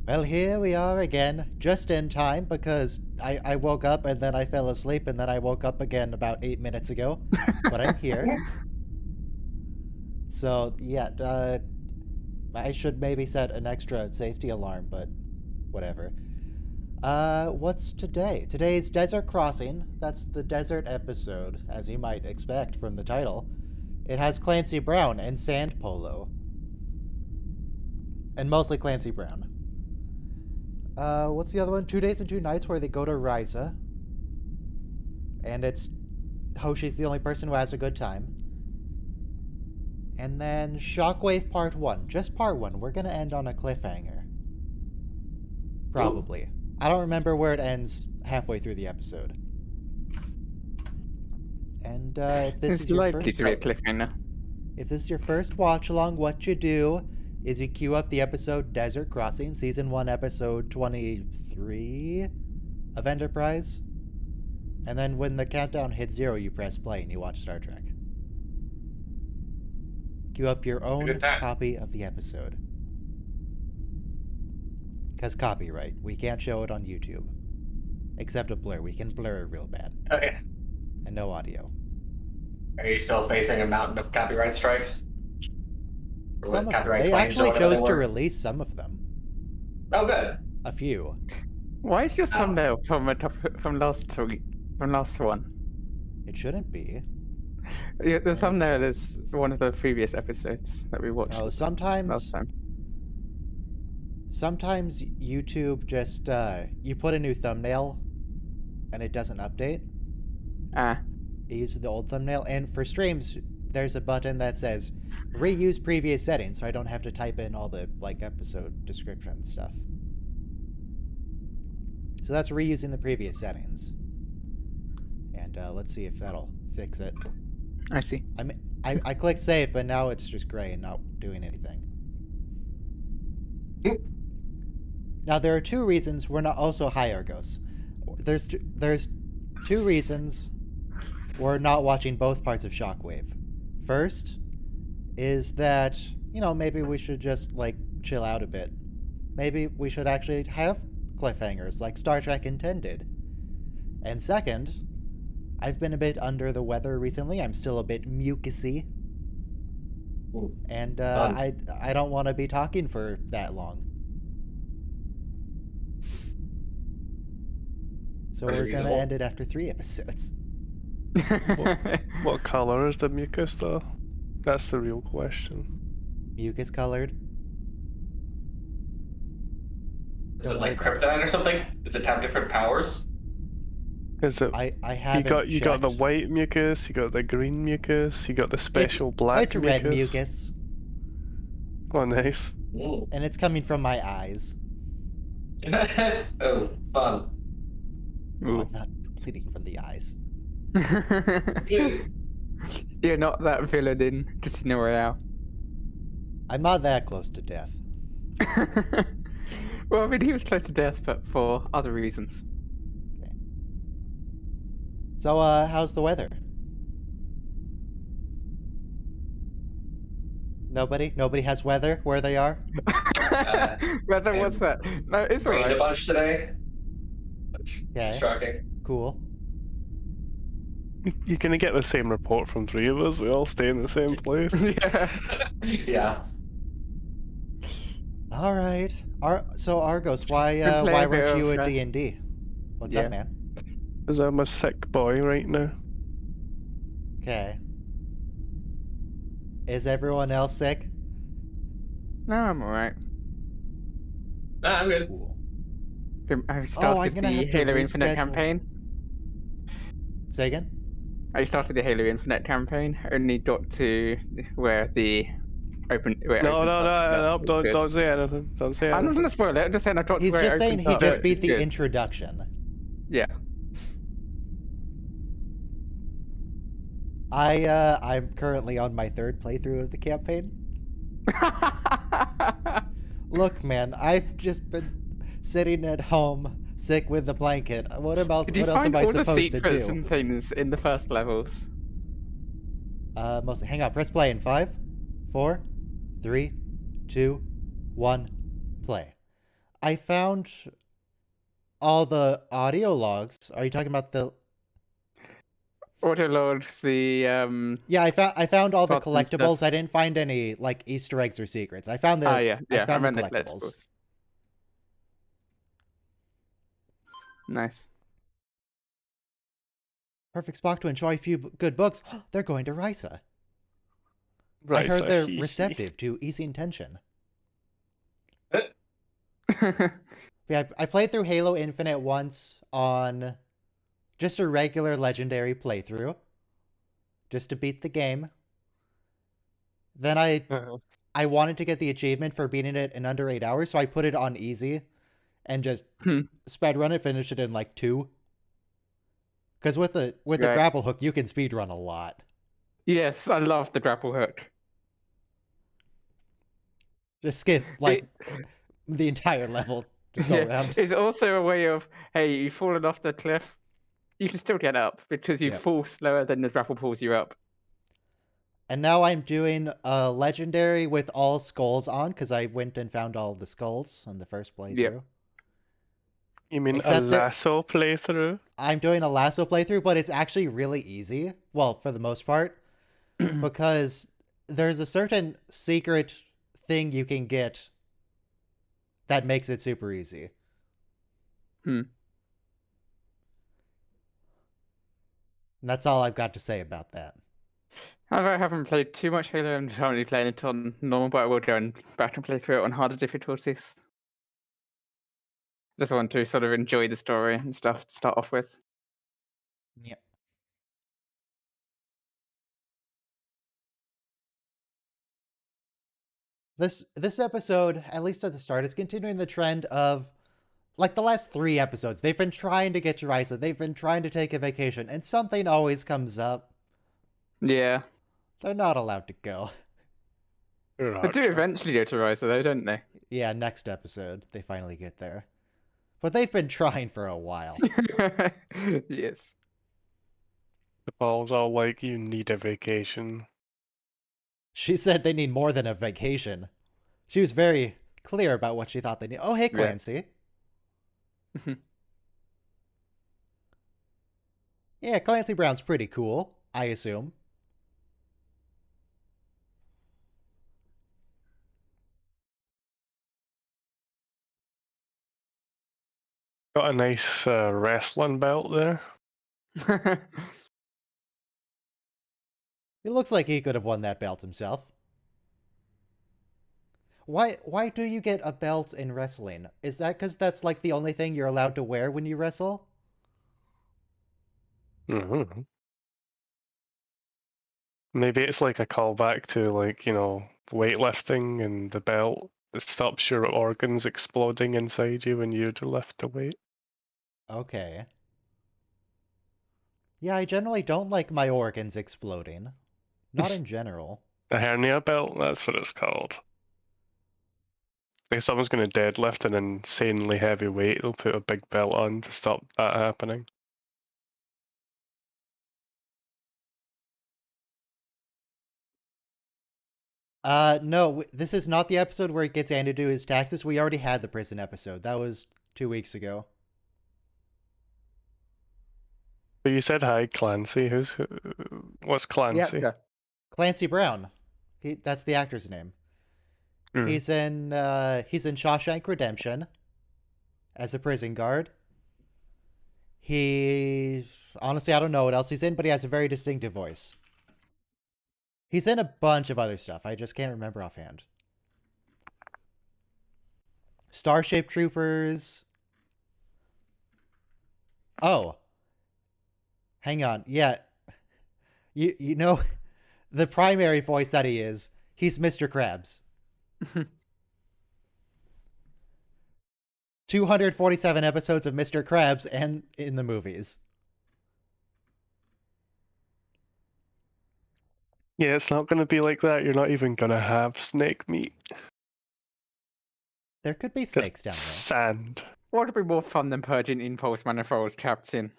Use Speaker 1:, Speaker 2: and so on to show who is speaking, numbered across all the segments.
Speaker 1: Well, here we are again, just in time, because I woke up and then I fell asleep and then I woke up again about 8 minutes ago. But I'm here. So, yeah, I should maybe set an extra safety alarm, but whatever. What's today? Today's Desert Crossing. That's the desert episode, as you might expect from the title. It has Clancy Brown and Sand Polo. And mostly Clancy Brown. What's the other one? 2 Days and 2 Nights, where they go to Ryza. And it's Hoshi's the only person who has a good time. And then Shockwave Part 1. Just Part 1. We're gonna end on a cliffhanger. Probably. Ooh. I don't remember where it ends halfway through the episode. And if this is your first...
Speaker 2: to be a cliffhanger.
Speaker 1: If this is your first watch along, what you do is you queue up the episode Desert Crossing, Season 1, Episode 23 of Enterprise. And then when the countdown hits 0, you press play and you watch Star Trek. Queue up your own copy of the episode. Because copyright. We can't show it on YouTube. Except a blur. We can blur it real bad.
Speaker 3: Okay.
Speaker 1: And no audio.
Speaker 3: Are you still facing a mountain of copyright strikes?
Speaker 1: Some of them. They actually chose to release some of them.
Speaker 3: Oh, good.
Speaker 1: A few.
Speaker 2: Why is your thumbnail from last one?
Speaker 1: It shouldn't be.
Speaker 2: Yeah, the thumbnail is one of the previous episodes that we watched.
Speaker 1: Oh, sometimes.
Speaker 2: Last time.
Speaker 1: Sometimes YouTube just you put a new thumbnail, and it doesn't update. It uses the old thumbnail, and for streams, there's a button that says reuse previous settings, so I don't have to type in all the episode description stuff. So that's reusing the previous settings. And let's see if that'll fix it.
Speaker 2: I see.
Speaker 1: I clicked save, but now it's just gray and not doing anything. Now there are 2 reasons we're not also hi Argos. There's 2 reasons we're not watching both parts of Shockwave. First is that, maybe we should just, chill out a bit. Maybe we should actually have cliffhangers like Star Trek intended. And second, I've been a bit under the weather recently. I'm still a bit mucusy. And I don't want to be talking for that long. So we're going to end it after 3 episodes.
Speaker 4: What color is the mucus, though? That's the real question.
Speaker 1: Mucus colored.
Speaker 3: Is it like kryptonite or something? Does it have different powers?
Speaker 4: Is it?
Speaker 1: I haven't
Speaker 4: you got the white mucus, you got the green mucus, you got the special black
Speaker 1: mucus. It's red mucus.
Speaker 4: Oh, nice.
Speaker 3: Ooh.
Speaker 1: And it's coming from my eyes.
Speaker 3: Oh, fun.
Speaker 1: Oh, I'm not bleeding from the eyes.
Speaker 2: You're not that villain in Casino Royale.
Speaker 1: I'm not that close to death.
Speaker 2: Well, I mean, he was close to death, but for other reasons.
Speaker 1: Okay. So, how's the weather? Nobody has weather where they are?
Speaker 2: Weather, what's that? No, it's alright.
Speaker 3: Rained a bunch today.
Speaker 1: Yeah.
Speaker 3: Shocking.
Speaker 1: Cool.
Speaker 4: You're gonna get the same report from 3 of us. We all stay in the same place.
Speaker 2: Yeah.
Speaker 3: Yeah.
Speaker 1: All right. So Argos, why weren't you at D&D? What's up, man?
Speaker 4: Because I'm a sick boy right now.
Speaker 1: Okay. Is everyone else sick?
Speaker 2: No, I'm alright.
Speaker 3: Nah, I'm good.
Speaker 1: Cool.
Speaker 2: I started the Halo Infinite campaign.
Speaker 1: Say again?
Speaker 2: I started the Halo Infinite campaign. Only got to where the open.
Speaker 4: No, don't say anything. Don't say anything.
Speaker 2: I'm not gonna spoil it. I'm just saying I got to where it opens up.
Speaker 1: He's just saying he just beat the introduction.
Speaker 2: Yeah.
Speaker 1: I'm currently on my 3rd playthrough of the campaign. Look, man, I've just been sitting at home, sick with the blanket. What else am I supposed to do?
Speaker 2: Did you find all the secrets and things in the first levels?
Speaker 1: Mostly. Hang on, press play in 5, 4, 3, 2, 1, play. I found all the audio logs. Are you talking about the?
Speaker 2: Auto logs, the
Speaker 1: Yeah, I found all the
Speaker 2: plots and
Speaker 1: collectibles.
Speaker 2: stuff.
Speaker 1: I didn't find any like Easter eggs or secrets. I found
Speaker 2: Ah,
Speaker 1: the
Speaker 2: yeah,
Speaker 1: I
Speaker 2: yeah. I
Speaker 1: found the
Speaker 2: meant the
Speaker 1: collectibles.
Speaker 2: collectibles. Nice.
Speaker 1: Perfect spot to enjoy a few good books. They're going to Risa. I
Speaker 4: Right,
Speaker 1: heard
Speaker 4: so
Speaker 1: they're
Speaker 4: he-
Speaker 1: receptive to easy intention.
Speaker 3: Uh,
Speaker 1: Yeah, I played through Halo Infinite once on just a regular legendary playthrough, just to beat the game. Then I wanted to get the achievement for beating it in under 8 hours, so I put it on easy, and just
Speaker 2: Hmm.
Speaker 1: sped run it, finished it in like 2. Because with the
Speaker 2: Right.
Speaker 1: grapple hook, you can speed run a lot.
Speaker 2: Yes, I love the grapple hook.
Speaker 1: Just skip like the entire level, just go
Speaker 2: Yeah,
Speaker 1: around.
Speaker 2: it's also a way of, hey, you've fallen off the cliff, you can still get up because you
Speaker 1: Yeah.
Speaker 2: fall slower than the grapple pulls you up.
Speaker 1: And now I'm doing a legendary with all skulls on, because I went and found all the skulls on the first playthrough.
Speaker 2: Yep.
Speaker 4: You mean a
Speaker 1: Except that-
Speaker 4: lasso playthrough?
Speaker 1: I'm doing a lasso playthrough, but it's actually really easy. Well, for the most part. Because there's a certain secret thing you can get that makes it super easy.
Speaker 2: Hmm.
Speaker 1: And that's all I've got to say about that.
Speaker 2: I haven't played too much Halo. I'm currently playing it on normal, but I will go and back and play through it on harder difficulties. Just want to sort of enjoy the story and stuff to start off with.
Speaker 1: Yep. This episode, at least at the start, is continuing the trend of like the last 3 episodes. They've been trying to get to Risa. They've been trying to take a vacation, and something always comes up.
Speaker 2: Yeah.
Speaker 1: They're not allowed to go.
Speaker 2: They do eventually go to Risa, though, don't they?
Speaker 1: Yeah, next episode, they finally get there. But they've been trying for a while.
Speaker 2: Yes.
Speaker 4: The ball's all like, you need a vacation.
Speaker 1: She said they need more than a vacation. She was very clear about what she thought they need. Oh, hey, Clancy. Yeah, Clancy Brown's pretty cool, I assume.
Speaker 4: Got a nice wrestling belt there.
Speaker 1: It looks like he could have won that belt himself. Why do you get a belt in wrestling? Is that because that's like the only thing you're allowed to wear when you wrestle?
Speaker 4: Mm-hmm. Maybe it's like a callback to, like, you know, weightlifting and the belt that stops your organs exploding inside you when you lift the weight.
Speaker 1: Okay. Yeah, I generally don't like my organs exploding. Not in general.
Speaker 4: The hernia belt, that's what it's called. If someone's going to deadlift an insanely heavy weight, they'll put a big belt on to stop that happening.
Speaker 1: No, this is not the episode where he gets Andy to do his taxes. We already had the prison episode. That was 2 weeks ago.
Speaker 4: But you said hi, Clancy. What's Clancy?
Speaker 2: Yeah.
Speaker 1: Clancy Brown. That's the actor's name.
Speaker 4: Mm.
Speaker 1: He's in Shawshank Redemption as a prison guard. Honestly, I don't know what else he's in, but he has a very distinctive voice. He's in a bunch of other stuff. I just can't remember offhand. Starship Troopers. Oh. Hang on. Yeah. You know, the primary voice that he's Mr. Krabs. 247 episodes of Mr. Krabs and in the movies.
Speaker 4: Yeah, it's not going to be like that. You're not even going to have snake meat.
Speaker 1: There could be snakes down
Speaker 4: Just
Speaker 1: there.
Speaker 4: sand.
Speaker 2: What would be more fun than purging impulse manifolds, Captain?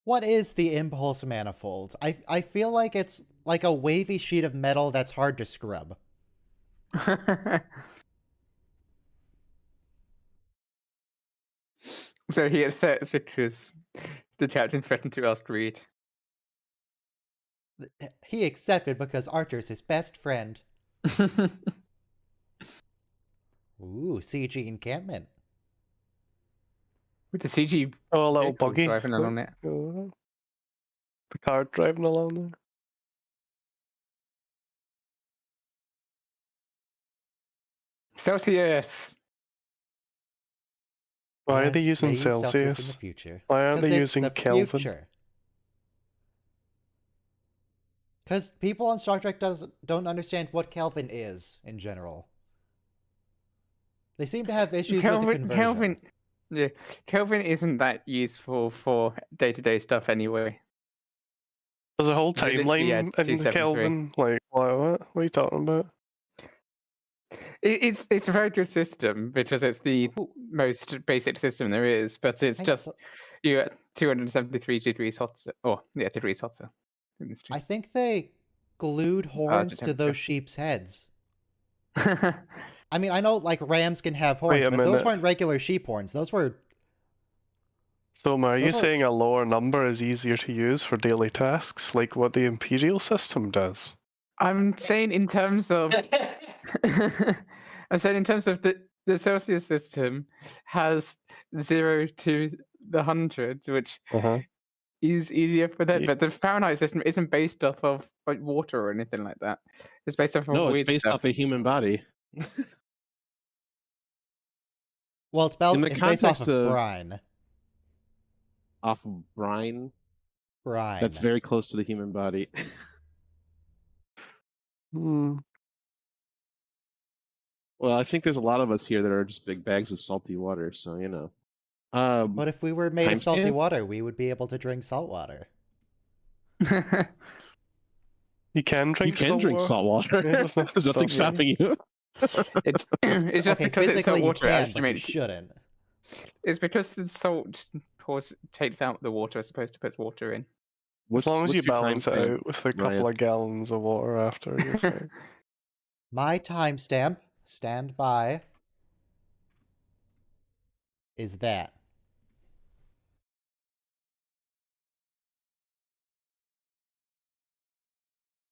Speaker 1: What is the impulse manifold? I feel like it's like a wavy sheet of metal that's hard to scrub.
Speaker 2: So he accepts because the captain threatened to ask Reed.
Speaker 1: He accepted because Archer's his best friend. Ooh, CG encampment.
Speaker 2: With the CG
Speaker 4: Oh, a little
Speaker 2: vehicle
Speaker 4: buggy.
Speaker 2: driving along it.
Speaker 4: The car driving along there.
Speaker 2: Celsius!
Speaker 4: Why are they
Speaker 1: Yes,
Speaker 4: using
Speaker 1: use Celsius in the
Speaker 4: Celsius?
Speaker 1: future.
Speaker 4: Why aren't
Speaker 1: 'Cause
Speaker 4: they
Speaker 1: it's
Speaker 4: using
Speaker 1: the
Speaker 4: Kelvin?
Speaker 1: future. Because people on Star Trek don't understand what Kelvin is in general. They seem to have issues with the conversion.
Speaker 2: Kelvin isn't that useful for day-to-day stuff anyway.
Speaker 4: There's a whole
Speaker 2: So literally, yeah,
Speaker 4: timeline in
Speaker 2: 273.
Speaker 4: Kelvin. Like, what are you talking about?
Speaker 2: It's a very good system because it's the
Speaker 1: Ooh.
Speaker 2: most basic system there is, but it's
Speaker 1: I
Speaker 2: just
Speaker 1: th-
Speaker 2: you're at 273 degrees hotter. Oh, yeah, degrees hotter.
Speaker 1: I think they glued horns to those sheep's heads. I mean, I know like rams can have horns,
Speaker 4: Wait a
Speaker 1: but those
Speaker 4: minute.
Speaker 1: weren't regular sheep horns. Those were.
Speaker 4: So, are you
Speaker 1: Those are-
Speaker 4: saying a lower number is easier to use for daily tasks, like what the Imperial system does?
Speaker 2: I'm saying in terms of I'm saying in terms of the Celsius system has 0 to the 100, which is easier for that.
Speaker 4: Yeah.
Speaker 2: But the Fahrenheit system isn't based off of like water or anything like that. It's based off of
Speaker 5: No, it's
Speaker 2: weird
Speaker 5: based
Speaker 2: stuff.
Speaker 5: off a human body.
Speaker 1: Well, it's
Speaker 5: In the
Speaker 1: based off
Speaker 5: context
Speaker 1: of
Speaker 5: of-
Speaker 1: brine.
Speaker 5: Off of brine.
Speaker 1: Brine.
Speaker 5: That's very close to the human body.
Speaker 4: Hmm.
Speaker 5: Well, I think there's a lot of us here that are just big bags of salty water, so you know.
Speaker 1: But if we were made of salty
Speaker 5: timestamp?
Speaker 1: water, we would be able to drink salt water.
Speaker 4: You can drink.
Speaker 5: You can drink salt water.
Speaker 4: Yeah, there's nothing
Speaker 5: There's nothing
Speaker 4: stopping
Speaker 5: stopping you.
Speaker 2: it's just
Speaker 1: Okay,
Speaker 2: because it's
Speaker 1: physically
Speaker 2: salt
Speaker 1: you
Speaker 2: water. It
Speaker 1: can,
Speaker 2: actually
Speaker 1: but you
Speaker 2: makes
Speaker 1: shouldn't.
Speaker 2: it's because the salt takes out the water as opposed to puts water in.
Speaker 4: As long as you
Speaker 5: what's your
Speaker 4: balance it
Speaker 5: timestamp,
Speaker 4: out with a couple
Speaker 5: Ryan?
Speaker 4: of gallons of water after, you're fine.
Speaker 1: My timestamp, stand by, is that.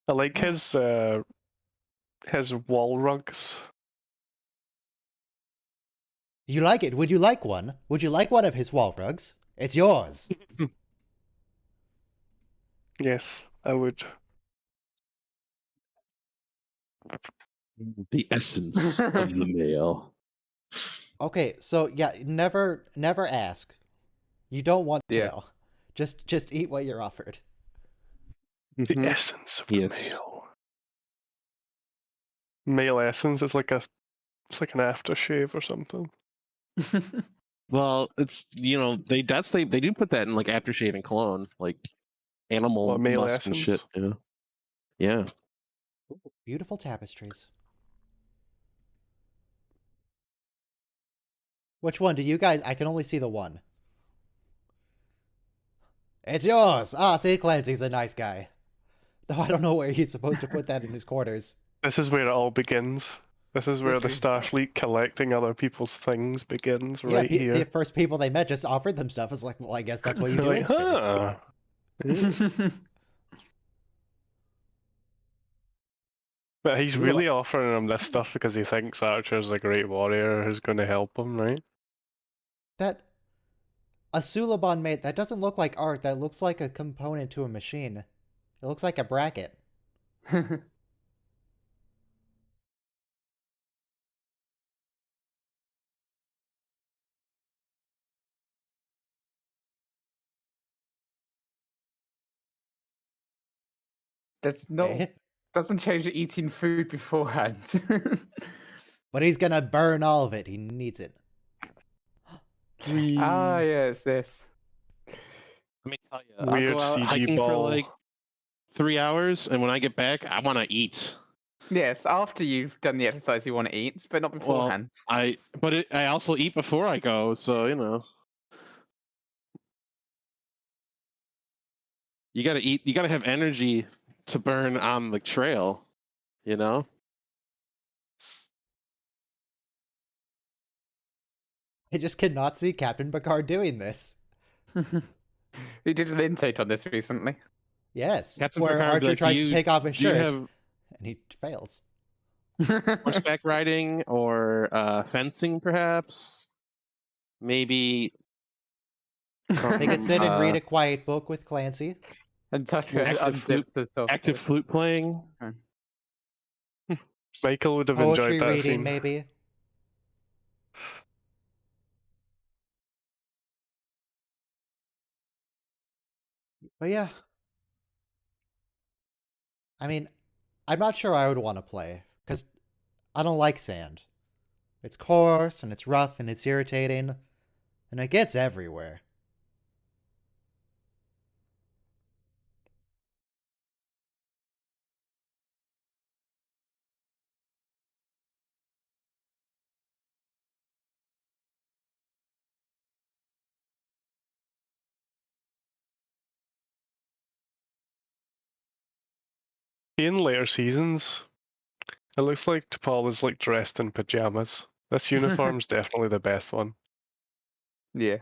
Speaker 4: I like his wall rugs.
Speaker 1: You like it? Would you like one? Would you like one of his wall rugs? It's yours.
Speaker 4: Yes, I would.
Speaker 5: The essence of the male.
Speaker 1: Okay, so yeah, never ask. You don't want to
Speaker 2: Yeah.
Speaker 1: know. Just eat what you're offered.
Speaker 4: The
Speaker 2: Mhm.
Speaker 4: essence of the
Speaker 5: Yes.
Speaker 4: male. Male essence is like an aftershave or something.
Speaker 5: Well, it's they do put that in like aftershave and cologne, like animal
Speaker 4: What, male
Speaker 5: musk and shit.
Speaker 4: essence?
Speaker 5: Yeah.
Speaker 1: Beautiful tapestries. Which one do you guys? I can only see the one. It's yours. Ah, see, Clancy's a nice guy. Though I don't know where he's supposed to put that in his quarters.
Speaker 4: This is where it all begins. This is where the
Speaker 2: That's
Speaker 4: Starfleet collecting other people's things begins,
Speaker 1: Yeah,
Speaker 4: right here.
Speaker 1: the first people they met just offered them stuff. It's like, well, I guess that's what you do
Speaker 4: Like,
Speaker 1: in space.
Speaker 4: huh. But he's
Speaker 1: Sula-
Speaker 4: really offering him this stuff because he thinks Archer's a great warrior who's going to help him, right?
Speaker 1: That a Suliban mate, that doesn't look like art. That looks like a component to a machine. It looks like a bracket.
Speaker 2: That's not
Speaker 1: Eh?
Speaker 2: doesn't change eating food beforehand.
Speaker 1: But he's gonna burn all of it. He needs it.
Speaker 2: Ah, yeah, it's this.
Speaker 5: Let me tell you, I'll
Speaker 4: Weird
Speaker 5: go out
Speaker 4: CG
Speaker 5: hiking for
Speaker 4: ball.
Speaker 5: like 3 hours, and when I get back, I want to eat.
Speaker 2: Yes, after you've done the exercise you want to eat, but not beforehand.
Speaker 5: I also eat before I go, so you gotta eat. You gotta have energy to burn on the trail, you know.
Speaker 1: I just cannot see Captain Picard doing this.
Speaker 2: We did an intake on this recently.
Speaker 1: Yes,
Speaker 5: Captain
Speaker 1: where
Speaker 5: Picard would be
Speaker 1: Archer
Speaker 5: like,
Speaker 1: tries to take off his
Speaker 5: do you
Speaker 1: shirt
Speaker 5: have
Speaker 1: and he fails.
Speaker 5: horseback riding or fencing, perhaps? Maybe
Speaker 1: They could sit and read
Speaker 5: uh,
Speaker 1: a quiet book with Clancy.
Speaker 2: And Tucker
Speaker 5: active
Speaker 2: unzips the stuff.
Speaker 5: active flute playing.
Speaker 4: Michael would have
Speaker 1: Poetry
Speaker 4: enjoyed that
Speaker 1: reading,
Speaker 4: scene.
Speaker 1: maybe. But yeah. I mean, I'm not sure I would want to play, because I don't like sand. It's coarse, and it's rough, and it's irritating, and it gets everywhere.
Speaker 4: In later seasons, it looks like T'Pol is like dressed in pajamas. This uniform's definitely the best one.
Speaker 2: Yeah.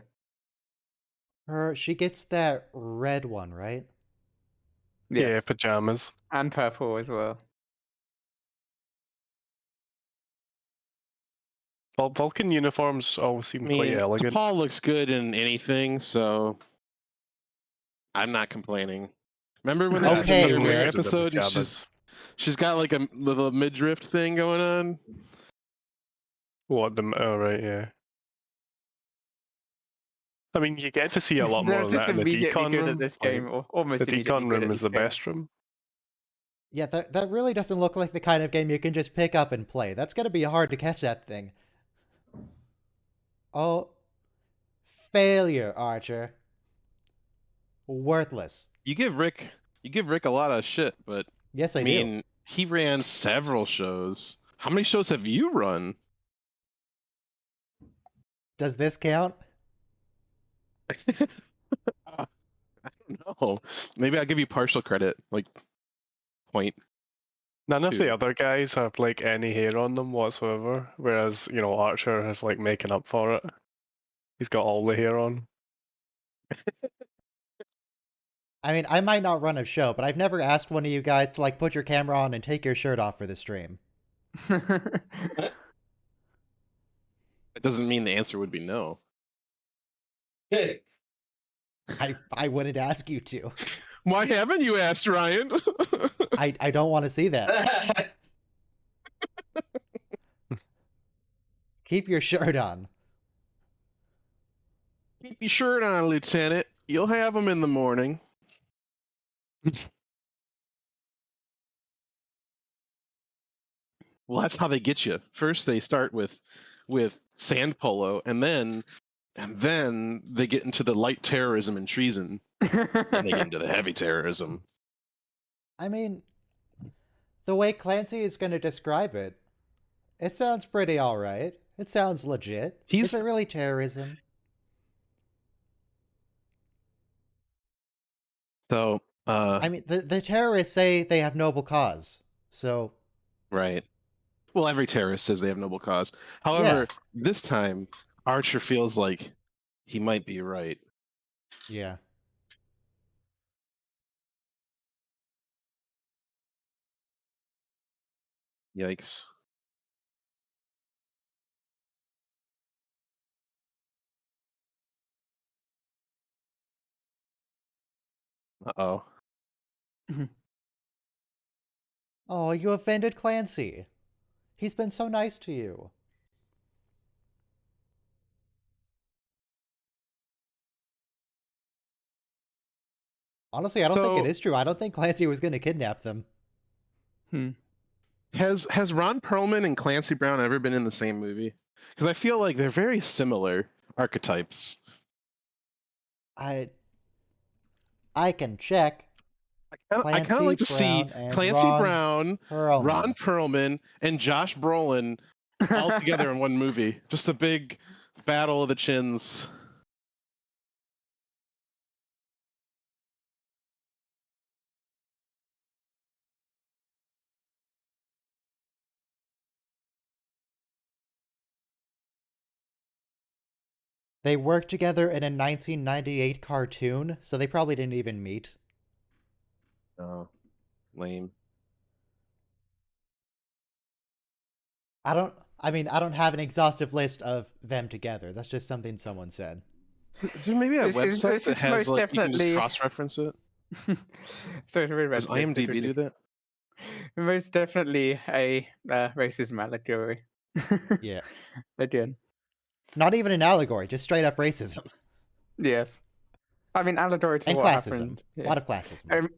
Speaker 1: She gets that red one, right?
Speaker 2: Yes.
Speaker 4: Yeah, pajamas.
Speaker 2: And purple as well.
Speaker 4: Vulcan uniforms always seem quite elegant.
Speaker 5: T'Pol looks good in anything, so I'm not complaining. Remember when that
Speaker 1: Okay,
Speaker 5: Discovery
Speaker 1: Rick.
Speaker 5: episode and she's got like a little midriff thing going on?
Speaker 4: What the? Oh right, yeah. I mean, you get to see a lot more
Speaker 2: They're
Speaker 4: of
Speaker 2: just
Speaker 4: that in the
Speaker 2: immediately
Speaker 4: decon
Speaker 2: good
Speaker 4: room.
Speaker 2: at this
Speaker 4: Like,
Speaker 2: game, or almost
Speaker 4: the
Speaker 2: immediately
Speaker 4: decon
Speaker 2: good
Speaker 4: room
Speaker 2: at
Speaker 4: is
Speaker 2: this
Speaker 4: the
Speaker 2: game.
Speaker 4: best room.
Speaker 1: Yeah, that really doesn't look like the kind of game you can just pick up and play. That's gonna be hard to catch that thing. Oh. Failure, Archer. Worthless.
Speaker 5: You give Rick a lot of shit, but
Speaker 1: Yes, I
Speaker 5: I
Speaker 1: do.
Speaker 5: mean, he ran several shows. How many shows have you run?
Speaker 1: Does this count?
Speaker 5: I don't know. Maybe I'll give you partial credit, like point.
Speaker 4: None of
Speaker 5: Two.
Speaker 4: the other guys have like any hair on them whatsoever, whereas Archer has like making up for it. He's got all the hair on.
Speaker 1: I mean, I might not run a show, but I've never asked one of you guys to like put your camera on and take your shirt off for the stream.
Speaker 5: It doesn't mean the answer would be no.
Speaker 1: I wouldn't ask you to.
Speaker 5: Why haven't you asked, Ryan?
Speaker 1: I don't want to see that. Keep your shirt on.
Speaker 5: Keep your shirt on, Lieutenant. You'll have them in the morning. Well, that's how they get you. First, they start with sand polo, and then they get into the light terrorism and treason, and they get into the heavy terrorism.
Speaker 1: I mean, the way Clancy is going to describe it, it sounds pretty alright. It sounds legit. Is it really terrorism?
Speaker 5: So,
Speaker 1: I mean, the terrorists say they have noble cause, so...
Speaker 5: Right. Well, every terrorist says they have noble cause. However, this time, Archer feels like he might be right.
Speaker 1: Yeah.
Speaker 5: Yikes. Uh-oh.
Speaker 1: Oh, you offended Clancy. He's been so nice to you. Honestly, I don't think it is true. I don't think Clancy was going to kidnap them.
Speaker 5: Has Ron Perlman and Clancy Brown ever been in the same movie? Because I feel like they're very similar archetypes.
Speaker 1: I can check.
Speaker 5: I kind of like to see Clancy Brown, Ron Perlman, and Josh Brolin all together in one movie. Just a big battle of the chins.
Speaker 1: They worked together in a 1998 cartoon, so they probably didn't even meet.
Speaker 5: Oh, lame.
Speaker 1: I don't have an exhaustive list of them together. That's just something someone said.
Speaker 5: Is there maybe a website
Speaker 2: this
Speaker 5: that
Speaker 2: is
Speaker 5: has
Speaker 2: most
Speaker 5: like you can just
Speaker 2: definitely-
Speaker 5: cross-reference it?
Speaker 2: So to read
Speaker 5: Does IMDb do that?
Speaker 2: Most definitely a racism allegory.
Speaker 1: Yeah.
Speaker 2: Again.
Speaker 1: Not even an allegory, just straight up racism.
Speaker 2: Yes. I mean, allegory to
Speaker 1: And
Speaker 2: what
Speaker 1: classism.
Speaker 2: happened.
Speaker 1: A lot of classism.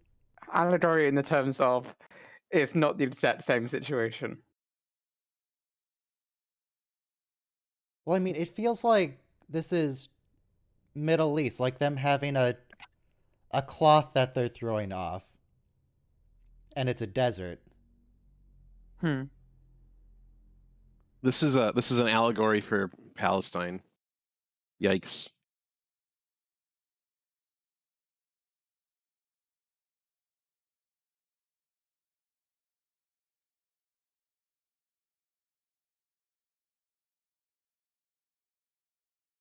Speaker 2: Allegory in the terms of it's not the exact same situation.
Speaker 1: Well, I mean, it feels like this is Middle East, like them having a cloth that they're throwing off. And it's a desert.
Speaker 5: This is an allegory for Palestine. Yikes.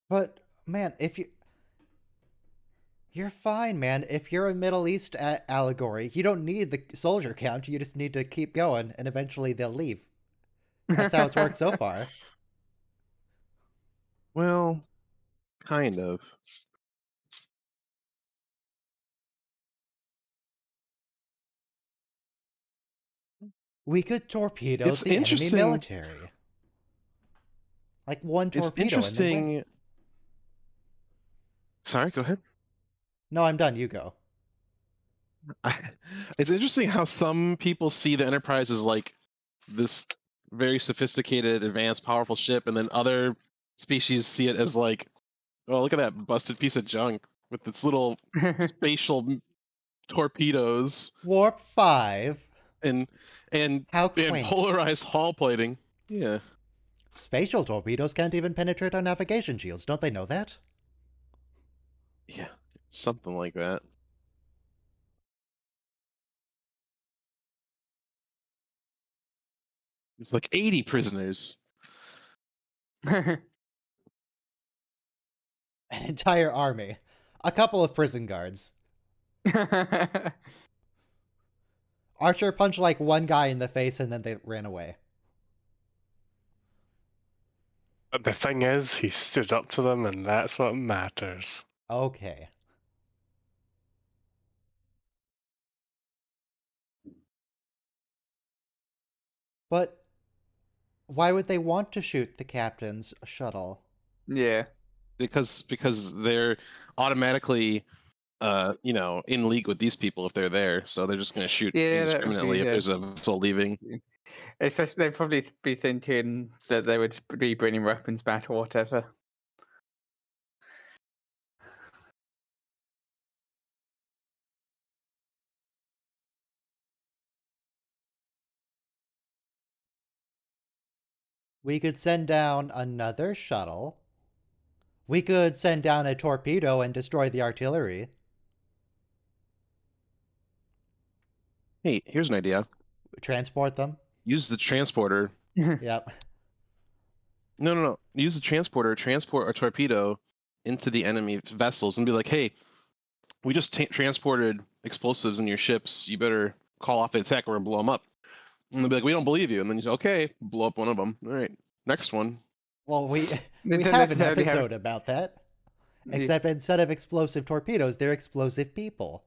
Speaker 1: But, man, you're fine, man. If you're a Middle East allegory, you don't need the soldier count. You just need to keep going, and eventually they'll leave. That's how it's worked so far.
Speaker 5: Well, kind of.
Speaker 1: We could torpedo
Speaker 5: It's
Speaker 1: the enemy
Speaker 5: interesting-
Speaker 1: military. Like one torpedo
Speaker 5: It's interesting.
Speaker 1: and then win.
Speaker 5: Sorry, go ahead.
Speaker 1: No, I'm done. You go.
Speaker 5: It's interesting how some people see the Enterprise as like this very sophisticated, advanced, powerful ship, and then other species see it as like, oh, look at that busted piece of junk with its little spatial torpedoes
Speaker 1: Warp 5.
Speaker 5: and
Speaker 1: How quaint.
Speaker 5: polarized hull plating. Yeah.
Speaker 1: Spatial torpedoes can't even penetrate our navigation shields. Don't they know that?
Speaker 5: Yeah, something like that. It's like 80 prisoners.
Speaker 1: An entire army. A couple of prison guards. Archer punched like one guy in the face and then they ran away.
Speaker 4: But the thing is, he stood up to them, and that's what matters.
Speaker 1: Okay. But why would they want to shoot the captain's shuttle?
Speaker 2: Yeah.
Speaker 5: Because they're automatically in league with these people if they're there, so they're just going to shoot
Speaker 2: Yeah, that would be-
Speaker 5: indiscriminately if
Speaker 2: yeah.
Speaker 5: there's a vessel leaving.
Speaker 2: Especially, they'd probably be thinking that they would be bringing weapons back or whatever.
Speaker 1: We could send down another shuttle. We could send down a torpedo and destroy the artillery.
Speaker 5: Hey, here's an idea.
Speaker 1: Transport them.
Speaker 5: Use the transporter.
Speaker 1: Yep.
Speaker 5: No. Use the transporter, transport a torpedo into the enemy vessels and be like, hey, we just transported explosives in your ships. You better call off the attack or we'll blow them up. And they'll be like, we don't believe you. And then you say, okay, blow up one of them. All right, next one.
Speaker 1: Well, we
Speaker 2: don't
Speaker 1: have an
Speaker 2: necessarily have-
Speaker 1: episode about that. Except instead of explosive torpedoes, they're explosive people.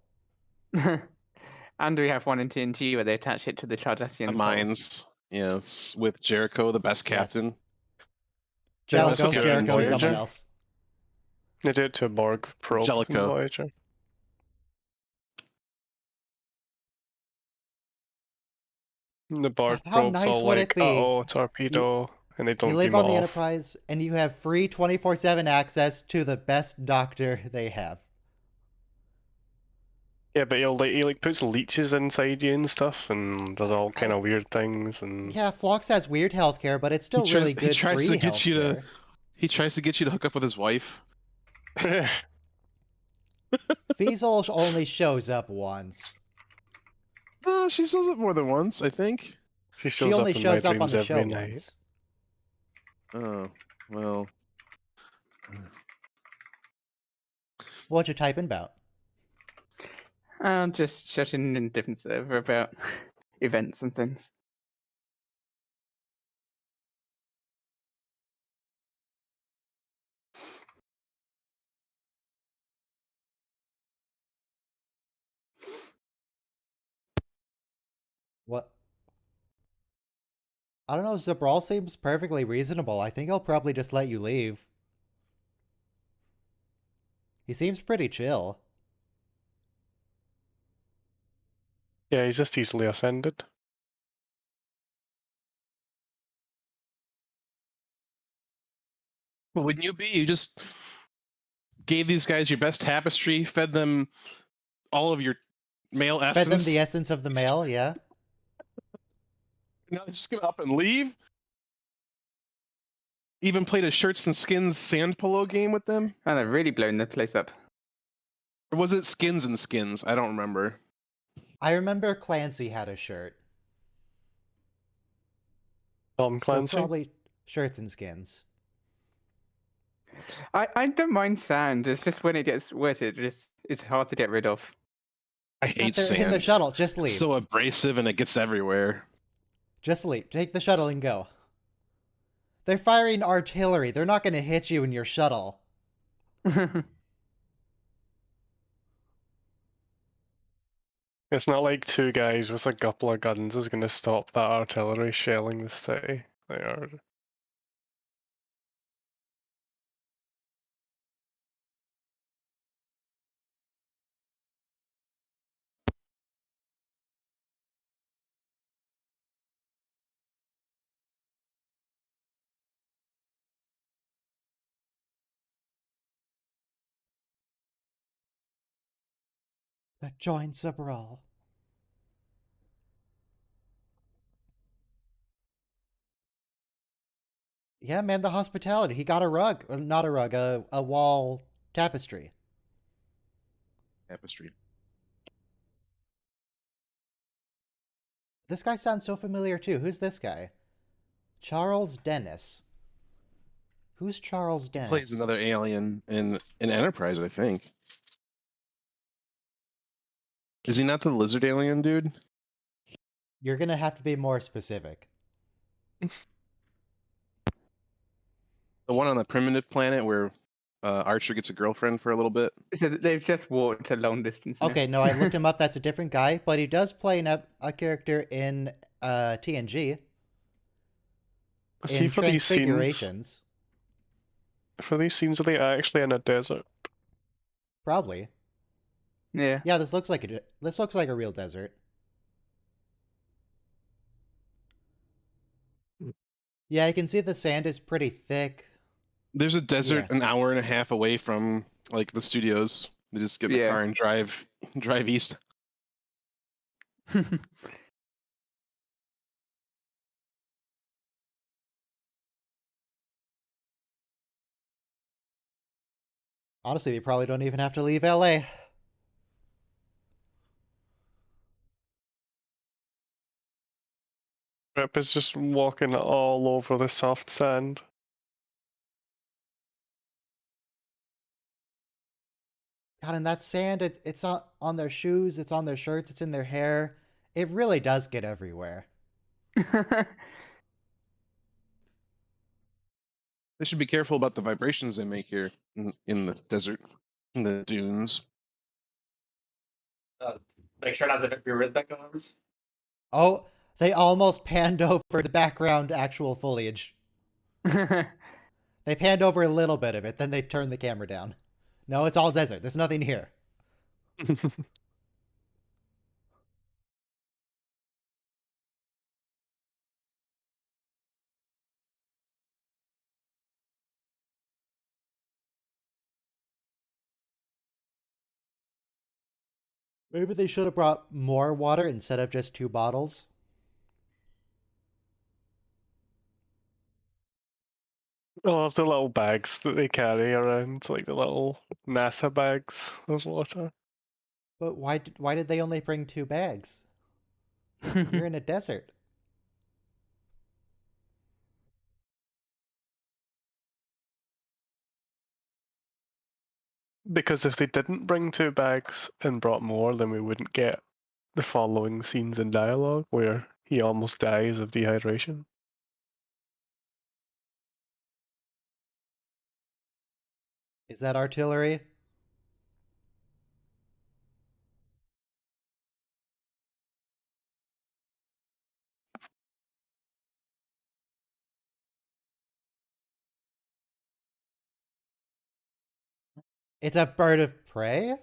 Speaker 2: And we have one in TNG where they attach it to the Cardassian
Speaker 5: The mines, yes, with Jericho, the best
Speaker 1: Yes.
Speaker 5: captain.
Speaker 1: Jellicoe,
Speaker 4: also
Speaker 1: Jericho,
Speaker 4: Voyager.
Speaker 1: someone else.
Speaker 4: They did it to a Borg probe in
Speaker 5: Jellicoe.
Speaker 4: Voyager. The Borg
Speaker 1: How
Speaker 4: probe's
Speaker 1: nice
Speaker 4: all
Speaker 1: would
Speaker 4: like,
Speaker 1: it be?
Speaker 4: uh-oh, torpedo, and they don't
Speaker 1: You live
Speaker 4: beam
Speaker 1: on the
Speaker 4: off.
Speaker 1: Enterprise, and you have free 24/7 access to the best doctor they have.
Speaker 4: Yeah, but he puts leeches inside you and stuff, and does all kind of weird things, and
Speaker 1: Yeah, Phlox has weird healthcare, but it's still
Speaker 5: He
Speaker 1: really
Speaker 5: tries- he
Speaker 1: good
Speaker 5: tries
Speaker 1: free
Speaker 5: to get you to-
Speaker 1: healthcare.
Speaker 5: He tries to get you to hook up with his wife.
Speaker 1: Fiesel only shows up once.
Speaker 5: She says it more than once, I think.
Speaker 1: She
Speaker 4: shows
Speaker 1: only
Speaker 4: up in
Speaker 1: shows
Speaker 4: my
Speaker 1: up on
Speaker 4: dreams
Speaker 1: the
Speaker 4: every
Speaker 1: show
Speaker 4: night.
Speaker 1: once.
Speaker 5: Oh, well.
Speaker 1: What you typing about?
Speaker 2: I'm just chatting in a different server about events and things.
Speaker 1: What? I don't know, Zabral seems perfectly reasonable. I think he'll probably just let you leave. He seems pretty chill.
Speaker 4: Yeah, he's just easily offended.
Speaker 5: Well, wouldn't you be? You just gave these guys your best tapestry, fed them all of your male essence.
Speaker 1: Fed them the essence of the male, yeah.
Speaker 5: Now they're just gonna up and leave? Even played a shirts and skins sand polo game with them?
Speaker 2: And they're really blowing the place up.
Speaker 5: Or was it skins and skins? I don't remember.
Speaker 1: I remember Clancy had a shirt.
Speaker 4: Tom Clancy.
Speaker 1: So probably shirts and skins.
Speaker 2: I don't mind sand. It's just when it gets wet, it's hard to get rid of.
Speaker 5: I hate
Speaker 1: They're
Speaker 5: sand.
Speaker 1: in the shuttle, just leave.
Speaker 5: It's so abrasive and it gets everywhere.
Speaker 1: Just leave. Take the shuttle and go. They're firing artillery. They're not going to hit you in your shuttle.
Speaker 4: It's not like two guys with a couple of guns is going to stop that artillery shelling the city. They are.
Speaker 1: Join Zabral. Yeah, man, the hospitality. He got a rug. Not a rug, a wall tapestry.
Speaker 5: Tapestry.
Speaker 1: This guy sounds so familiar too. Who's this guy? Charles Dennis. Who's Charles Dennis?
Speaker 5: Plays another alien in Enterprise, I think. Is he not the lizard alien dude?
Speaker 1: You're gonna have to be more specific.
Speaker 5: The one on the primitive planet where Archer gets a girlfriend for a little bit?
Speaker 2: So they've just walked a long distance now.
Speaker 1: Okay, no, I looked him up. That's a different guy, but he does play a character in TNG.
Speaker 4: See,
Speaker 1: In
Speaker 4: for these scenes,
Speaker 1: Transfigurations.
Speaker 4: are they actually in a desert?
Speaker 1: Probably.
Speaker 2: Yeah.
Speaker 1: Yeah, this looks like a real desert. Yeah, I can see the sand is pretty thick.
Speaker 5: There's a desert
Speaker 1: Yeah.
Speaker 5: an hour and a half away from like the studios. They just get in the car and drive east.
Speaker 1: Honestly, they probably don't even have to leave LA.
Speaker 4: Rip is just walking all over the soft sand.
Speaker 1: God, and that sand, it's on their shoes, it's on their shirts, it's in their hair. It really does get everywhere.
Speaker 5: They should be careful about the vibrations they make here in the desert, in the dunes.
Speaker 3: Make sure not to be rhythmic arms.
Speaker 1: Oh, they almost panned over the background actual foliage. They panned over a little bit of it, then they turned the camera down. No, it's all desert. There's nothing here. Maybe they should have brought more water instead of just 2 bottles.
Speaker 4: Oh, the little bags that they carry around, like the little NASA bags of water.
Speaker 1: But why did they only bring 2 bags? You're in a desert.
Speaker 4: Because if they didn't bring 2 bags and brought more, then we wouldn't get the following scenes in dialogue where he almost dies of dehydration.
Speaker 1: Is that artillery? It's a bird of prey?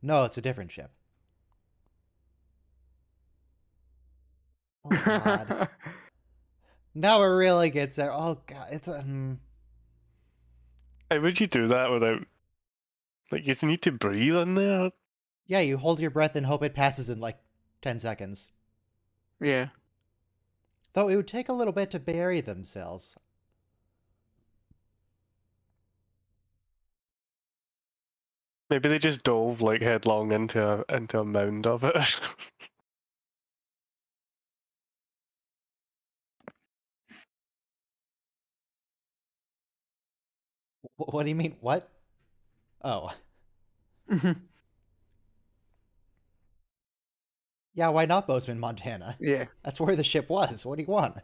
Speaker 1: No, it's a different ship. Oh god. Now it really gets there. Oh god, it's a...
Speaker 4: How would you do that without... Like, you need to breathe in there?
Speaker 1: Yeah, you hold your breath and hope it passes in like 10 seconds.
Speaker 2: Yeah.
Speaker 1: Though it would take a little bit to bury themselves.
Speaker 4: Maybe they just dove like headlong into a mound of it.
Speaker 1: What do you mean? What? Oh. Yeah, why not Bozeman, Montana?
Speaker 2: Yeah.
Speaker 1: That's where the ship was. What do you want?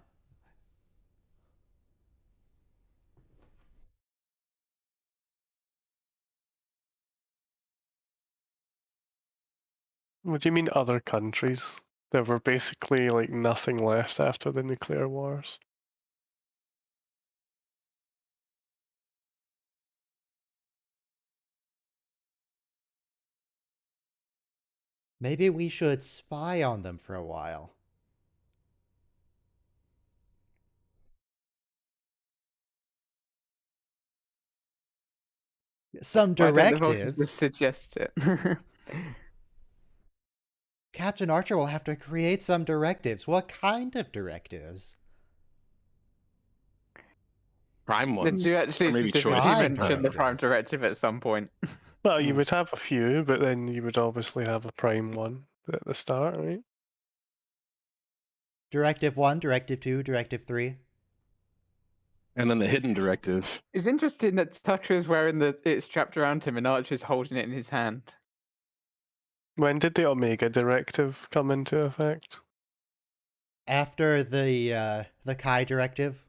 Speaker 4: What do you mean other countries? There were basically like nothing left after the nuclear wars.
Speaker 1: Maybe we should spy on them for a while. Some
Speaker 2: Why don't the Vulcans
Speaker 1: directives.
Speaker 2: just suggest it?
Speaker 1: Captain Archer will have to create some directives. What kind of directives?
Speaker 5: Prime
Speaker 2: Did
Speaker 5: ones.
Speaker 2: you actually
Speaker 5: or maybe
Speaker 2: specifically
Speaker 5: choice.
Speaker 1: Prime
Speaker 2: mention the Prime
Speaker 1: directives.
Speaker 2: Directive at some point?
Speaker 4: Well, you would have a few, but then you would obviously have a prime one at the start, right?
Speaker 1: Directive 1, Directive 2, Directive 3.
Speaker 5: And then the hidden directive.
Speaker 2: It's interesting that Tucker's wearing it strapped around him and Archer's holding it in his hand.
Speaker 4: When did the Omega Directive come into effect?
Speaker 1: After the Kai directive.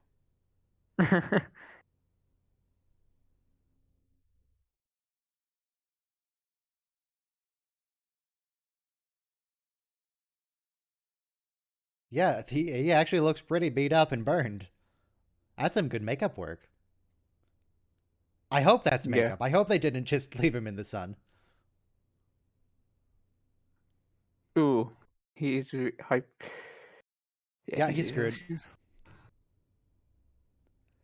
Speaker 1: Yeah, he actually looks pretty beat up and burned. That's some good makeup work. I hope that's
Speaker 2: Yeah.
Speaker 1: makeup. I hope they didn't just leave him in the sun.
Speaker 2: Ooh, he is hype.
Speaker 1: Yeah, he's screwed.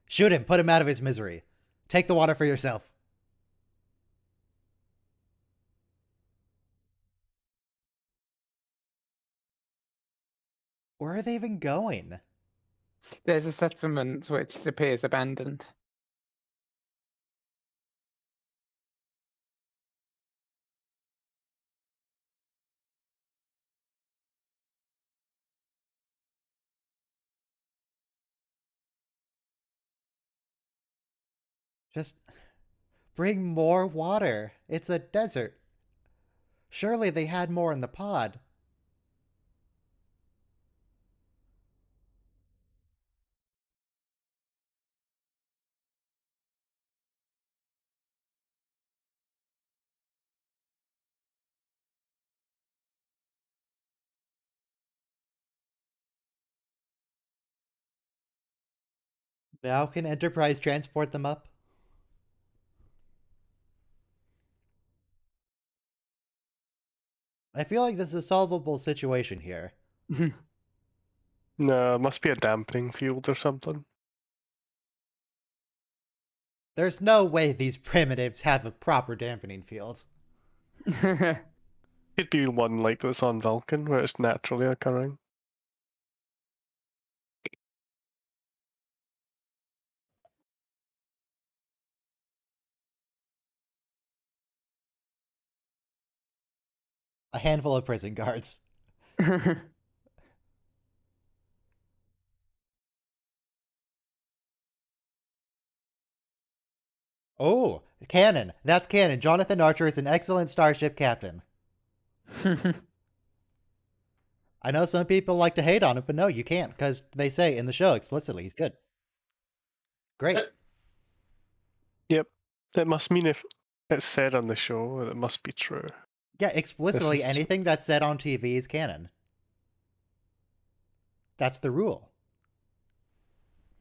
Speaker 1: Shoot him. Put him out of his misery. Take the water for yourself. Where are they even going?
Speaker 2: There's a settlement which appears abandoned.
Speaker 1: Just bring more water. It's a desert. Surely they had more in the pod. Now can Enterprise transport them up? I feel like this is a solvable situation here.
Speaker 4: No, it must be a dampening field or something.
Speaker 1: There's no way these primitives have a proper dampening field.
Speaker 4: Could be one like this on Vulcan, where it's naturally occurring.
Speaker 1: A handful of prison guards. Oh, Canon. That's canon. Jonathan Archer is an excellent starship captain. I know some people like to hate on it, but no, you can't, because they say in the show explicitly he's good. Great.
Speaker 4: Yep. It must mean if it's said on the show, it must be true.
Speaker 1: Yeah, explicitly
Speaker 4: This is-
Speaker 1: anything that's said on TV is canon. That's the rule.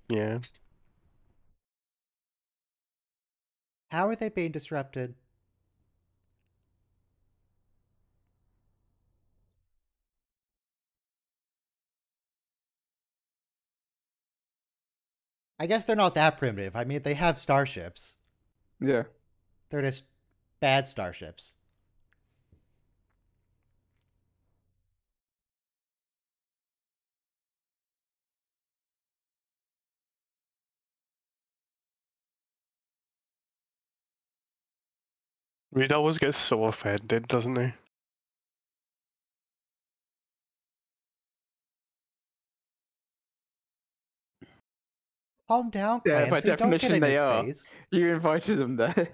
Speaker 4: Yeah.
Speaker 1: How are they being disrupted? I guess they're not that primitive. I mean, they have starships.
Speaker 2: Yeah.
Speaker 1: They're just bad starships.
Speaker 4: Reed always gets so offended, doesn't he?
Speaker 1: Calm down,
Speaker 2: Yeah,
Speaker 1: Clancy.
Speaker 2: by
Speaker 1: Don't get
Speaker 2: definition
Speaker 1: in
Speaker 2: they
Speaker 1: his
Speaker 2: are.
Speaker 1: face.
Speaker 2: You invited them there.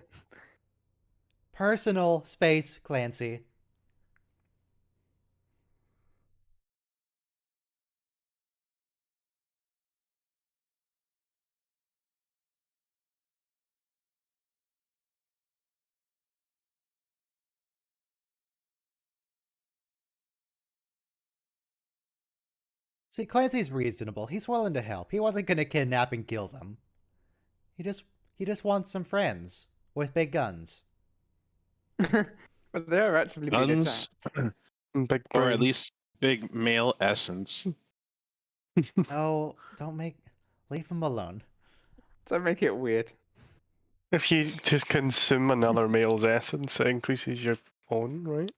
Speaker 1: Personal space, Clancy. See, Clancy's reasonable. He's willing to help. He wasn't going to kidnap and kill them. He just wants some friends with big guns.
Speaker 2: But they are actively being
Speaker 5: Guns,
Speaker 2: attacked.
Speaker 4: Big
Speaker 5: or
Speaker 4: brain.
Speaker 5: at least big male essence.
Speaker 1: No, don't make... Leave him alone.
Speaker 2: So make it weird.
Speaker 4: If you just consume another male's essence, it increases your own, right?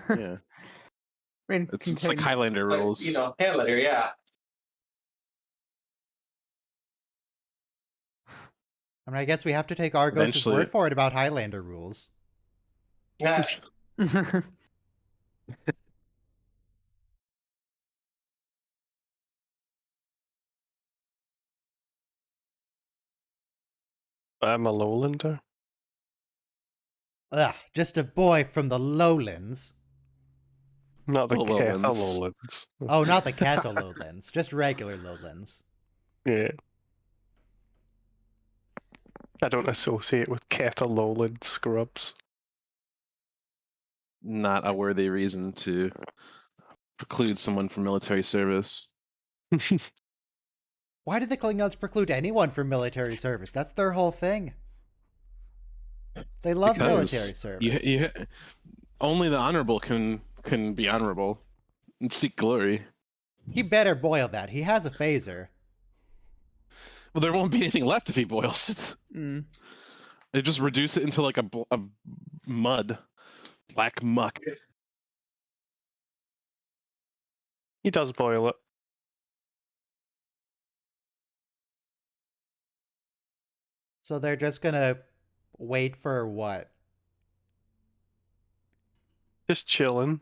Speaker 5: Yeah,
Speaker 2: I mean,
Speaker 5: it's like
Speaker 2: contain-
Speaker 5: Highlander
Speaker 3: Like,
Speaker 5: rules.
Speaker 3: you know, handler, yeah.
Speaker 1: I mean, I guess we have to take Argos'
Speaker 5: Eventually-
Speaker 1: word for it about Highlander rules.
Speaker 3: Yeah.
Speaker 4: I'm a lowlander.
Speaker 1: Ugh, just a boy from the lowlands.
Speaker 4: Not the
Speaker 5: Lowlands.
Speaker 4: lowlands.
Speaker 1: Oh, not the Catho lowlands, just regular lowlands.
Speaker 4: Yeah. I don't associate with Keta lowland scrubs.
Speaker 5: Not a worthy reason to preclude someone from military service.
Speaker 1: Why did the Klingons preclude anyone from military service? That's their whole thing. They love
Speaker 5: Because
Speaker 1: military service.
Speaker 5: only the honorable can be honorable and seek glory.
Speaker 1: He better boil that. He has a phaser.
Speaker 5: Well, there won't be anything left if he boils it.
Speaker 2: Mm.
Speaker 5: They just reduce it into like a mud, black muck.
Speaker 4: He does boil it.
Speaker 1: So they're just gonna wait for what?
Speaker 4: Just chilling.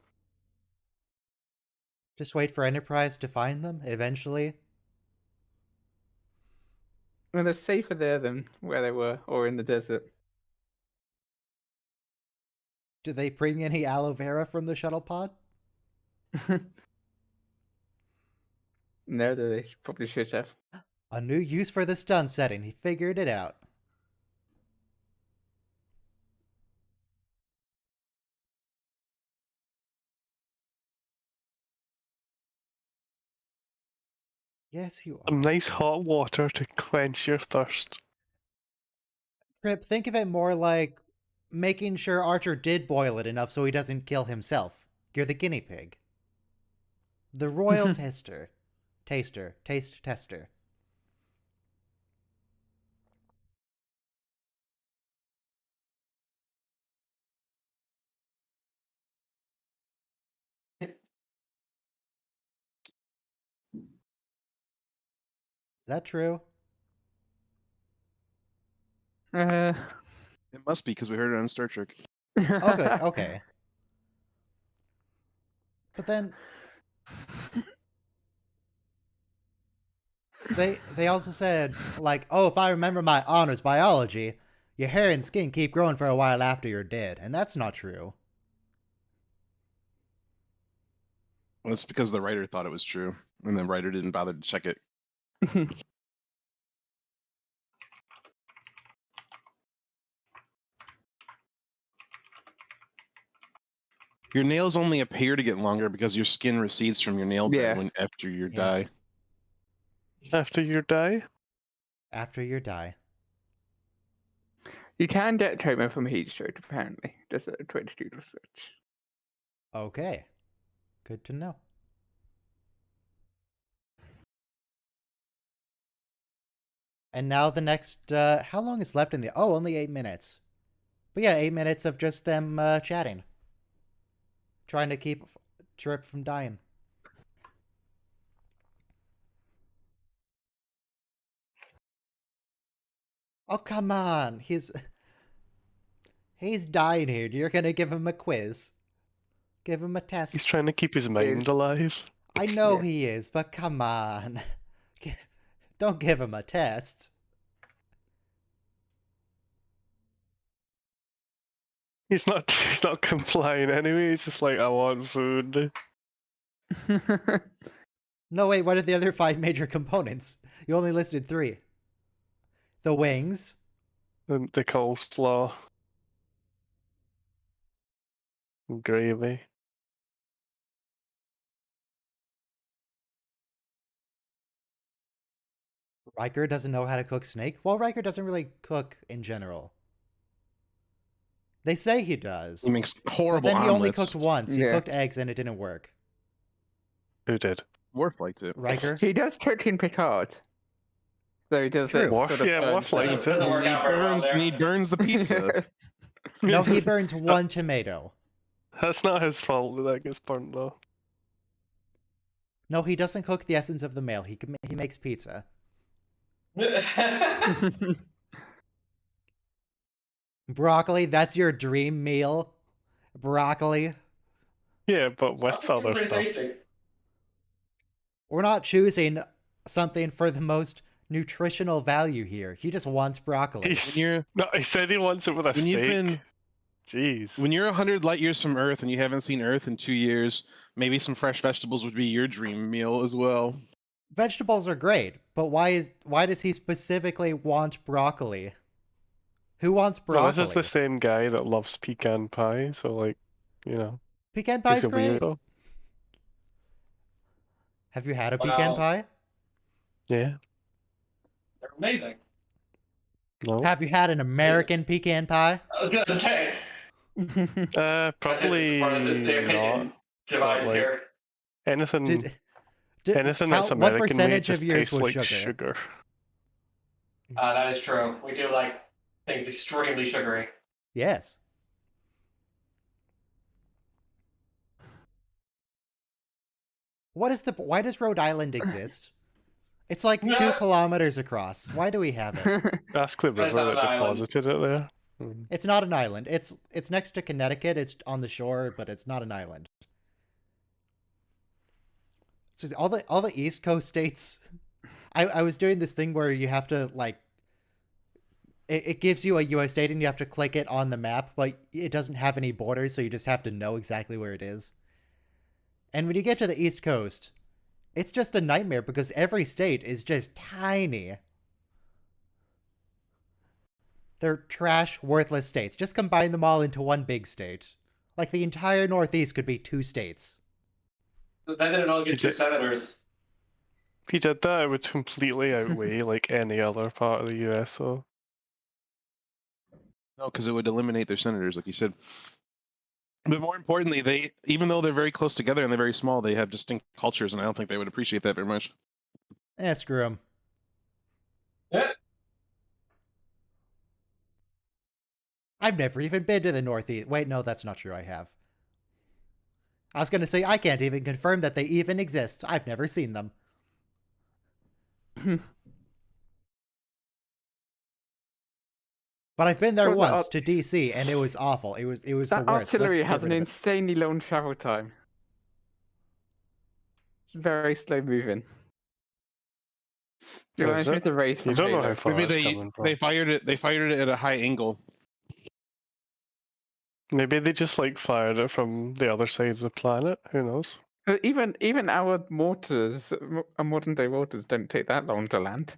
Speaker 1: Just wait for Enterprise to find them eventually?
Speaker 2: Well, they're safer there than where they were, or in the desert.
Speaker 1: Do they bring any aloe vera from the shuttle pod?
Speaker 2: No, they probably should have.
Speaker 1: A new use for the stun setting. He figured it out. Yes, you
Speaker 4: Some
Speaker 1: are.
Speaker 4: nice hot water to quench your thirst.
Speaker 1: Trip, think of it more like making sure Archer did boil it enough so he doesn't kill himself. You're the guinea pig. The royal taster. Taste tester. Is that true?
Speaker 2: Uh,
Speaker 5: It must be because we heard it on Star Trek.
Speaker 1: Okay, okay. But then they also said, like, oh, if I remember my honors biology, your hair and skin keep growing for a while after you're dead, and that's not true.
Speaker 5: Well, it's because the writer thought it was true, and the writer didn't bother to check it. Your nails only appear to get longer because your skin recedes from your nail bed after you die.
Speaker 4: After you die?
Speaker 1: After you die.
Speaker 2: You can get treatment from heat stroke, apparently. Just a 22 research.
Speaker 1: Okay. Good to know. And now the next, how long is left in the, oh, only 8 minutes. But yeah, 8 minutes of just them chatting. Trying to keep Trip from dying. Oh, come on. He's dying here. You're going to give him a quiz. Give him a test.
Speaker 4: He's trying to keep his mind alive.
Speaker 1: I know he is, but come on. Don't give him a test.
Speaker 4: He's not complying anyway. He's just like, I want food.
Speaker 1: No, wait, what are the other 5 major components? You only listed 3. The wings.
Speaker 4: The coleslaw. Gravy.
Speaker 1: Riker doesn't know how to cook snake? Well, Riker doesn't really cook in general. They say he does.
Speaker 5: He makes horrible
Speaker 1: But then he only
Speaker 5: omelets.
Speaker 1: cooked once. He cooked eggs and it didn't work.
Speaker 4: Who did?
Speaker 5: Worf liked it.
Speaker 1: Riker?
Speaker 2: He does cook in Picard. So he does
Speaker 1: True.
Speaker 2: it
Speaker 4: Worf,
Speaker 2: sort of
Speaker 4: yeah, Worf liked it.
Speaker 3: Doesn't work out very well there.
Speaker 5: And he burns the pizza.
Speaker 1: No, he burns 1 tomato.
Speaker 4: That's not his fault that that gets burnt though.
Speaker 1: No, he doesn't cook the essence of the meal. He makes pizza. Broccoli, that's your dream meal? Broccoli?
Speaker 4: Yeah, but with other
Speaker 3: Pretty
Speaker 4: stuff.
Speaker 3: tasty.
Speaker 1: We're not choosing something for the most nutritional value here. He just wants broccoli.
Speaker 4: No, he said he wants it with a steak. Jeez.
Speaker 5: When you're 100 light years from Earth and you haven't seen Earth in 2 years, maybe some fresh vegetables would be your dream meal as well.
Speaker 1: Vegetables are great, but why does he specifically want broccoli? Who wants broccoli?
Speaker 4: Well, this is the same guy that loves pecan pie, so like, you know.
Speaker 1: Pecan pie's
Speaker 4: he's a
Speaker 1: great.
Speaker 4: weirdo.
Speaker 1: Have you had a pecan pie?
Speaker 4: Yeah.
Speaker 3: They're amazing.
Speaker 4: No.
Speaker 1: Have you had an American pecan pie?
Speaker 3: I was gonna say.
Speaker 4: Probably
Speaker 3: The opinion
Speaker 4: not.
Speaker 3: divides
Speaker 4: like,
Speaker 3: here.
Speaker 4: Anything anything that's
Speaker 1: what
Speaker 4: American
Speaker 1: percentage
Speaker 4: made
Speaker 1: of
Speaker 4: just
Speaker 1: yours
Speaker 4: tastes
Speaker 1: was
Speaker 4: like
Speaker 1: sugar?
Speaker 4: sugar.
Speaker 3: That is true. We do like things extremely sugary.
Speaker 1: Yes. Why does Rhode Island exist? It's like 2 kilometers across. Why do we have it?
Speaker 4: Ask the
Speaker 3: But it's
Speaker 4: river
Speaker 3: not
Speaker 4: that
Speaker 3: an island.
Speaker 4: deposited it there.
Speaker 1: It's not an island. It's next to Connecticut. It's on the shore, but it's not an island. It's just all the East Coast states. I was doing this thing where you have to like it gives you a US state and you have to click it on the map, but it doesn't have any borders, so you just have to know exactly where it is. And when you get to the East Coast, it's just a nightmare because every state is just tiny. They're trash, worthless states. Just combine them all into one big state. Like the entire Northeast could be 2 states.
Speaker 3: Then they'd only get 2 senators.
Speaker 4: If he did that, it would completely outweigh like any other part of the US. So
Speaker 5: No, because it would eliminate their senators, like you said. But more importantly, even though they're very close together and they're very small, they have distinct cultures, and I don't think they would appreciate that very much.
Speaker 1: Screw them.
Speaker 3: Yeah.
Speaker 1: I've never even been to the Northeast. Wait, no, that's not true. I have. I was going to say, I can't even confirm that they even exist. I've never seen them. But I've been there once to DC, and it was awful. It was the worst.
Speaker 2: That artillery
Speaker 1: Let's
Speaker 2: has
Speaker 1: get
Speaker 2: an
Speaker 1: rid of it.
Speaker 2: insanely long travel time. It's very slow moving. You
Speaker 4: Is
Speaker 2: reminds me
Speaker 4: it?
Speaker 2: of the Wraith
Speaker 4: You
Speaker 2: from
Speaker 4: don't know
Speaker 2: Halo.
Speaker 4: how far
Speaker 5: Maybe
Speaker 4: it's coming from.
Speaker 5: they fired it at a high angle.
Speaker 4: Maybe they just like fired it from the other side of the planet. Who knows?
Speaker 2: Even our mortars, our modern day mortars, don't take that long to land.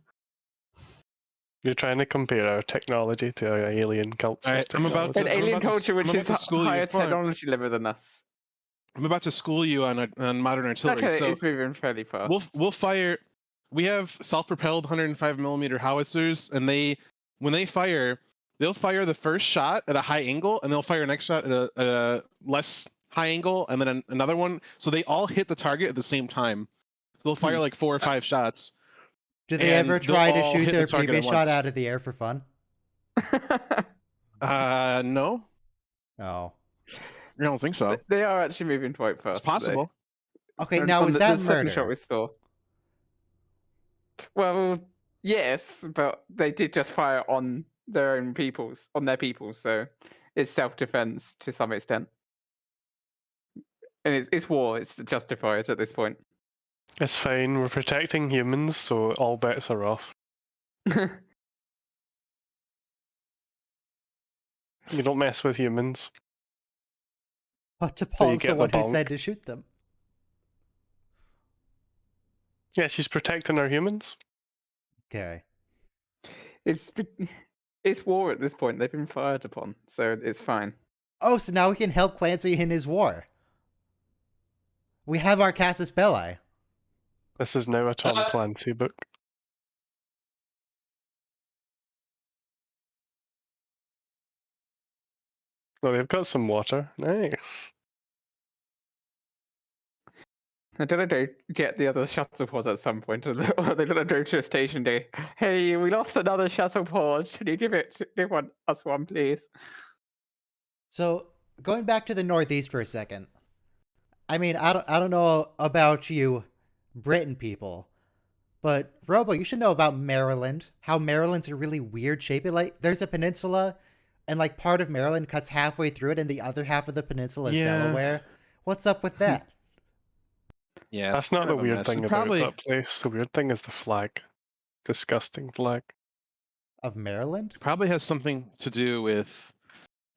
Speaker 4: You're trying to compare our technology to our alien culture.
Speaker 5: Alright, I'm about
Speaker 2: An
Speaker 5: to- I'm
Speaker 2: alien
Speaker 5: about to-
Speaker 2: culture
Speaker 5: I'm
Speaker 2: which
Speaker 5: about
Speaker 2: is
Speaker 5: to school you.
Speaker 2: higher
Speaker 5: Come on.
Speaker 2: technology level than us.
Speaker 5: I'm about to school you on modern artillery.
Speaker 2: Okay,
Speaker 5: So
Speaker 2: it's moving fairly fast.
Speaker 5: we'll fire. We have self-propelled 105mm howitzers, and when they fire, they'll fire the first shot at a high angle, and they'll fire next shot at a less high angle, and then another one. So they all hit the target at the same time. So they'll fire like 4 or 5 shots.
Speaker 1: Do they
Speaker 5: And
Speaker 1: ever
Speaker 5: they'll
Speaker 1: try to
Speaker 5: all
Speaker 1: shoot
Speaker 5: hit the
Speaker 1: their
Speaker 5: target at
Speaker 1: previous shot
Speaker 5: once.
Speaker 1: out of the air for fun?
Speaker 5: No,
Speaker 1: Oh.
Speaker 5: I don't think so.
Speaker 2: They are actually moving quite fast.
Speaker 5: It's possible.
Speaker 1: Okay,
Speaker 2: And
Speaker 1: now
Speaker 2: on
Speaker 1: is
Speaker 2: the
Speaker 1: that
Speaker 2: second shot
Speaker 1: murder?
Speaker 2: we saw. Well, yes, but they did just fire on their people, so it's self-defense to some extent. And it's war, it's justified at this point.
Speaker 4: It's fine. We're protecting humans, so all bets are off. You don't mess with humans.
Speaker 1: But
Speaker 4: you
Speaker 1: Paul's
Speaker 4: get
Speaker 1: the
Speaker 4: the
Speaker 1: one who
Speaker 4: bonk.
Speaker 1: said to shoot them.
Speaker 4: Yeah, she's protecting our humans.
Speaker 1: Okay.
Speaker 2: It's war at this point. They've been fired upon, so it's fine.
Speaker 1: Oh, so now we can help Clancy in his war. We have our Casus Belli.
Speaker 4: This is now a Tom Clancy book. Well, they've got some water. Nice.
Speaker 2: I don't know, they get the other shuttle pods at some point, or they're gonna go to a station day. Hey, we lost another shuttle pod. Can you give us one, please?
Speaker 1: So, going back to the Northeast for a second. I mean, I don't know about you Britain people, but Robo, you should know about Maryland. How Maryland's a really weird shape. Like, there's a peninsula, and like part of Maryland cuts halfway through it, and the other half of the peninsula is
Speaker 5: Yeah.
Speaker 1: Delaware. What's up with that?
Speaker 5: Yeah,
Speaker 4: That's
Speaker 5: it's
Speaker 4: not
Speaker 5: kind
Speaker 4: the
Speaker 5: of a
Speaker 4: weird
Speaker 5: mess.
Speaker 4: thing
Speaker 5: It
Speaker 4: about
Speaker 5: probably,
Speaker 4: that place. The weird thing is the flag. Disgusting flag.
Speaker 1: Of Maryland?
Speaker 5: probably has something to do with,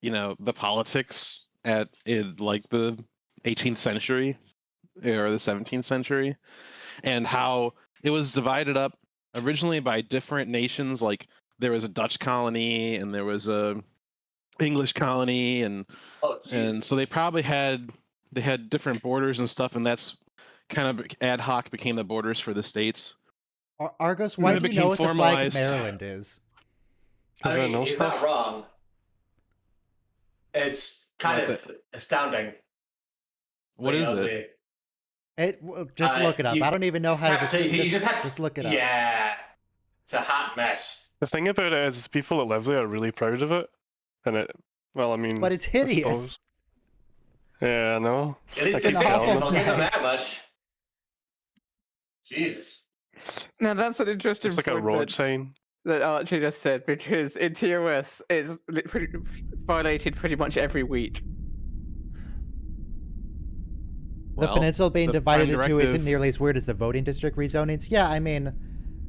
Speaker 5: the politics in like the 18th century or the 17th century, and how it was divided up originally by different nations. Like there was a Dutch colony and there was a English colony, and so they probably had different borders and stuff, and that's kind of ad hoc became the borders for the states.
Speaker 1: Argos,
Speaker 5: And
Speaker 1: why
Speaker 5: then
Speaker 1: do
Speaker 5: it
Speaker 1: you know
Speaker 5: became
Speaker 1: what the flag of
Speaker 5: formalized.
Speaker 1: Maryland is?
Speaker 4: Is there
Speaker 3: I mean,
Speaker 4: no
Speaker 3: he's
Speaker 4: stuff?
Speaker 3: not wrong. It's kind
Speaker 5: What
Speaker 3: of astounding.
Speaker 5: What is it?
Speaker 1: Just look it up. I don't even know how to describe it. Just look it up.
Speaker 3: Yeah, it's a hot mess.
Speaker 4: The thing about it is the people that live there are really proud of it. And well, I mean...
Speaker 1: But it's
Speaker 4: I
Speaker 1: hideous.
Speaker 4: suppose. Yeah, I know.
Speaker 3: At least
Speaker 4: I
Speaker 3: it's
Speaker 4: can
Speaker 1: an awful
Speaker 3: distinctive. I'll give them
Speaker 1: flag.
Speaker 3: that much. Jesus.
Speaker 2: Now that's an interesting
Speaker 4: It's like a
Speaker 2: point
Speaker 4: road sign.
Speaker 2: that Archie just said, because in TOS it's violated pretty much every week.
Speaker 1: The
Speaker 5: Well,
Speaker 1: peninsula being
Speaker 5: the
Speaker 1: divided
Speaker 5: Prime
Speaker 1: into
Speaker 5: Directive-
Speaker 1: isn't nearly as weird as the voting district rezonings. Yeah, I mean,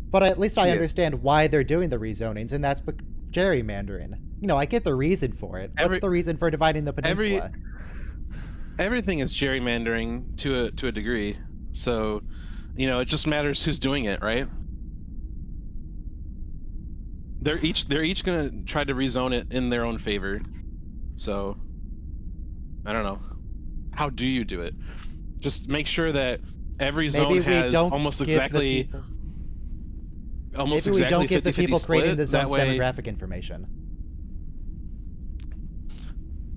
Speaker 1: but at least I
Speaker 2: Yeah.
Speaker 1: understand why they're doing the rezonings, and that's gerrymandering. I get the reason for it. What's the reason for dividing the peninsula?
Speaker 5: Everything is gerrymandering to a degree. So, it just matters who's doing it, right? They're each gonna try to rezone it in their own favor. So, I don't know. How do you do it? Just make sure that every zone
Speaker 1: Maybe we
Speaker 5: has
Speaker 1: don't
Speaker 5: almost
Speaker 1: give the
Speaker 5: exactly
Speaker 1: people-
Speaker 5: almost
Speaker 1: Maybe we
Speaker 5: exactly
Speaker 1: don't give the
Speaker 5: 50-50
Speaker 1: people creating the
Speaker 5: split.
Speaker 1: zone's
Speaker 5: That way,
Speaker 1: demographic information.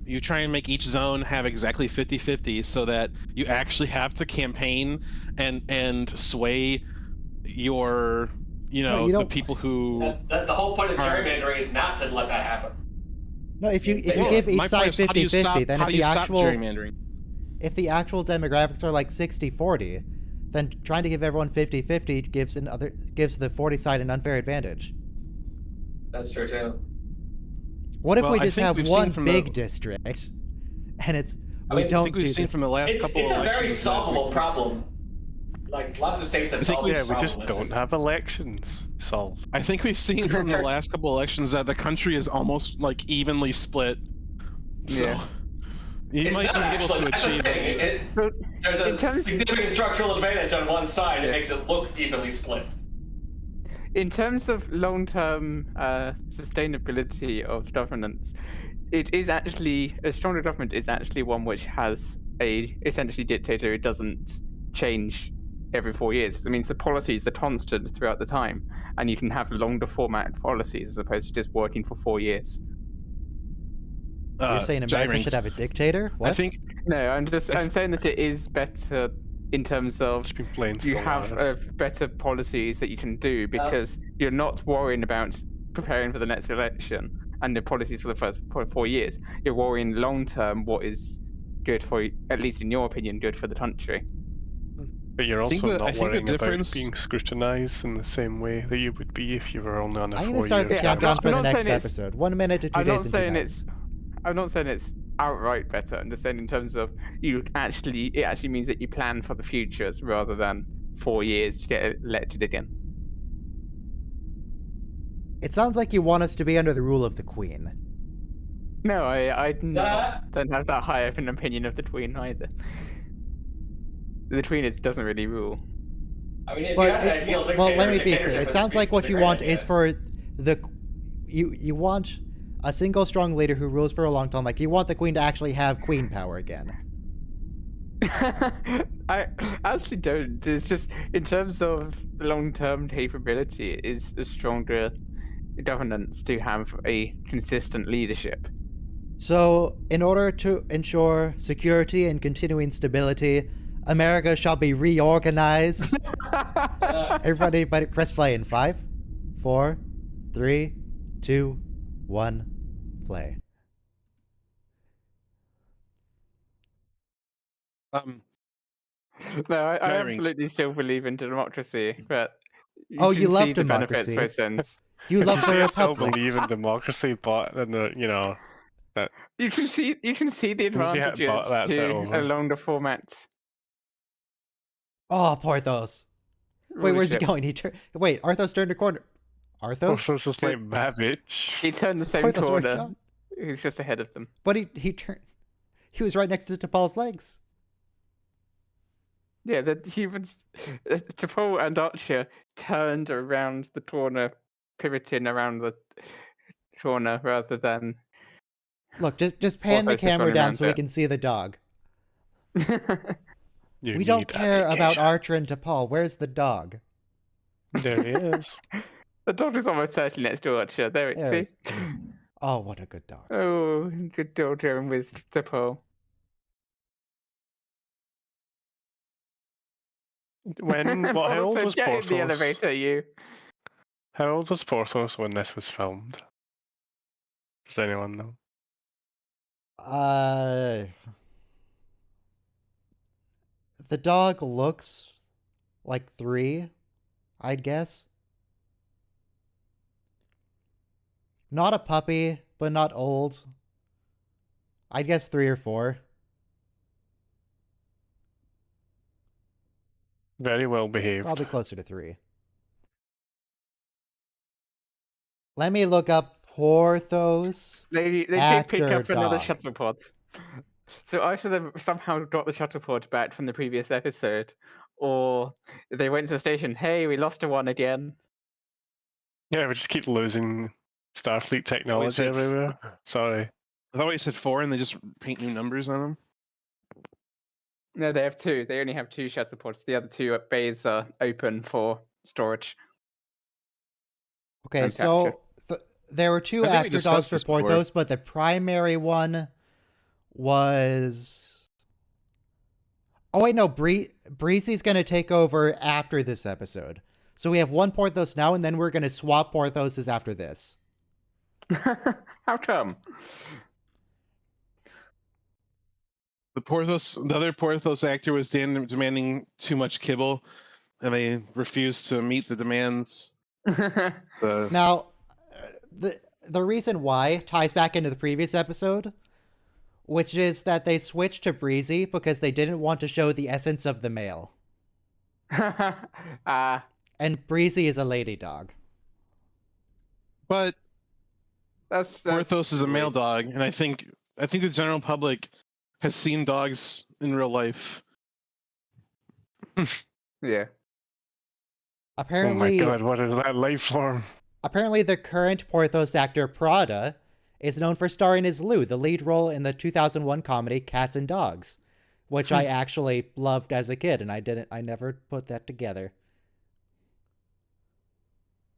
Speaker 5: you try and make each zone have exactly 50-50 so that you actually have to campaign and sway your
Speaker 1: No, you
Speaker 5: the
Speaker 1: don't-
Speaker 5: people who
Speaker 3: The whole point of
Speaker 5: Are-
Speaker 3: gerrymandering is not to let that happen.
Speaker 1: No, if you
Speaker 3: Well,
Speaker 1: give each
Speaker 5: my point
Speaker 1: side
Speaker 5: is, how do you
Speaker 1: 50-50,
Speaker 5: stop-
Speaker 1: then
Speaker 5: how
Speaker 1: if
Speaker 5: do you
Speaker 1: the
Speaker 5: stop
Speaker 1: actual
Speaker 5: gerrymandering?
Speaker 1: if the actual demographics are like 60-40, then trying to give everyone 50-50 gives the 40 side an unfair advantage.
Speaker 3: That's true too.
Speaker 1: What if
Speaker 5: Well,
Speaker 1: we
Speaker 5: I
Speaker 1: just
Speaker 5: think
Speaker 1: have
Speaker 5: we've seen
Speaker 1: one
Speaker 5: from
Speaker 1: big
Speaker 5: the-
Speaker 1: district, and
Speaker 3: I
Speaker 1: we
Speaker 3: mean,
Speaker 1: don't
Speaker 5: I think we've
Speaker 1: do
Speaker 5: seen
Speaker 1: this?
Speaker 5: from the last
Speaker 3: It's
Speaker 5: couple
Speaker 3: a
Speaker 5: of
Speaker 3: very
Speaker 5: elections that,
Speaker 3: solvable problem. like lots of states have
Speaker 5: I think
Speaker 3: solved
Speaker 4: Yeah,
Speaker 3: this
Speaker 4: we
Speaker 3: problem.
Speaker 4: just
Speaker 3: It's
Speaker 4: don't have elections solved.
Speaker 5: I think we've seen from the last couple elections that the country is almost like evenly split. So
Speaker 2: Yeah.
Speaker 5: you
Speaker 3: It's
Speaker 5: might
Speaker 3: not
Speaker 5: be able
Speaker 3: actually.
Speaker 5: to
Speaker 3: That's the
Speaker 5: achieve
Speaker 3: thing.
Speaker 5: it.
Speaker 3: There's
Speaker 2: in
Speaker 3: a
Speaker 2: terms-
Speaker 3: significant structural advantage on one side.
Speaker 2: Yeah.
Speaker 3: It makes it look evenly split.
Speaker 2: In terms of long-term sustainability of governance, it is actually a stronger government is actually one which has a essentially dictator who doesn't change every 4 years. It means the policies are constant throughout the time, and you can have longer format policies as opposed to just working for 4 years.
Speaker 1: You're saying America
Speaker 5: Gyrinx.
Speaker 1: should have a dictator? What?
Speaker 5: I think
Speaker 2: No, I'm saying that it is better in terms of
Speaker 4: Just been playing
Speaker 2: you have
Speaker 4: Stellaris.
Speaker 2: better policies that you can do because you're not worrying about preparing for the next election and the policies for the first 4 years. You're worrying long term what is good for, at least in your opinion, good for the country.
Speaker 4: But you're
Speaker 5: I think
Speaker 4: also
Speaker 5: the- I
Speaker 4: not
Speaker 5: think the
Speaker 4: worrying about
Speaker 5: difference-
Speaker 4: being scrutinized in the same way that you would be if you were only on a
Speaker 1: I'm
Speaker 4: 4-year
Speaker 1: gonna start the
Speaker 2: Yeah, I'm
Speaker 1: countdown
Speaker 2: not-
Speaker 1: for
Speaker 2: I'm
Speaker 1: the
Speaker 2: not
Speaker 1: next
Speaker 2: saying it's-
Speaker 1: episode. 1 minute to 2
Speaker 2: I'm
Speaker 1: days
Speaker 2: not
Speaker 1: and 2
Speaker 2: saying
Speaker 1: nights.
Speaker 2: I'm not saying it's outright better. I'm just saying in terms of it actually means that you plan for the futures rather than 4 years to get elected again.
Speaker 1: It sounds like you want us to be under the rule of the Queen.
Speaker 2: No, I don't have that high of an opinion of the Queen either. The Queen doesn't really rule.
Speaker 3: I mean, if you
Speaker 1: But
Speaker 3: had an ideal
Speaker 1: well, let
Speaker 3: dictator,
Speaker 1: me be
Speaker 3: dictatorship
Speaker 1: clear. It
Speaker 3: was
Speaker 1: sounds
Speaker 3: a
Speaker 1: like what you
Speaker 3: great
Speaker 1: want
Speaker 3: idea.
Speaker 1: is for the you want a single strong leader who rules for a long time. Like you want the Queen to actually have Queen power again.
Speaker 2: I actually don't. It's just in terms of long-term capability, it is a stronger governance to have a consistent leadership.
Speaker 1: So, in order to ensure security and continuing stability, America shall be reorganized. Everybody, but press play in 5, 4, 3, 2, 1, play.
Speaker 2: No, I
Speaker 5: Gyrinx.
Speaker 2: absolutely still believe in democracy, but
Speaker 1: Oh, you
Speaker 2: can
Speaker 1: love
Speaker 2: see the benefits
Speaker 1: democracy.
Speaker 2: both ends.
Speaker 1: You love the
Speaker 4: See, I still
Speaker 1: Republic.
Speaker 4: believe in democracy, but then
Speaker 2: You can see the
Speaker 4: you had
Speaker 2: advantages
Speaker 4: bought that set
Speaker 2: to
Speaker 4: over.
Speaker 2: a longer format.
Speaker 1: Oh, Porthos. Wait, where's he
Speaker 2: rulership.
Speaker 1: going? Wait, Arthos turned a corner. Arthos?
Speaker 4: Porthos is like Babbage.
Speaker 2: He turned the same
Speaker 1: Porthos, where'd he
Speaker 2: corner.
Speaker 1: go?
Speaker 2: He's just ahead of them.
Speaker 1: But he turned. He was right next to Paul's legs.
Speaker 2: Yeah, the humans, T'Pol and Archer turned around the corner, pivoting around the corner rather than.
Speaker 1: Look, just pan the
Speaker 2: Porthos is
Speaker 1: camera
Speaker 2: running
Speaker 1: down
Speaker 2: around
Speaker 1: so we
Speaker 2: it.
Speaker 1: can see the dog.
Speaker 4: You
Speaker 1: We don't
Speaker 4: need
Speaker 1: care about
Speaker 4: education.
Speaker 1: Archer and T'Pol. Where's the dog?
Speaker 4: There he is.
Speaker 2: The dog is almost certainly next to Archer. There it
Speaker 1: There
Speaker 2: is.
Speaker 1: it Oh, what a good dog.
Speaker 2: Oh, good dog going with T'Pol.
Speaker 4: When how
Speaker 2: Porthos
Speaker 4: old
Speaker 2: said,
Speaker 4: was
Speaker 2: "Get in the
Speaker 4: Porthos?
Speaker 2: elevator, you."
Speaker 4: How old was Porthos when this was filmed? Does anyone know?
Speaker 1: The dog looks like 3, I'd guess. Not a puppy, but not old. I'd guess 3 or 4.
Speaker 4: Very well behaved.
Speaker 1: Probably closer to 3. Let me look up Porthos.
Speaker 2: They did pick
Speaker 1: After
Speaker 2: up another
Speaker 1: dog.
Speaker 2: shuttle pod. So either they somehow got the shuttle pod back from the previous episode, or they went to the station. Hey, we lost a one again.
Speaker 4: Yeah, we just keep losing Starfleet technology
Speaker 5: said-
Speaker 4: everywhere. Sorry.
Speaker 5: I thought you said 4 and they just paint new numbers on them.
Speaker 2: No, they have 2. They only have 2 shuttle pods. The other 2 bays are open for storage.
Speaker 1: Okay,
Speaker 2: and
Speaker 1: so there were 2
Speaker 5: I think we
Speaker 1: actor dogs
Speaker 5: discussed
Speaker 1: for
Speaker 5: this before.
Speaker 1: Porthos, but the primary one was. Oh wait, no, Breezy's gonna take over after this episode. So we have 1 Porthos now, and then we're gonna swap Porthoses after this.
Speaker 2: How come?
Speaker 5: The other Porthos actor was demanding too much kibble, and they refused to meet the demands. So
Speaker 1: Now, the reason why ties back into the previous episode, which is that they switched to Breezy because they didn't want to show the essence of the male. And Breezy is a lady dog.
Speaker 5: But
Speaker 2: that's
Speaker 5: Porthos is a male
Speaker 2: weird.
Speaker 5: dog, and I think the general public has seen dogs in real life.
Speaker 2: Yeah.
Speaker 4: Oh my
Speaker 1: Apparently,
Speaker 4: god, what is that life form?
Speaker 1: apparently the current Porthos actor Prada is known for starring as Lou, the lead role in the 2001 comedy Cats and Dogs, which I actually loved as a kid, and I never put that together.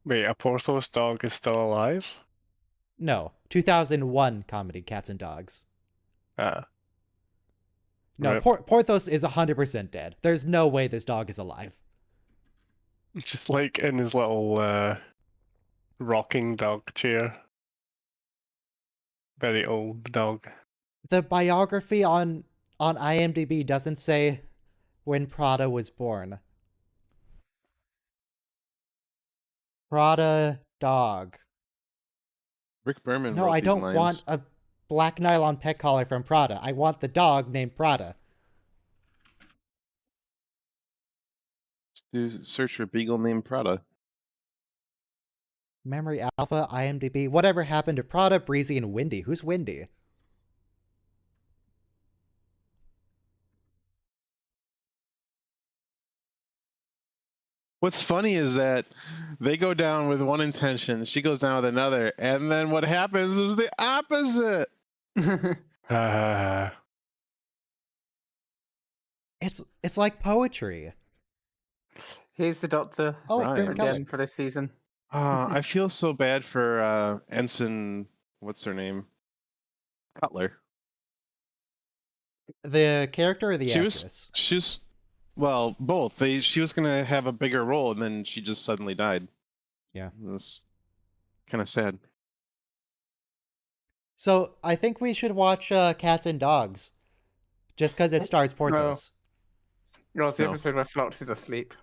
Speaker 4: Wait, a Porthos dog is still alive?
Speaker 1: No, 2001 comedy Cats and Dogs.
Speaker 4: Ah,
Speaker 1: No,
Speaker 4: rip.
Speaker 1: Porthos is 100% dead. There's no way this dog is alive.
Speaker 4: Just like in his little rocking dog chair. Very old dog.
Speaker 1: The biography on IMDb doesn't say when Prada was born. Prada dog.
Speaker 5: Rick Berman
Speaker 1: No,
Speaker 5: wrote
Speaker 1: I
Speaker 5: these
Speaker 1: don't want
Speaker 5: lines.
Speaker 1: a black nylon pet collar from Prada. I want the dog named Prada.
Speaker 5: Do search for beagle named Prada.
Speaker 1: Memory Alpha, IMDb. Whatever happened to Prada, Breezy, and Windy? Who's Windy?
Speaker 5: What's funny is that they go down with one intention, she goes down with another, and then what happens is the opposite.
Speaker 1: It's like poetry.
Speaker 2: Here's the Doctor
Speaker 1: Oh,
Speaker 5: Right.
Speaker 1: Grim Kelly.
Speaker 2: again for this season.
Speaker 5: I feel so bad for Ensign. What's her name? Cutler.
Speaker 1: The character or the
Speaker 5: She
Speaker 1: actress?
Speaker 5: was, well, both. She was gonna have a bigger role, and then she just suddenly died.
Speaker 1: Yeah.
Speaker 5: That's kind of sad.
Speaker 1: So I think we should watch Cats and Dogs, just because it stars Porthos.
Speaker 2: Oh, it's the
Speaker 5: No.
Speaker 2: episode where Flox is asleep.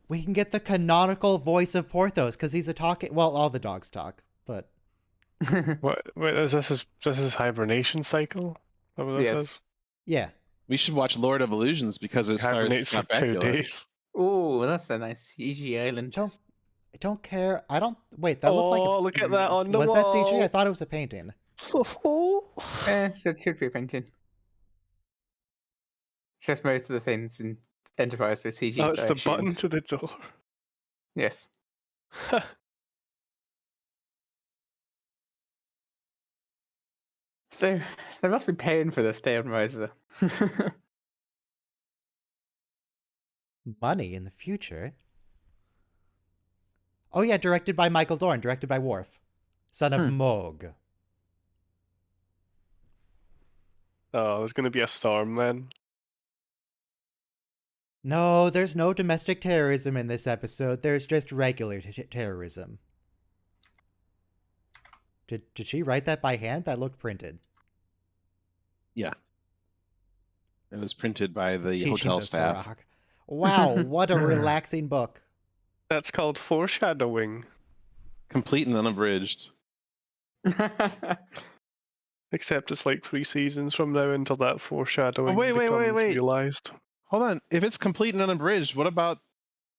Speaker 1: We can get the canonical voice of Porthos because he's a talking. Well, all the dogs talk, but
Speaker 4: What? Wait, is this is hibernation cycle? Is that what this
Speaker 2: Yes.
Speaker 4: is?
Speaker 1: yeah.
Speaker 5: We should watch Lord of Illusions because it stars
Speaker 4: Hibernates for
Speaker 5: Scott
Speaker 4: 2
Speaker 5: Bakula.
Speaker 4: days.
Speaker 2: Oh, that's a nice CG island.
Speaker 1: I don't care. I don't. Wait, that looked like.
Speaker 4: Oh, look at that on the
Speaker 1: Was that CG? I
Speaker 4: wall.
Speaker 1: thought it was a painting.
Speaker 2: Should be a painting. It's just most of the things in Enterprise with CG.
Speaker 4: Oh,
Speaker 2: so
Speaker 4: it's
Speaker 2: I
Speaker 4: the
Speaker 2: assumed.
Speaker 4: button to the door.
Speaker 2: Yes. So they must be paying for this day on Riser.
Speaker 1: Money in the future. Oh yeah, directed by Michael Dorn, directed by Worf, son of Moog.
Speaker 4: Oh, there's gonna be a storm then.
Speaker 1: No, there's no domestic terrorism in this episode. There's just regular terrorism. Did she write that by hand? That looked printed.
Speaker 5: Yeah. It was printed by the
Speaker 1: Teachings
Speaker 5: hotel
Speaker 1: of
Speaker 5: staff.
Speaker 1: Sirach. Wow, what a relaxing book.
Speaker 4: That's called foreshadowing.
Speaker 5: Complete and unabridged.
Speaker 4: Except it's like 3 seasons from now until that foreshadowing
Speaker 5: wait.
Speaker 4: becomes realized.
Speaker 5: Hold on. If it's complete and unabridged, what about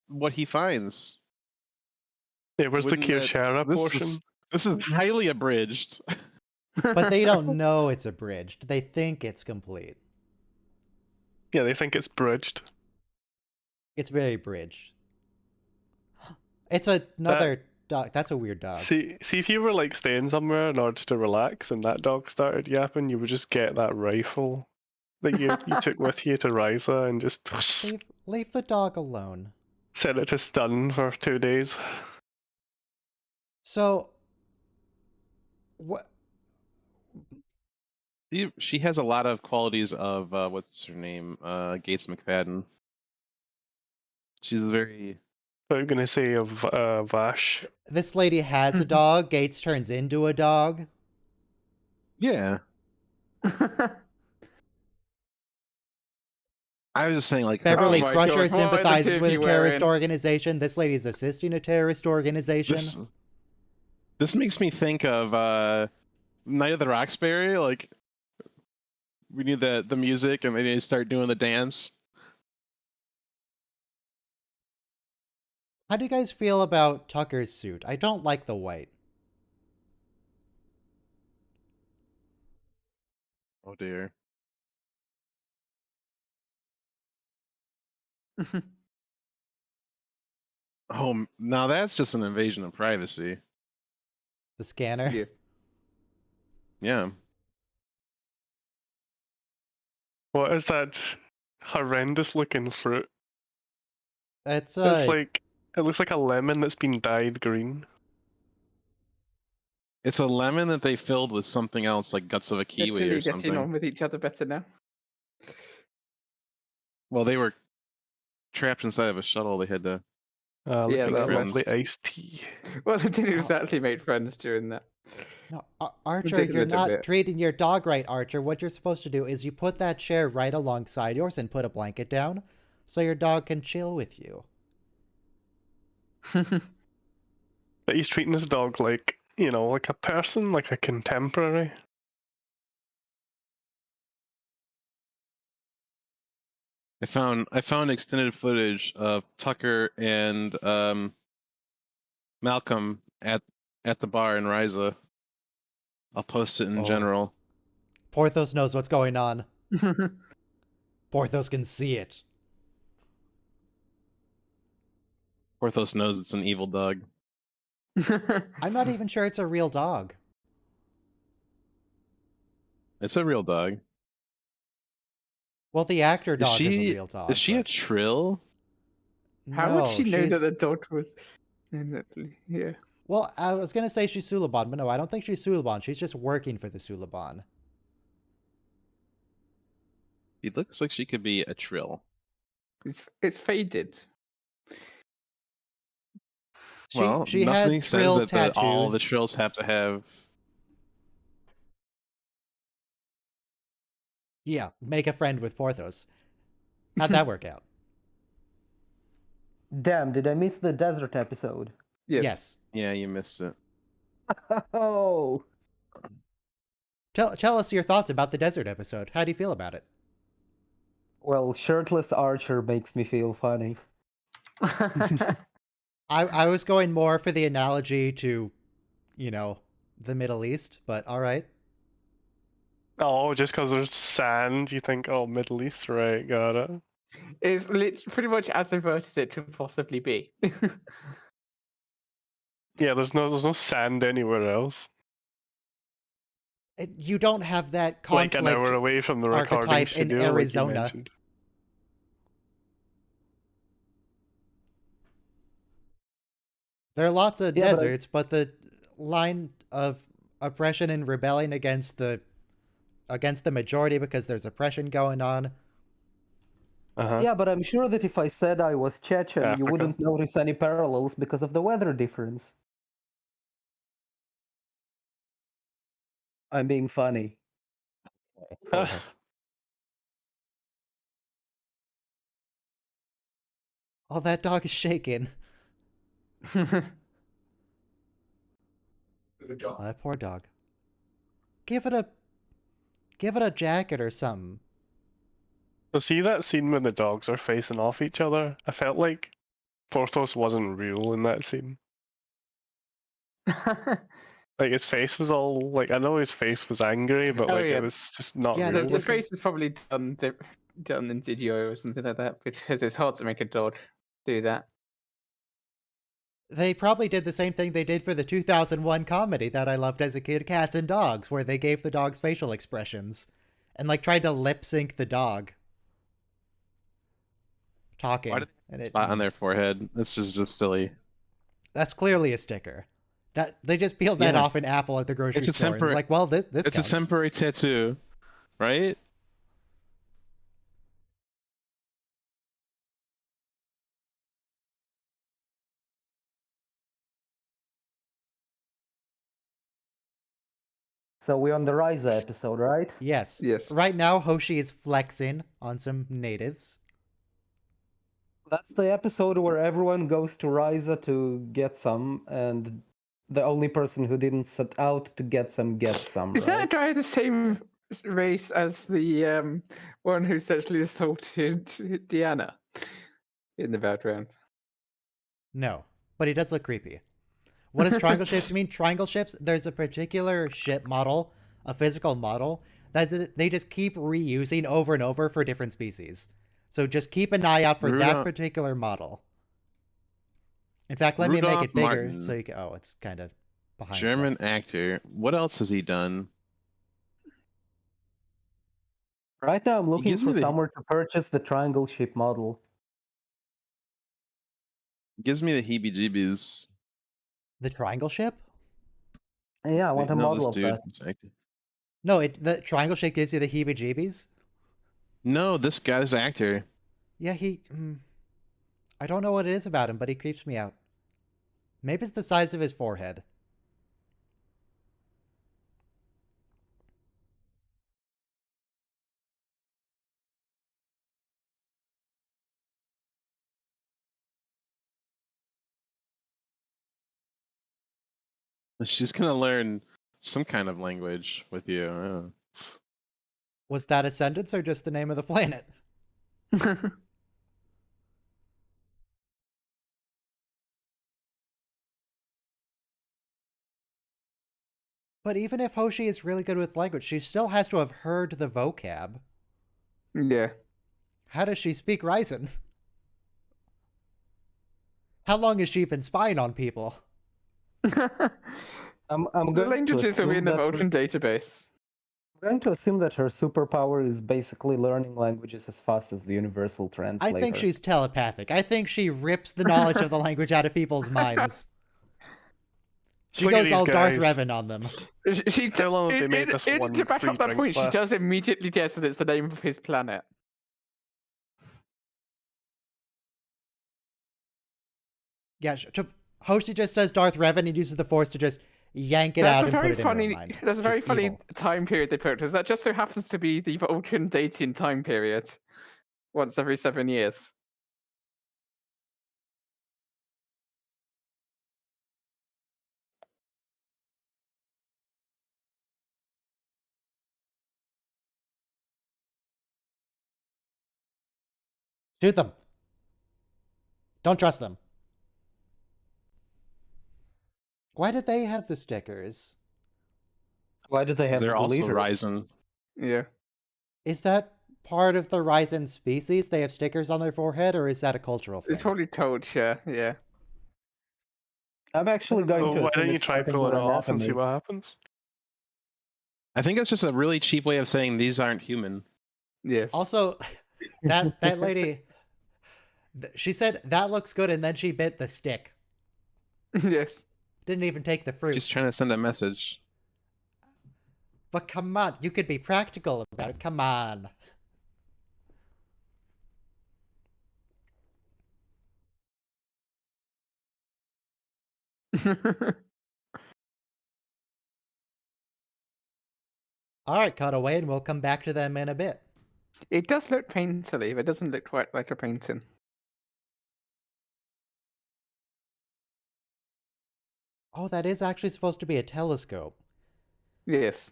Speaker 5: what he finds?
Speaker 4: Yeah, where's the
Speaker 5: Wouldn't that-
Speaker 4: Kirshara
Speaker 5: this
Speaker 4: portion?
Speaker 5: This is highly abridged.
Speaker 1: But they don't know it's abridged. They think it's complete.
Speaker 4: Yeah, they think it's bridged.
Speaker 1: It's very bridged. It's another dog. That's a weird dog.
Speaker 4: See if you were like staying somewhere in order to relax and that dog started yapping, you would just get that rifle that you took with you to Ryza and just
Speaker 1: Leave the dog alone.
Speaker 4: set it to stun for 2 days.
Speaker 1: So, what?
Speaker 5: She has a lot of qualities of what's her name? Gates McFadden. She's very.
Speaker 4: What I'm gonna say of Vash.
Speaker 1: This lady has a dog. Gates turns into a dog.
Speaker 5: Yeah. I was just saying, like,
Speaker 1: Beverly
Speaker 2: my
Speaker 1: Crusher
Speaker 2: God, what are the
Speaker 1: sympathizes
Speaker 2: two
Speaker 1: with
Speaker 2: of
Speaker 1: a
Speaker 2: you
Speaker 1: terrorist
Speaker 2: wearing?
Speaker 1: organization. This lady's assisting a terrorist organization.
Speaker 5: This makes me think of Night of the Roxbury. Like, we need the music, and they need to start doing the dance.
Speaker 1: How do you guys feel about Tucker's suit? I don't like the white.
Speaker 5: Oh dear. Oh, now that's just an invasion of privacy.
Speaker 1: The scanner.
Speaker 2: Yeah.
Speaker 5: Yeah.
Speaker 4: What is that horrendous looking fruit?
Speaker 1: It's
Speaker 4: It's like it looks like a lemon that's been dyed green.
Speaker 5: It's a lemon that they filled with something else, like guts of a
Speaker 2: They're
Speaker 5: kiwi
Speaker 2: clearly
Speaker 5: or
Speaker 2: getting
Speaker 5: something.
Speaker 2: on with each other better now.
Speaker 5: Well, they were trapped inside of a shuttle. They had to.
Speaker 2: Yeah,
Speaker 4: Look at that
Speaker 5: friends.
Speaker 4: lovely iced tea.
Speaker 2: Well, they didn't exactly make friends during that.
Speaker 1: no, Archer.
Speaker 2: take a
Speaker 1: You're
Speaker 2: little
Speaker 1: not
Speaker 2: bit.
Speaker 1: treating your dog right, Archer. What you're supposed to do is you put that chair right alongside yours and put a blanket down, so your dog can chill with you.
Speaker 4: But he's treating his dog like, like a person, like a contemporary.
Speaker 5: I found extended footage of Tucker and Malcolm at the bar in Ryza. I'll post it in
Speaker 1: Oh.
Speaker 5: general.
Speaker 1: Porthos knows what's going on. Porthos can see it.
Speaker 5: Porthos knows it's an evil dog.
Speaker 1: I'm not even sure it's a real dog.
Speaker 5: It's a real dog.
Speaker 1: Well, the actor
Speaker 5: Is
Speaker 1: dog is a
Speaker 5: she
Speaker 1: real dog.
Speaker 5: is she a
Speaker 1: but-
Speaker 5: trill?
Speaker 2: How would
Speaker 1: No,
Speaker 2: she know
Speaker 1: she's-
Speaker 2: that the dog was exactly? Yeah.
Speaker 1: Well, I was gonna say she's Suliban, but no, I don't think she's Suliban. She's just working for the Suliban.
Speaker 5: It looks like she could be a trill.
Speaker 2: It's faded.
Speaker 1: She
Speaker 5: nothing
Speaker 1: had
Speaker 5: says
Speaker 1: trill
Speaker 5: that
Speaker 1: tattoos.
Speaker 5: all the trills have to have.
Speaker 1: Yeah, make a friend with Porthos. How'd that work out?
Speaker 6: Damn, did I miss the desert episode?
Speaker 2: Yes.
Speaker 5: Yeah, you missed it.
Speaker 6: Oh,
Speaker 1: Tell us your thoughts about the desert episode. How do you feel about it?
Speaker 6: well, shirtless Archer makes me feel funny.
Speaker 1: I was going more for the analogy to, the Middle East, but all right.
Speaker 4: Oh, just because there's sand, you think, oh, Middle East, right? Got it.
Speaker 2: It's pretty much as overt as it could possibly be.
Speaker 4: Yeah, there's no sand anywhere else.
Speaker 1: You don't have that
Speaker 4: Like
Speaker 1: conflict.
Speaker 4: an hour away from the recording
Speaker 1: archetype in
Speaker 4: studio, like you
Speaker 1: Arizona.
Speaker 4: mentioned.
Speaker 1: There are lots of
Speaker 6: Yeah, but I-
Speaker 1: deserts, but the line of oppression and rebellion against the majority because there's oppression going on.
Speaker 4: Uh-huh.
Speaker 6: Yeah, but I'm sure that if I said I was Chechen, you
Speaker 4: Africa.
Speaker 6: wouldn't notice any parallels because of the weather difference. I'm being funny. Sort of.
Speaker 1: Oh, that dog is shaking.
Speaker 3: Good
Speaker 1: Oh,
Speaker 3: dog.
Speaker 1: that poor dog. Give it a jacket or something.
Speaker 4: So see that scene when the dogs are facing off each other? I felt like Porthos wasn't real in that scene. Like his face was all like, I know his face was angry, but
Speaker 2: Oh,
Speaker 4: like
Speaker 2: yeah.
Speaker 4: it was just not
Speaker 1: Yeah,
Speaker 4: real.
Speaker 2: The face is probably done in CGI or something like that because it's hard to make a dog do that.
Speaker 1: They probably did the same thing they did for the 2001 comedy that I loved as a kid, Cats and Dogs, where they gave the dogs facial expressions and like tried to lip sync the dog talking.
Speaker 5: Why did
Speaker 1: And
Speaker 5: Spot on their forehead. This is just silly.
Speaker 1: That's clearly a sticker. That they just peeled that
Speaker 5: Yeah.
Speaker 1: off an apple at the grocery
Speaker 5: It's a
Speaker 1: store. And
Speaker 5: temporary-
Speaker 1: it's like, well, this
Speaker 5: It's
Speaker 1: counts.
Speaker 5: a temporary tattoo, right?
Speaker 6: So we're on the Ryza episode, right?
Speaker 1: Yes.
Speaker 2: Yes.
Speaker 1: Right now, Hoshi is flexing on some natives.
Speaker 6: That's the episode where everyone goes to Ryza to get some, and the only person who didn't set out to get some gets some,
Speaker 2: Is that
Speaker 6: right?
Speaker 2: guy the same race as the one who sexually assaulted Deanna in the background?
Speaker 1: No, but he does look creepy. What does triangle ships mean? Triangle ships, there's a particular ship model, a physical model, that they just keep reusing over and over for different species. So just keep an eye out for that particular model. In fact, let me make
Speaker 5: Rudolph
Speaker 1: it bigger
Speaker 5: Martin.
Speaker 1: so you can... Oh, it's kind of behind
Speaker 5: German
Speaker 1: stuff.
Speaker 5: actor. What else has he done?
Speaker 6: Right now, I'm looking
Speaker 5: gives me
Speaker 6: for
Speaker 5: the-
Speaker 6: somewhere to purchase the triangle ship model.
Speaker 5: Gives me the heebie-jeebies.
Speaker 1: The triangle ship?
Speaker 6: Yeah, I want a
Speaker 5: No,
Speaker 6: model
Speaker 5: this
Speaker 6: of
Speaker 5: dude.
Speaker 6: that.
Speaker 5: This actor.
Speaker 1: No, the triangle ship gives you the heebie-jeebies?
Speaker 5: No, this guy, this actor.
Speaker 1: Yeah, I don't know what it is about him, but he creeps me out. Maybe it's the size of his forehead.
Speaker 5: She's gonna learn some kind of language with you.
Speaker 1: Was that a sentence or just the name of the planet? But even if Hoshi is really good with language, she still has to have heard the vocab.
Speaker 2: Yeah.
Speaker 1: How does she speak Ryzen? How long has she been spying on people?
Speaker 6: I'm going to
Speaker 2: Languages will be in
Speaker 6: assume
Speaker 2: the
Speaker 6: that
Speaker 2: Vulcan database.
Speaker 6: I'm going to assume that her superpower is basically learning languages as fast as the universal
Speaker 1: I
Speaker 6: translator.
Speaker 1: think she's telepathic. I think she rips the knowledge of the language out of people's minds. She
Speaker 4: Look at
Speaker 1: goes
Speaker 4: these
Speaker 1: all Darth
Speaker 4: guys.
Speaker 1: Revan on them.
Speaker 4: How long have they made this one
Speaker 2: to back up that
Speaker 4: free
Speaker 2: point,
Speaker 4: drink
Speaker 2: she
Speaker 4: last?
Speaker 2: does immediately guess that it's the name of his planet.
Speaker 1: Yeah, Hoshi just does Darth Revan and uses the Force to just yank it out and put it in her mind.
Speaker 2: That's a very
Speaker 1: She's
Speaker 2: funny
Speaker 1: evil.
Speaker 2: time period they put, because that just so happens to be the Vulcan dating time period. Once every 7 years.
Speaker 1: Shoot them. Don't trust them. Why did they have the stickers?
Speaker 6: Why do they have
Speaker 5: They're
Speaker 6: the
Speaker 5: also
Speaker 6: leader?
Speaker 5: Ryzen.
Speaker 2: Yeah.
Speaker 1: Is that part of the Ryzen species? They have stickers on their forehead, or is that a cultural thing?
Speaker 2: It's probably culture, yeah.
Speaker 6: I'm actually going
Speaker 4: Well,
Speaker 6: to
Speaker 4: why
Speaker 6: assume
Speaker 4: don't you
Speaker 6: it's
Speaker 4: try
Speaker 6: part of
Speaker 4: pulling it
Speaker 6: their
Speaker 4: off and see
Speaker 6: anatomy.
Speaker 4: what happens?
Speaker 5: I think it's just a really cheap way of saying these aren't human.
Speaker 2: Yes.
Speaker 1: Also, that lady, she said that looks good, and then she bit the stick.
Speaker 2: yes.
Speaker 1: Didn't even take the fruit.
Speaker 5: She's trying to send a message.
Speaker 1: But come on, you could be practical about it. Come on. All right, cut away, and we'll come back to them in a bit.
Speaker 2: It does look painterly, but it doesn't look quite like a painting.
Speaker 1: Oh, that is actually supposed to be a telescope.
Speaker 2: Yes.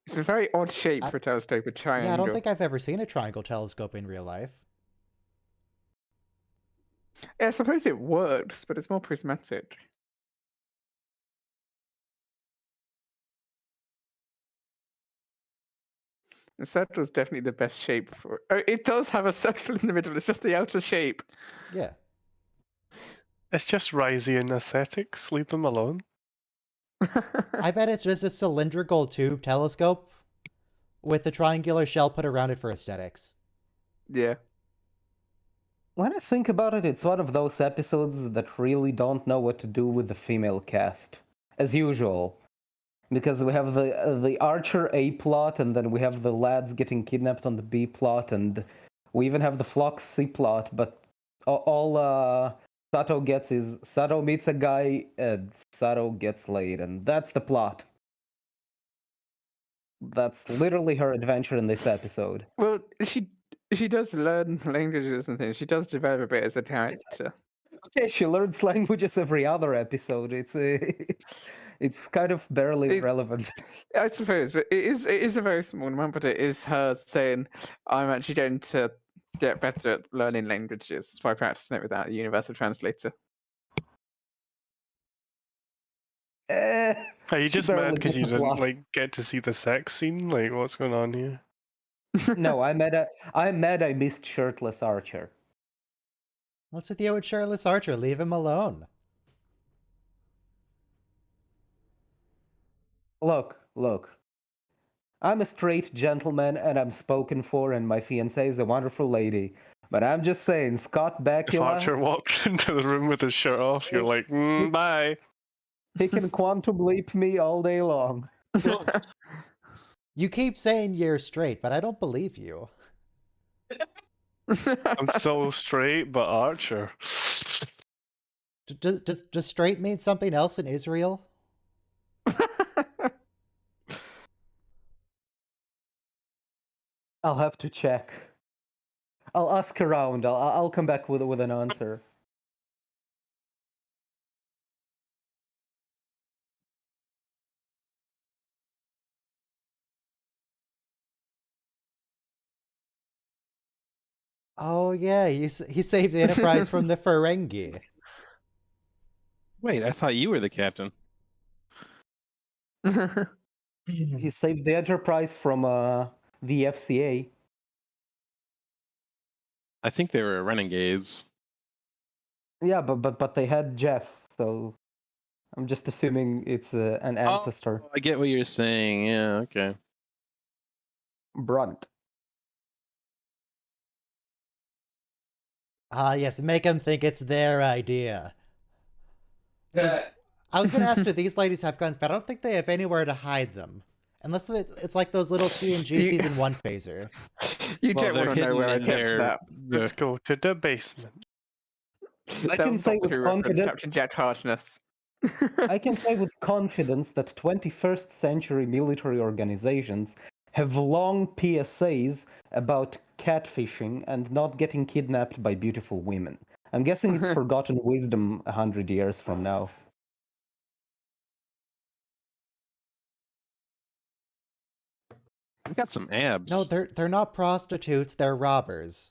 Speaker 2: It's a very odd shape for a telescope, a triangle.
Speaker 1: Yeah, I don't think I've ever seen a triangle telescope in real life.
Speaker 2: Yeah, I suppose it works, but it's more prismatic. The circle is definitely the best shape for. Oh, it does have a circle in the middle. It's just the outer shape.
Speaker 1: Yeah.
Speaker 4: It's just Ryzian aesthetics. Leave them alone.
Speaker 1: I bet it's just a cylindrical tube telescope with a triangular shell put around it for aesthetics.
Speaker 2: Yeah.
Speaker 6: When I think about it, it's one of those episodes that really don't know what to do with the female cast, as usual. Because we have the Archer A plot, and then we have the lads getting kidnapped on the B plot, and we even have the Phlox C plot, but all Sato gets is Sato meets a guy, and Sato gets laid, and that's the plot. That's literally her adventure in this episode.
Speaker 2: Well, she does learn languages and things. She does develop a bit as a character.
Speaker 6: Okay, she learns languages every other episode. It's kind of barely relevant.
Speaker 2: I suppose, but it is a very small amount. But it is her saying, "I'm actually going to get better at learning languages by practicing it without a universal translator.
Speaker 4: Are you
Speaker 6: She
Speaker 4: just mad
Speaker 6: barely
Speaker 4: because
Speaker 6: gets
Speaker 4: you
Speaker 6: a
Speaker 4: didn't
Speaker 6: plot.
Speaker 4: like get to see the sex scene? Like, what's going on here?
Speaker 6: No, I'm mad I missed shirtless Archer.
Speaker 1: What's with you with shirtless Archer? Leave him alone.
Speaker 6: Look. I'm a straight gentleman and I'm spoken for, and my fiancée is a wonderful lady. But I'm just saying, Scott
Speaker 4: If
Speaker 6: Bakula,
Speaker 4: Archer walked into the room with his shirt off, you're like, bye.
Speaker 6: he can quantum leap me all day long.
Speaker 1: You keep saying you're straight, but I don't believe you.
Speaker 4: I'm so straight, but Archer.
Speaker 1: Does straight mean something else in Israel?
Speaker 6: I'll have to check. I'll ask around. I'll come back with an answer.
Speaker 1: Oh yeah, he saved the Enterprise from the Ferengi.
Speaker 5: Wait, I thought you were the captain.
Speaker 6: He saved the Enterprise from the FCA.
Speaker 5: I think they were renegades.
Speaker 6: Yeah, but they had Jeff, so I'm just assuming it's an ancestor.
Speaker 5: Oh, I get what you're saying. Yeah, okay.
Speaker 6: Brunt.
Speaker 1: Ah, yes, make them think it's their idea.
Speaker 3: The,
Speaker 1: I was going to ask, do these ladies have guns? But I don't think they have anywhere to hide them. Unless it's like those little TNG Season 1 phaser.
Speaker 2: You
Speaker 5: Well,
Speaker 2: don't
Speaker 5: they're
Speaker 2: want to know
Speaker 5: hidden
Speaker 2: where I
Speaker 5: in
Speaker 2: kept
Speaker 5: their-
Speaker 2: that.
Speaker 4: Let's go to the basement.
Speaker 6: I
Speaker 2: That
Speaker 6: can
Speaker 2: was
Speaker 6: say
Speaker 2: Doctor
Speaker 6: with
Speaker 2: Who reference,
Speaker 6: confidence.
Speaker 2: Captain Jack Harshness.
Speaker 6: I can say with confidence that 21st century military organizations have long PSAs about catfishing and not getting kidnapped by beautiful women. I'm guessing it's forgotten wisdom 100 years from now.
Speaker 5: You got some abs.
Speaker 1: No, they're not prostitutes, they're robbers.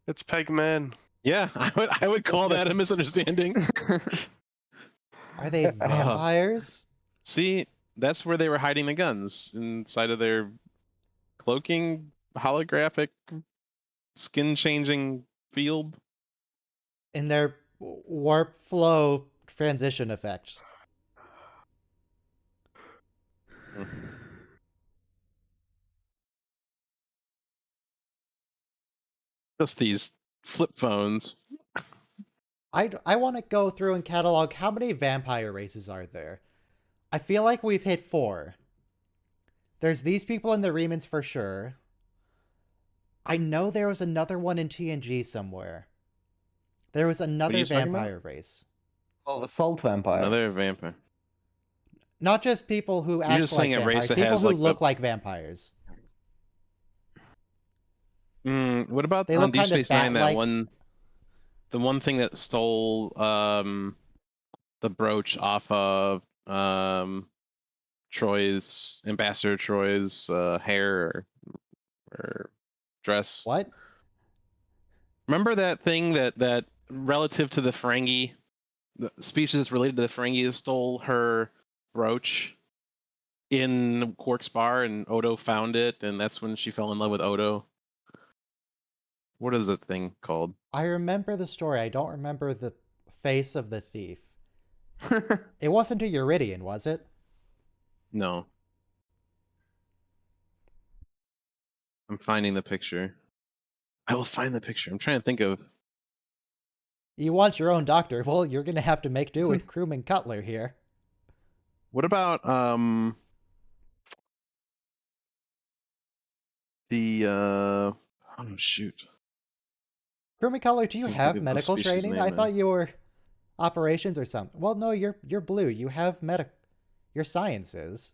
Speaker 4: It's Pegman.
Speaker 5: Yeah, I would call that a misunderstanding.
Speaker 1: Are they vampires?
Speaker 5: See, that's where they were hiding the guns, inside of their cloaking holographic skin changing field.
Speaker 1: In their warp flow transition effect.
Speaker 5: Just these flip phones.
Speaker 1: I want to go through and catalog how many vampire races are there. I feel like we've hit 4. There's these people in the Remans for sure. I know there was another one in TNG somewhere. There was another
Speaker 5: you talking about?
Speaker 1: vampire race.
Speaker 6: Oh, assault vampire.
Speaker 5: Another vampire.
Speaker 1: Not just people who act
Speaker 5: just
Speaker 1: like
Speaker 5: saying a race
Speaker 1: vampires,
Speaker 5: that
Speaker 1: people
Speaker 5: has,
Speaker 1: who
Speaker 5: like, the-
Speaker 1: look like vampires.
Speaker 5: What about
Speaker 1: They
Speaker 5: on
Speaker 1: look
Speaker 5: Deep
Speaker 1: kind of
Speaker 5: Space Nine? That
Speaker 1: bat-like.
Speaker 5: the one thing that stole the brooch off of Ambassador Troy's hair or dress.
Speaker 1: What?
Speaker 5: Remember that thing that relative to the Ferengi, the species that's related to the Ferengi, stole her brooch in Quark's bar, and Odo found it, and that's when she fell in love with Odo. What is that thing called?
Speaker 1: I remember the story. I don't remember the face of the thief. It wasn't a Uridian, was it?
Speaker 5: No. I'm finding the picture. I will find the picture. I'm trying to think of.
Speaker 1: You want your own doctor? Well, you're gonna have to make do with Crewman Cutler here.
Speaker 5: What about the oh shoot.
Speaker 1: Crewman Cutler, do you
Speaker 5: Can't
Speaker 1: have
Speaker 5: think of the
Speaker 1: medical
Speaker 5: species
Speaker 1: training?
Speaker 5: name
Speaker 1: I
Speaker 5: now.
Speaker 1: thought you were operations or something. Well, no, you're blue. You have your sciences.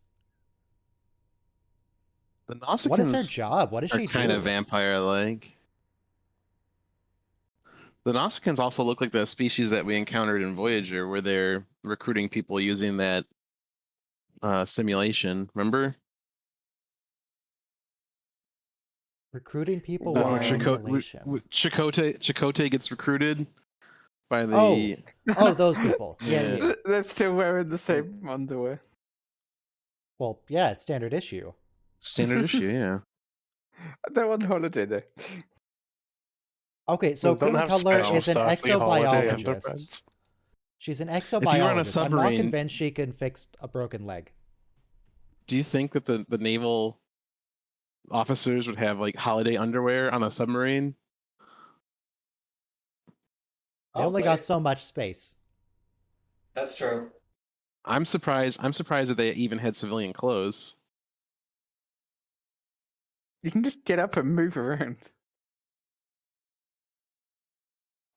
Speaker 5: The Nausicaans
Speaker 1: What is her job? What does
Speaker 5: are
Speaker 1: she
Speaker 5: kind
Speaker 1: do?
Speaker 5: of vampire-like. The Nausicaans also look like the species that we encountered in Voyager, where they're recruiting people using that simulation. Remember?
Speaker 1: Recruiting people
Speaker 4: No,
Speaker 1: with simulation.
Speaker 5: Chakotay gets recruited by the.
Speaker 1: Oh, those people. Yeah.
Speaker 2: They're still wearing the same underwear.
Speaker 1: Well, yeah, it's standard issue.
Speaker 5: Standard issue, yeah.
Speaker 2: They're on holiday though.
Speaker 1: Okay, so
Speaker 4: They don't
Speaker 1: Crewman
Speaker 4: have
Speaker 1: Cutler
Speaker 4: special
Speaker 1: is an
Speaker 4: Starfleet holiday
Speaker 1: exobiologist.
Speaker 4: underpants.
Speaker 1: She's an
Speaker 5: If you were on a
Speaker 1: exobiologist. I'm not
Speaker 5: submarine-
Speaker 1: convinced she can fix a broken leg.
Speaker 5: Do you think that the naval officers would have like holiday underwear on a submarine?
Speaker 1: They only got so much space.
Speaker 3: That's true.
Speaker 5: I'm surprised that they even had civilian clothes.
Speaker 2: You can just get up and move around.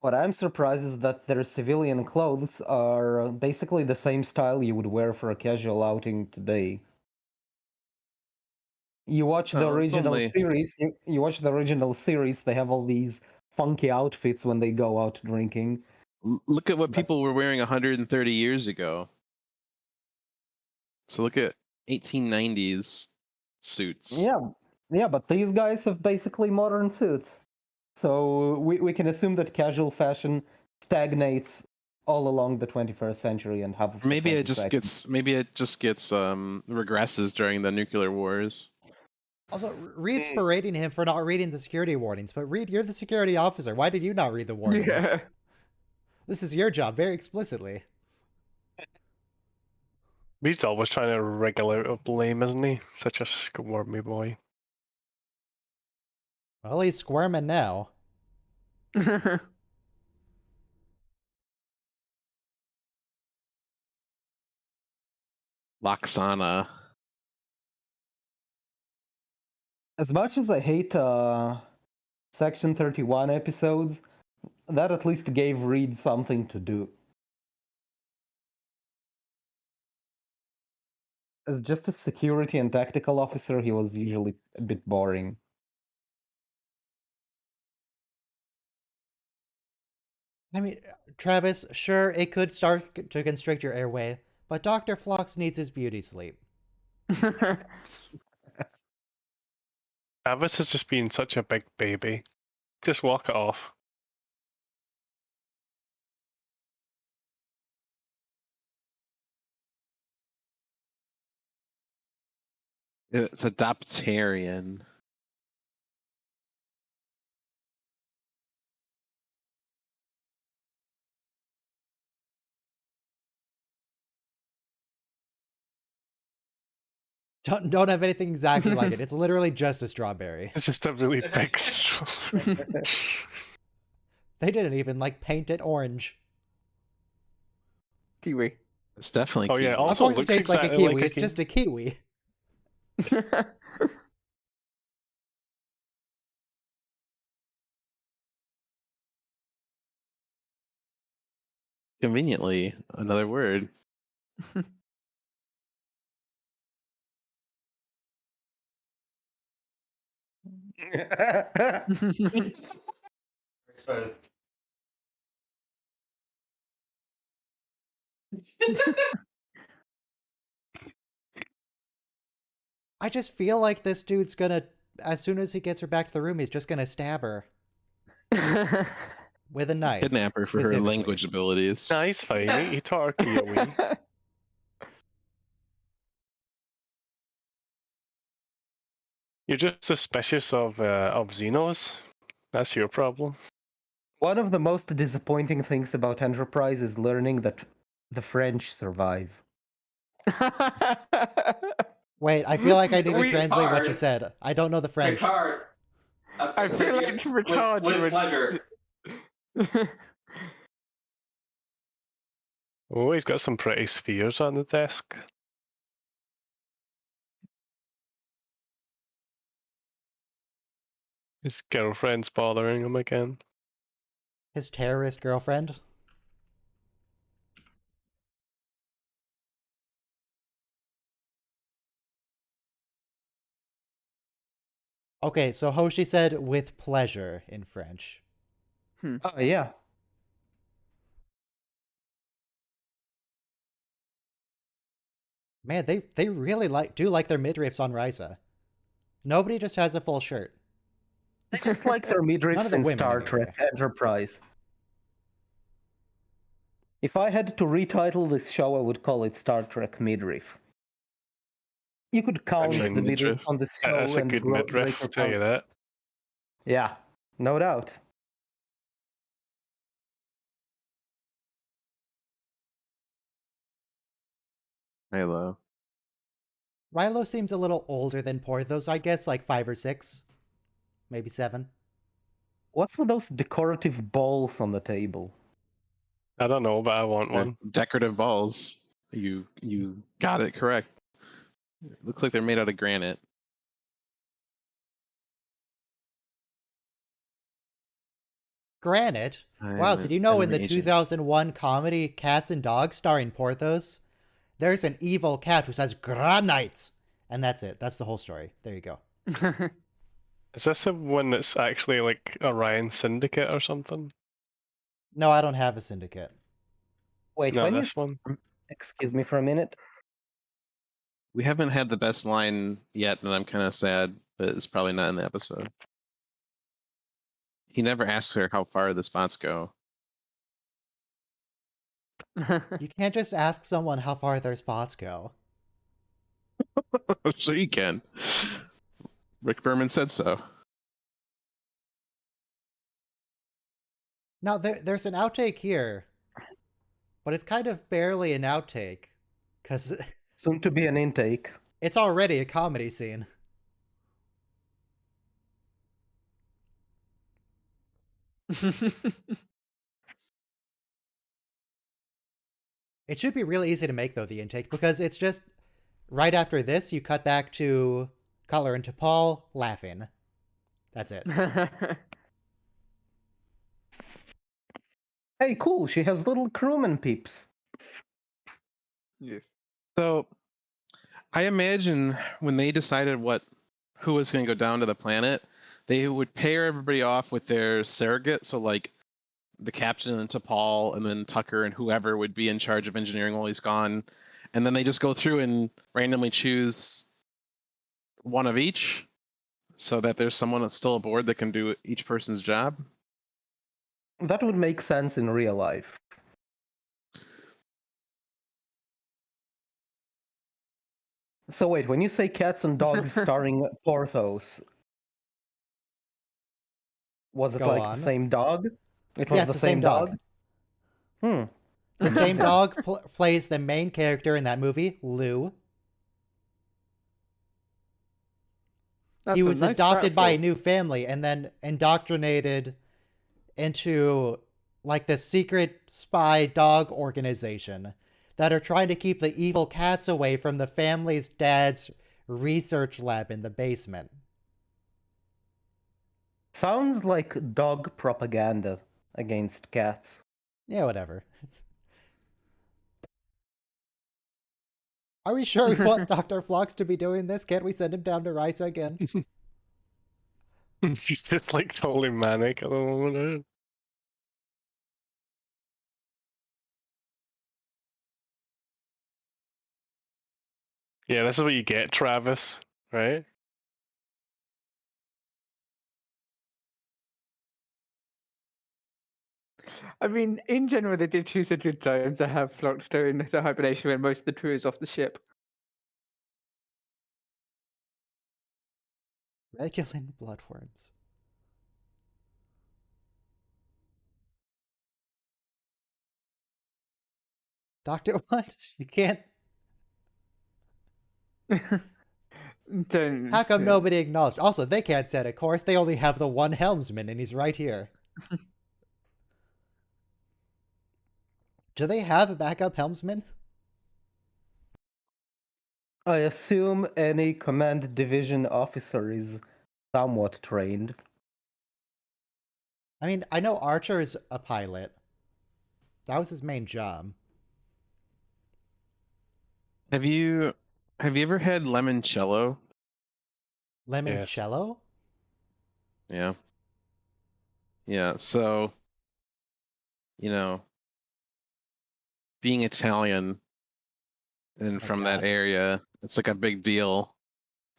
Speaker 6: What I'm surprised is that their civilian clothes are basically the same style you would wear for a casual outing today. You watch the
Speaker 5: Oh, it's
Speaker 6: original
Speaker 5: only-
Speaker 6: series. You watch the original series. They have all these funky outfits when they go out drinking.
Speaker 5: Look at what people were wearing 130 years ago. So look at 1890s suits.
Speaker 6: Yeah, but these guys have basically modern suits. So we can assume that casual fashion stagnates all along the 21st century and half of
Speaker 5: Maybe
Speaker 6: the
Speaker 5: it just
Speaker 6: 22nd.
Speaker 5: regresses during the nuclear wars.
Speaker 1: Also, Reed's berating him for not reading the security warnings. But Reed, you're the security officer. Why did you not read the warnings?
Speaker 2: Yeah.
Speaker 1: This is your job, very explicitly.
Speaker 4: He's always trying to wriggle out of blame, isn't he? Such a squirmy boy.
Speaker 1: Well, he's squirming now.
Speaker 5: Loxana.
Speaker 6: As much as I hate Section 31 episodes, that at least gave Reed something to do. As just a security and tactical officer, he was usually a bit boring.
Speaker 1: I mean, Travis, sure, it could start to constrict your airway, but Dr. Phlox needs his beauty sleep.
Speaker 4: Travis has just been such a big baby. Just walk it off.
Speaker 5: It's adaptarian.
Speaker 1: Don't have anything exactly like it. It's literally just a strawberry.
Speaker 4: It's just a really big.
Speaker 1: They didn't even paint it orange.
Speaker 2: Kiwi.
Speaker 5: It's definitely.
Speaker 4: Oh, yeah,
Speaker 5: kiwi.
Speaker 1: Of
Speaker 4: Also
Speaker 1: course, it
Speaker 4: looks
Speaker 1: tastes like a
Speaker 4: exactly
Speaker 1: kiwi.
Speaker 4: like a
Speaker 1: It's just a kiwi.
Speaker 5: Conveniently, another word.
Speaker 3: Exposed.
Speaker 1: I just feel like this dude's gonna, as soon as he gets her back to the room, he's just gonna stab her with a knife.
Speaker 5: Kidnap her for her
Speaker 1: specifically.
Speaker 5: language abilities.
Speaker 4: Nah, he's fine. He taught her Korean. You're just suspicious of Xenos. That's your problem.
Speaker 6: One of the most disappointing things about Enterprise is learning that the French survive.
Speaker 1: Wait, I feel like I need to
Speaker 2: We
Speaker 1: translate what you
Speaker 3: are-
Speaker 1: said. I don't know the French.
Speaker 3: Picard.
Speaker 2: I feel like Picard
Speaker 3: with
Speaker 2: would-
Speaker 3: pleasure.
Speaker 4: Oh, he's got some pretty spheres on the desk. His girlfriend's bothering him again.
Speaker 1: His terrorist girlfriend. Okay, so Hoshi said with pleasure in French.
Speaker 6: Oh, yeah.
Speaker 1: Man, they really do like their midriffs on Risa. Nobody just has a full shirt.
Speaker 6: They just like their
Speaker 1: None of
Speaker 6: midriffs
Speaker 1: the
Speaker 6: in
Speaker 1: women,
Speaker 6: Star
Speaker 1: anyway.
Speaker 6: Trek Enterprise. If I had to retitle this show, I would call it Star Trek Midriff. You could count
Speaker 4: Trek
Speaker 6: the midriffs
Speaker 4: midriff.
Speaker 6: on this show
Speaker 4: That's a
Speaker 6: and
Speaker 4: good
Speaker 6: break
Speaker 4: midriff,
Speaker 6: your
Speaker 4: I'll tell you
Speaker 6: count.
Speaker 4: that.
Speaker 6: Yeah, no doubt.
Speaker 5: Halo.
Speaker 1: Rilo seems a little older than Porthos, I guess, like 5 or 6. Maybe 7.
Speaker 6: What's with those decorative balls on the table?
Speaker 4: I don't know, but I want
Speaker 5: They're
Speaker 4: one.
Speaker 5: decorative balls. You got it correct. Looks like they're made out of granite.
Speaker 1: Granite?
Speaker 5: I
Speaker 1: Wow,
Speaker 5: am
Speaker 1: did you know
Speaker 5: an
Speaker 1: in the
Speaker 5: agent.
Speaker 1: 2001 comedy Cats and Dogs starring Porthos, there's an evil cat who says granite? And that's it. That's the whole story. There you go.
Speaker 4: Is this the one that's actually like Orion Syndicate or something?
Speaker 1: No, I don't have a syndicate.
Speaker 6: Wait,
Speaker 4: No,
Speaker 6: when
Speaker 4: this one.
Speaker 6: Excuse me for a minute.
Speaker 5: We haven't had the best line yet, and I'm kind of sad, but it's probably not in the episode. He never asks her how far the spots go.
Speaker 1: You can't just ask someone how far their spots go.
Speaker 5: So you can. Rick Berman said so.
Speaker 1: Now, there's an outtake here, but it's kind of barely an outtake, because
Speaker 6: Soon to be an intake.
Speaker 1: it's already a comedy scene. It should be really easy to make, though, the intake, because it's just right after this, you cut back to Cutler and to Paul laughing. That's it.
Speaker 6: Hey, cool, she has little crewman peeps.
Speaker 2: Yes.
Speaker 5: So I imagine when they decided who was going to go down to the planet, they would pair everybody off with their surrogate. So like the captain and T'Pol, and then Tucker and whoever would be in charge of engineering while he's gone. And then they just go through and randomly choose one of each so that there's someone that's still aboard that can do each person's job.
Speaker 6: That would make sense in real life. So wait, when you say Cats and Dogs starring Porthos, was it
Speaker 1: Go
Speaker 6: like
Speaker 1: on.
Speaker 6: the same dog? It was
Speaker 1: Yeah, it's the same dog.
Speaker 6: Hmm.
Speaker 1: The same dog plays the main character in that movie, Lou.
Speaker 2: That's
Speaker 1: He
Speaker 2: some
Speaker 1: was
Speaker 2: nice
Speaker 1: adopted by a
Speaker 2: pratfall.
Speaker 1: new family and then indoctrinated into like this secret spy dog organization that are trying to keep the evil cats away from the family's dad's research lab in the basement.
Speaker 6: Sounds like dog propaganda against cats.
Speaker 1: Yeah, whatever. Are we sure we want Dr. Phlox to be doing this? Can't we send him down to Risa again?
Speaker 4: He's just like totally manic at the moment. Yeah, this is what you get, Travis, right?
Speaker 2: I mean, in general, they did choose a good time to have Phlox go into hibernation when most of the crew is off the ship.
Speaker 1: Regulin bloodworms. Doctor, what? You can't.
Speaker 2: Don't.
Speaker 1: How come
Speaker 2: say-
Speaker 1: nobody acknowledged? Also, they can't set a course. They only have the one helmsman, and he's right here. Do they have a backup helmsman?
Speaker 6: I assume any command division officer is somewhat trained.
Speaker 1: I mean, I know Archer is a pilot. That was his main job.
Speaker 5: Have you ever had limoncello?
Speaker 1: Limoncello?
Speaker 5: Yeah. Yeah, so being Italian and
Speaker 1: Oh,
Speaker 5: from
Speaker 1: God.
Speaker 5: that area, it's like a big deal.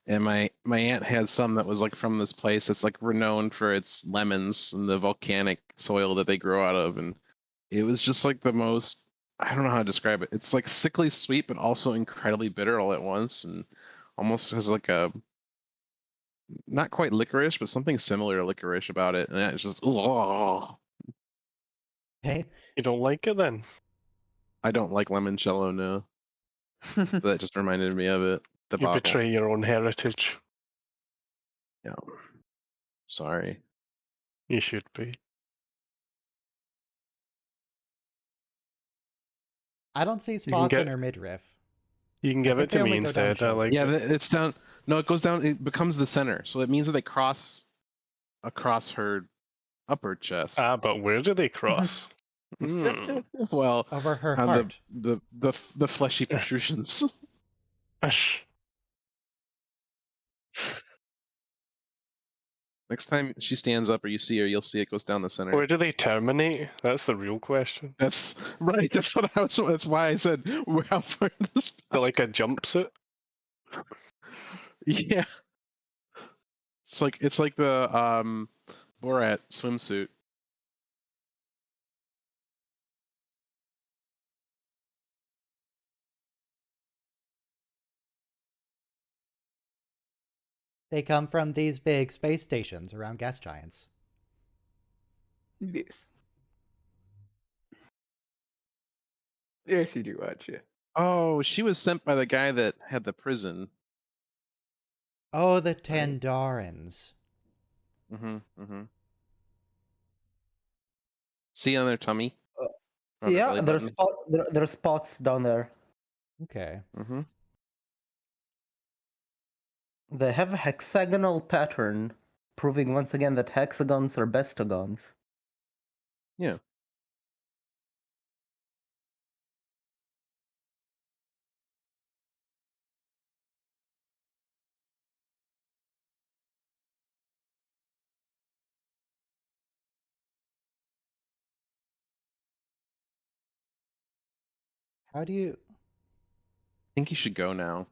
Speaker 5: And my aunt had some that was like from this place that's like renowned for its lemons and the volcanic soil that they grow out of, and it was just like the most, I don't know how to describe it. It's like sickly sweet, but also incredibly bitter all at once, and almost has like a not quite licorice, but something similar to licorice about it. And it's just, oh,
Speaker 1: Hey,
Speaker 4: You don't like it then?
Speaker 5: I don't like limoncello. No, that just reminded me of it. The
Speaker 4: You
Speaker 5: bottle.
Speaker 4: betray your own heritage.
Speaker 5: Yeah. Sorry.
Speaker 4: You should be.
Speaker 1: I don't see
Speaker 4: can
Speaker 1: spots in
Speaker 4: get-
Speaker 1: her midriff.
Speaker 4: You can
Speaker 1: I
Speaker 4: give
Speaker 1: think
Speaker 4: it
Speaker 1: they
Speaker 4: to me
Speaker 1: only go down the
Speaker 4: instead. I
Speaker 1: shoulder.
Speaker 4: like
Speaker 5: Yeah,
Speaker 4: it.
Speaker 5: it's down. No, it goes down. It becomes the center. So it means that they cross across her upper chest.
Speaker 4: Ah, but where do they cross? Hmm.
Speaker 5: Well,
Speaker 1: Over her
Speaker 5: on
Speaker 1: heart.
Speaker 5: the fleshy protrusions. Next time she stands up or you see her, you'll see it goes down the center.
Speaker 4: Where do they terminate? That's the real question.
Speaker 5: That's right. That's what I was. That's why I said how far this.
Speaker 4: Is it like a jumpsuit?
Speaker 5: Yeah. It's like the Borat swimsuit.
Speaker 1: They come from these big space stations around gas giants.
Speaker 2: Yes. Yes, you do, actually.
Speaker 5: Oh, she was sent by the guy that had the prison.
Speaker 1: Oh, the Tandarans.
Speaker 5: Mm-hmm. Mm-hmm. See on their tummy? On their
Speaker 6: Yeah,
Speaker 5: belly
Speaker 6: there's
Speaker 5: button?
Speaker 6: there's spots down there.
Speaker 1: Okay.
Speaker 5: Mm-hmm.
Speaker 6: They have a hexagonal pattern, proving once again that hexagons are bestagons.
Speaker 5: Yeah.
Speaker 1: How do you...
Speaker 5: I think you should go now.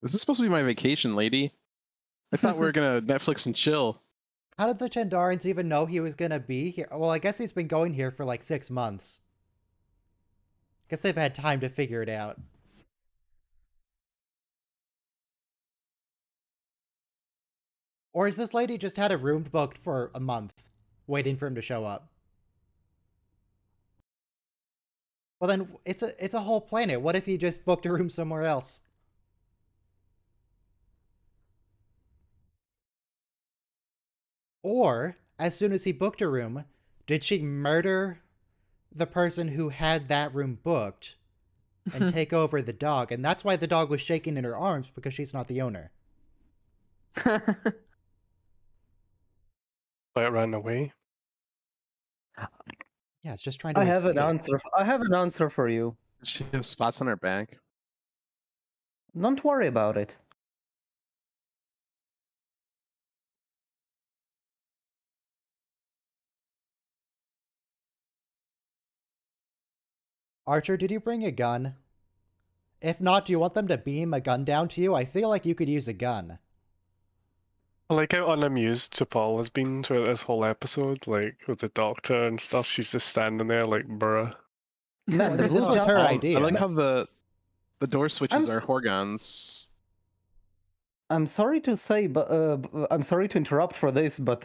Speaker 5: This is supposed to be my vacation, lady. I thought we were gonna Netflix and chill.
Speaker 1: How did the Tandarans even know he was gonna be here? Well, I guess he's been going here for like 6 months. Guess they've had time to figure it out. Or has this lady just had a room booked for a month, waiting for him to show up? Well then, it's a whole planet. What if he just booked a room somewhere else? Or, as soon as he booked a room, did she murder the person who had that room booked and take over the dog? And that's why the dog was shaking in her arms, because she's not the owner.
Speaker 4: Let it run away.
Speaker 1: Yeah, it's just trying to
Speaker 6: I have
Speaker 1: escape.
Speaker 6: an answer. I have an answer for you.
Speaker 5: Does she have spots on her back?
Speaker 6: Don't worry about it.
Speaker 1: Archer, did you bring a gun? If not, do you want them to beam a gun down to you? I feel like you could use a gun.
Speaker 4: I like how unamused T'Pol has been throughout this whole episode, like with the doctor and stuff. She's just standing there like, bruh.
Speaker 6: Man, the
Speaker 1: This
Speaker 6: blue
Speaker 1: was
Speaker 6: jump-
Speaker 1: her
Speaker 5: I
Speaker 1: idea.
Speaker 5: like how the door switches
Speaker 6: I'm
Speaker 5: are
Speaker 6: s-
Speaker 5: Horgons.
Speaker 6: I'm sorry to say, but I'm sorry to interrupt for this, but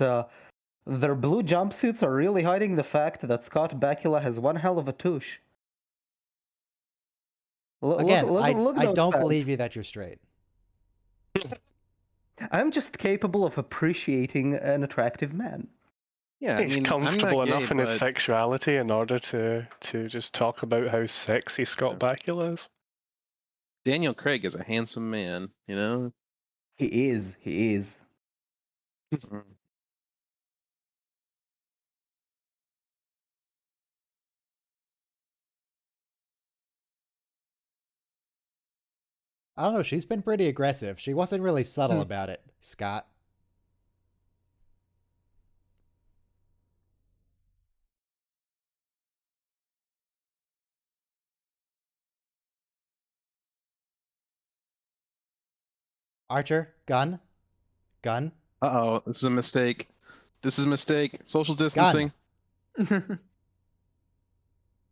Speaker 6: their blue jumpsuits are really hiding the fact that Scott Bakula has one hell of a tush.
Speaker 1: Again, I
Speaker 6: those
Speaker 1: don't
Speaker 6: pads.
Speaker 1: believe you that you're straight.
Speaker 6: I'm just capable of appreciating an attractive man.
Speaker 5: Yeah, I
Speaker 4: He's
Speaker 5: mean, I'm
Speaker 4: comfortable
Speaker 5: not gay,
Speaker 4: enough in his
Speaker 5: but
Speaker 4: sexuality in order to just talk about how sexy Scott Bakula is.
Speaker 5: Daniel Craig is a handsome man, you know?
Speaker 6: He is. He is.
Speaker 5: Mm.
Speaker 1: I don't know, she's been pretty aggressive. She wasn't really subtle about it, Scott. Archer, gun.
Speaker 5: Uh-oh, this is a mistake. This is a mistake. Social distancing.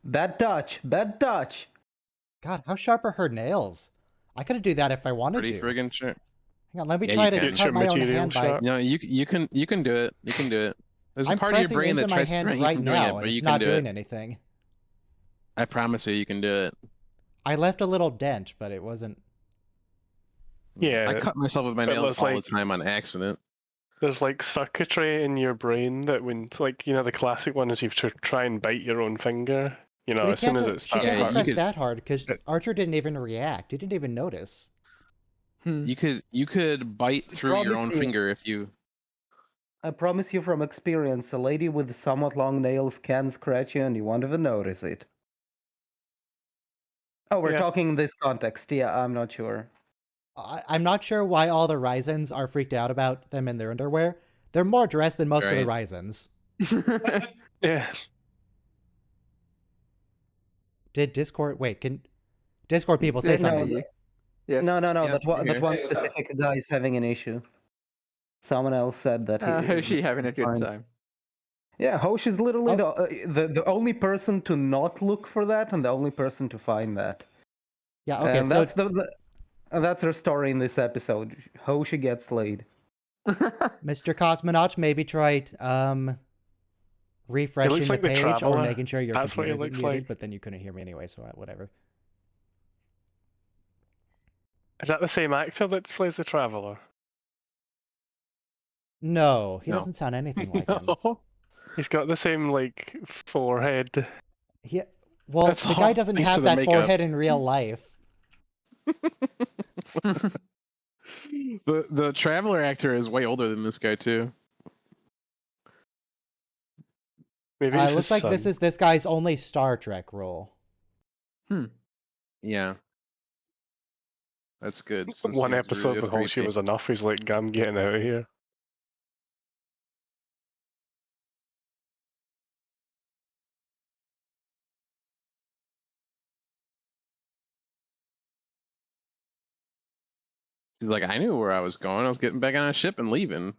Speaker 6: Bad touch. Bad touch.
Speaker 1: God, how sharp are her nails? I could do that if I wanted
Speaker 5: Pretty
Speaker 1: to.
Speaker 5: friggin' sure.
Speaker 1: Hang on, let me
Speaker 5: Yeah,
Speaker 1: try
Speaker 5: you
Speaker 1: to
Speaker 5: can.
Speaker 4: Get
Speaker 1: cut
Speaker 4: your
Speaker 1: my own
Speaker 4: material
Speaker 1: hand by.
Speaker 4: sharp.
Speaker 5: No, you can do it. You can do it. There's a
Speaker 1: I'm
Speaker 5: part of your
Speaker 1: pressing
Speaker 5: brain
Speaker 1: into
Speaker 5: that
Speaker 1: my
Speaker 5: tries to
Speaker 1: hand
Speaker 5: prevent you
Speaker 1: right
Speaker 5: from doing
Speaker 1: now,
Speaker 5: it,
Speaker 1: and
Speaker 5: but
Speaker 1: it's
Speaker 5: you
Speaker 1: not
Speaker 5: can do
Speaker 1: doing
Speaker 5: it.
Speaker 1: anything.
Speaker 5: I promise you can do it.
Speaker 1: I left a little dent, but it wasn't.
Speaker 4: Yeah,
Speaker 5: I cut myself with my
Speaker 4: but
Speaker 5: nails
Speaker 4: it's
Speaker 5: all
Speaker 4: like-
Speaker 5: the time on accident.
Speaker 4: there's like circuitry in your brain that when it's like, you know, the classic one is you try and bite your own finger. You know,
Speaker 1: But he
Speaker 4: as soon
Speaker 1: can't
Speaker 4: as
Speaker 1: do-
Speaker 4: it
Speaker 1: she
Speaker 4: starts
Speaker 1: can't
Speaker 5: Yeah,
Speaker 1: have
Speaker 5: you
Speaker 1: pressed
Speaker 5: could-
Speaker 1: that hard because
Speaker 4: it-
Speaker 1: Archer didn't even react. He didn't even notice.
Speaker 5: You could bite through your
Speaker 6: promise
Speaker 5: own
Speaker 6: you.
Speaker 5: finger if you.
Speaker 6: I promise you from experience, a lady with somewhat long nails can scratch you and you won't even notice it. Oh, we're
Speaker 4: Yeah.
Speaker 6: talking in this context. Yeah, I'm not sure.
Speaker 1: I'm not sure why all the Ryzens are freaked out about them in their underwear. They're more dressed than most of the Ryzens.
Speaker 4: Yeah.
Speaker 1: Did Discord can Discord people say
Speaker 2: Yes,
Speaker 1: something?
Speaker 2: no, yes.
Speaker 6: No.
Speaker 5: Yeah,
Speaker 6: that
Speaker 5: we're here.
Speaker 6: one
Speaker 3: Hey, what's up?
Speaker 6: specific guy is having an issue. Someone else said that
Speaker 2: Hoshi having a good
Speaker 6: fine.
Speaker 2: time.
Speaker 6: Yeah, Hosh is literally
Speaker 1: Oh.
Speaker 6: the only person to not look for that and the only person to find that.
Speaker 1: Yeah, okay,
Speaker 6: and
Speaker 1: so
Speaker 6: that's her story in this episode. Hoshi gets laid.
Speaker 1: Mr. Cosmonaut, maybe try refreshing
Speaker 4: like
Speaker 1: the
Speaker 4: the
Speaker 1: page or
Speaker 4: Traveler.
Speaker 1: making sure your
Speaker 4: That's what he
Speaker 1: computer isn't
Speaker 4: looks
Speaker 1: muted,
Speaker 4: like.
Speaker 1: but then you couldn't hear me anyway, so whatever.
Speaker 4: Is that the same actor that plays the Traveler?
Speaker 1: No, he
Speaker 5: No.
Speaker 1: doesn't sound anything like him.
Speaker 5: No.
Speaker 4: He's got the same like forehead.
Speaker 1: Well,
Speaker 5: That's
Speaker 1: the guy
Speaker 5: all
Speaker 1: doesn't
Speaker 5: thanks to
Speaker 1: have
Speaker 5: the
Speaker 1: that
Speaker 5: makeup.
Speaker 1: forehead in real life.
Speaker 5: The Traveler actor is way older than this guy too.
Speaker 4: Maybe
Speaker 1: It
Speaker 4: it's
Speaker 1: looks
Speaker 4: his
Speaker 1: like this
Speaker 4: son.
Speaker 1: is this guy's only Star Trek role.
Speaker 5: Yeah. That's good. since
Speaker 4: One
Speaker 5: he was
Speaker 4: episode
Speaker 5: real
Speaker 4: with Hoshi
Speaker 5: creepy.
Speaker 4: was enough. He's like, I'm getting out of here.
Speaker 5: He's like, I knew where I was going. I was getting back on a ship and leaving.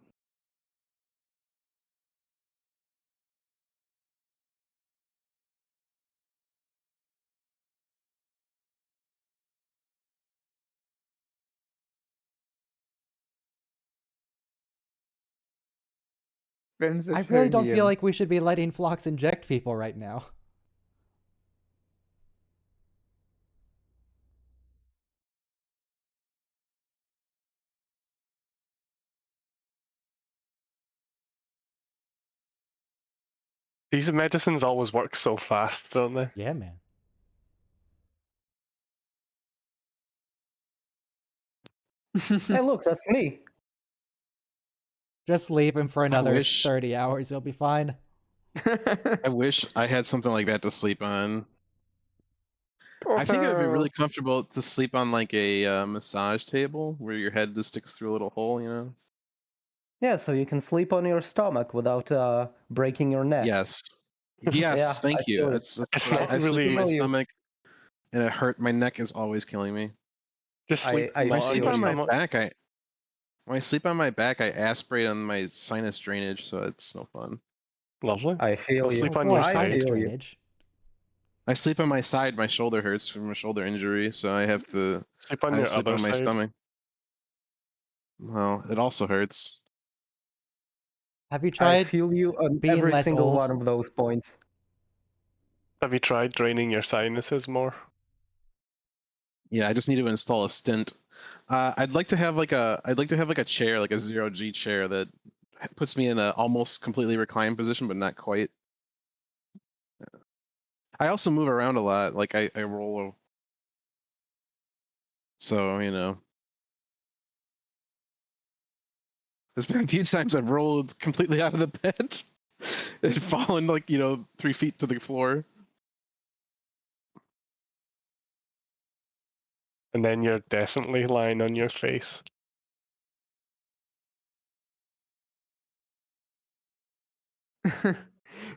Speaker 1: I really don't feel like we should be letting Phlox inject people right now.
Speaker 4: These medicines always work so fast, don't they?
Speaker 1: Yeah, man.
Speaker 6: Hey, look, that's me.
Speaker 1: Just leave him for another
Speaker 5: wish-
Speaker 1: 30 hours. He'll be fine.
Speaker 5: I wish I had something like that to sleep on. I think it would be really comfortable to sleep on like a massage table where your head just sticks through a little hole, you know?
Speaker 6: Yeah, so you can sleep on your stomach without breaking your neck.
Speaker 5: Yes. Yes,
Speaker 6: Yeah,
Speaker 5: thank
Speaker 6: I
Speaker 5: you.
Speaker 6: feel it.
Speaker 5: That's
Speaker 4: It's
Speaker 5: what
Speaker 4: not
Speaker 5: I sleep in my
Speaker 6: really-
Speaker 5: stomach and it hurt. My neck is always killing me.
Speaker 4: Just sleep
Speaker 6: I
Speaker 5: When I
Speaker 4: flat
Speaker 5: sleep
Speaker 4: your
Speaker 5: on my
Speaker 4: stomach.
Speaker 5: back, when I sleep on my back, I aspirate on my sinus drainage, so it's no fun.
Speaker 4: Lovely.
Speaker 6: I feel
Speaker 4: I'll
Speaker 6: you.
Speaker 4: sleep on
Speaker 1: Boy,
Speaker 4: your
Speaker 6: I
Speaker 4: side.
Speaker 1: sinus
Speaker 6: feel you.
Speaker 1: drainage.
Speaker 5: I sleep on my side. My shoulder hurts from a shoulder injury, so I have to.
Speaker 4: Sleep on
Speaker 5: I
Speaker 4: your
Speaker 5: sleep
Speaker 4: other
Speaker 5: on my
Speaker 4: side.
Speaker 5: stomach. Well, it also hurts.
Speaker 1: Have you
Speaker 6: I
Speaker 1: tried?
Speaker 6: feel you on
Speaker 1: being
Speaker 6: every
Speaker 1: less
Speaker 6: single
Speaker 1: old?
Speaker 6: one of those points.
Speaker 4: Have you tried draining your sinuses more?
Speaker 5: Yeah, I just need to install a stent. I'd like to have like a chair, like a 0G chair that puts me in a almost completely reclined position, but not quite. I also move around a lot. Like I roll. So you know, there's been a few times I've rolled completely out of the bed and fallen like 3 feet to the floor.
Speaker 4: And then you're definitely lying on your face.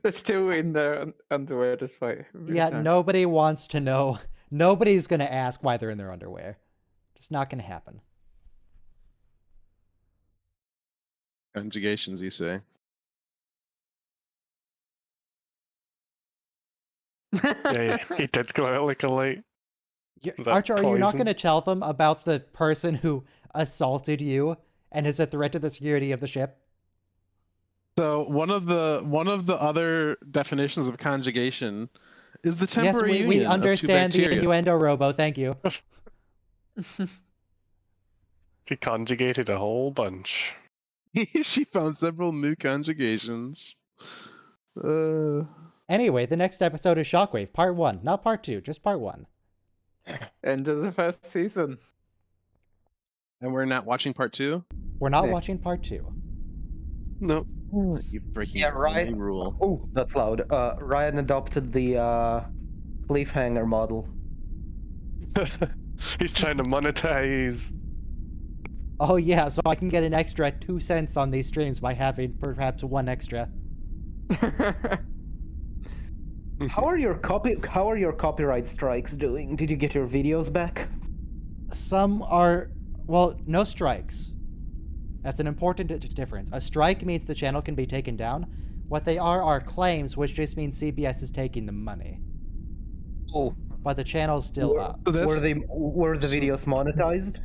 Speaker 2: They're still in their underwear despite.
Speaker 1: Yeah, nobody wants to know. Nobody's gonna ask why they're in their underwear. It's not gonna happen.
Speaker 5: Conjugations, you say?
Speaker 4: Yeah, he did go out like a light. That
Speaker 1: Archer, are you not
Speaker 4: poison.
Speaker 1: going to tell them about the person who assaulted you and is a threat to the security of the ship?
Speaker 5: So one of the other definitions of conjugation is the
Speaker 1: Yes,
Speaker 5: temporary
Speaker 1: we
Speaker 5: union of two
Speaker 1: understand the
Speaker 5: bacteria.
Speaker 1: innuendo, Robo. Thank you.
Speaker 4: He conjugated a whole bunch.
Speaker 5: She found several new conjugations.
Speaker 1: Anyway, the next episode is Shockwave, part 1. Not part 2, just part 1.
Speaker 2: End of the first season.
Speaker 5: And we're not watching part 2?
Speaker 1: We're not
Speaker 2: Yeah.
Speaker 1: watching part 2.
Speaker 4: No.
Speaker 5: You breaking
Speaker 6: Yeah,
Speaker 5: the
Speaker 6: right.
Speaker 5: only rule.
Speaker 6: Oh, that's loud. Ryan adopted the cliffhanger model.
Speaker 4: He's trying to monetize.
Speaker 1: Oh yeah, so I can get an extra 2 cents on these streams by having perhaps 1 extra.
Speaker 6: How are your copyright strikes doing? Did you get your videos back?
Speaker 1: Some are, well, no strikes. That's an important difference. A strike means the channel can be taken down. What they are claims, which just means CBS is taking the money.
Speaker 6: Oh,
Speaker 1: But the channel's still up.
Speaker 5: So that's-
Speaker 6: were the videos monetized?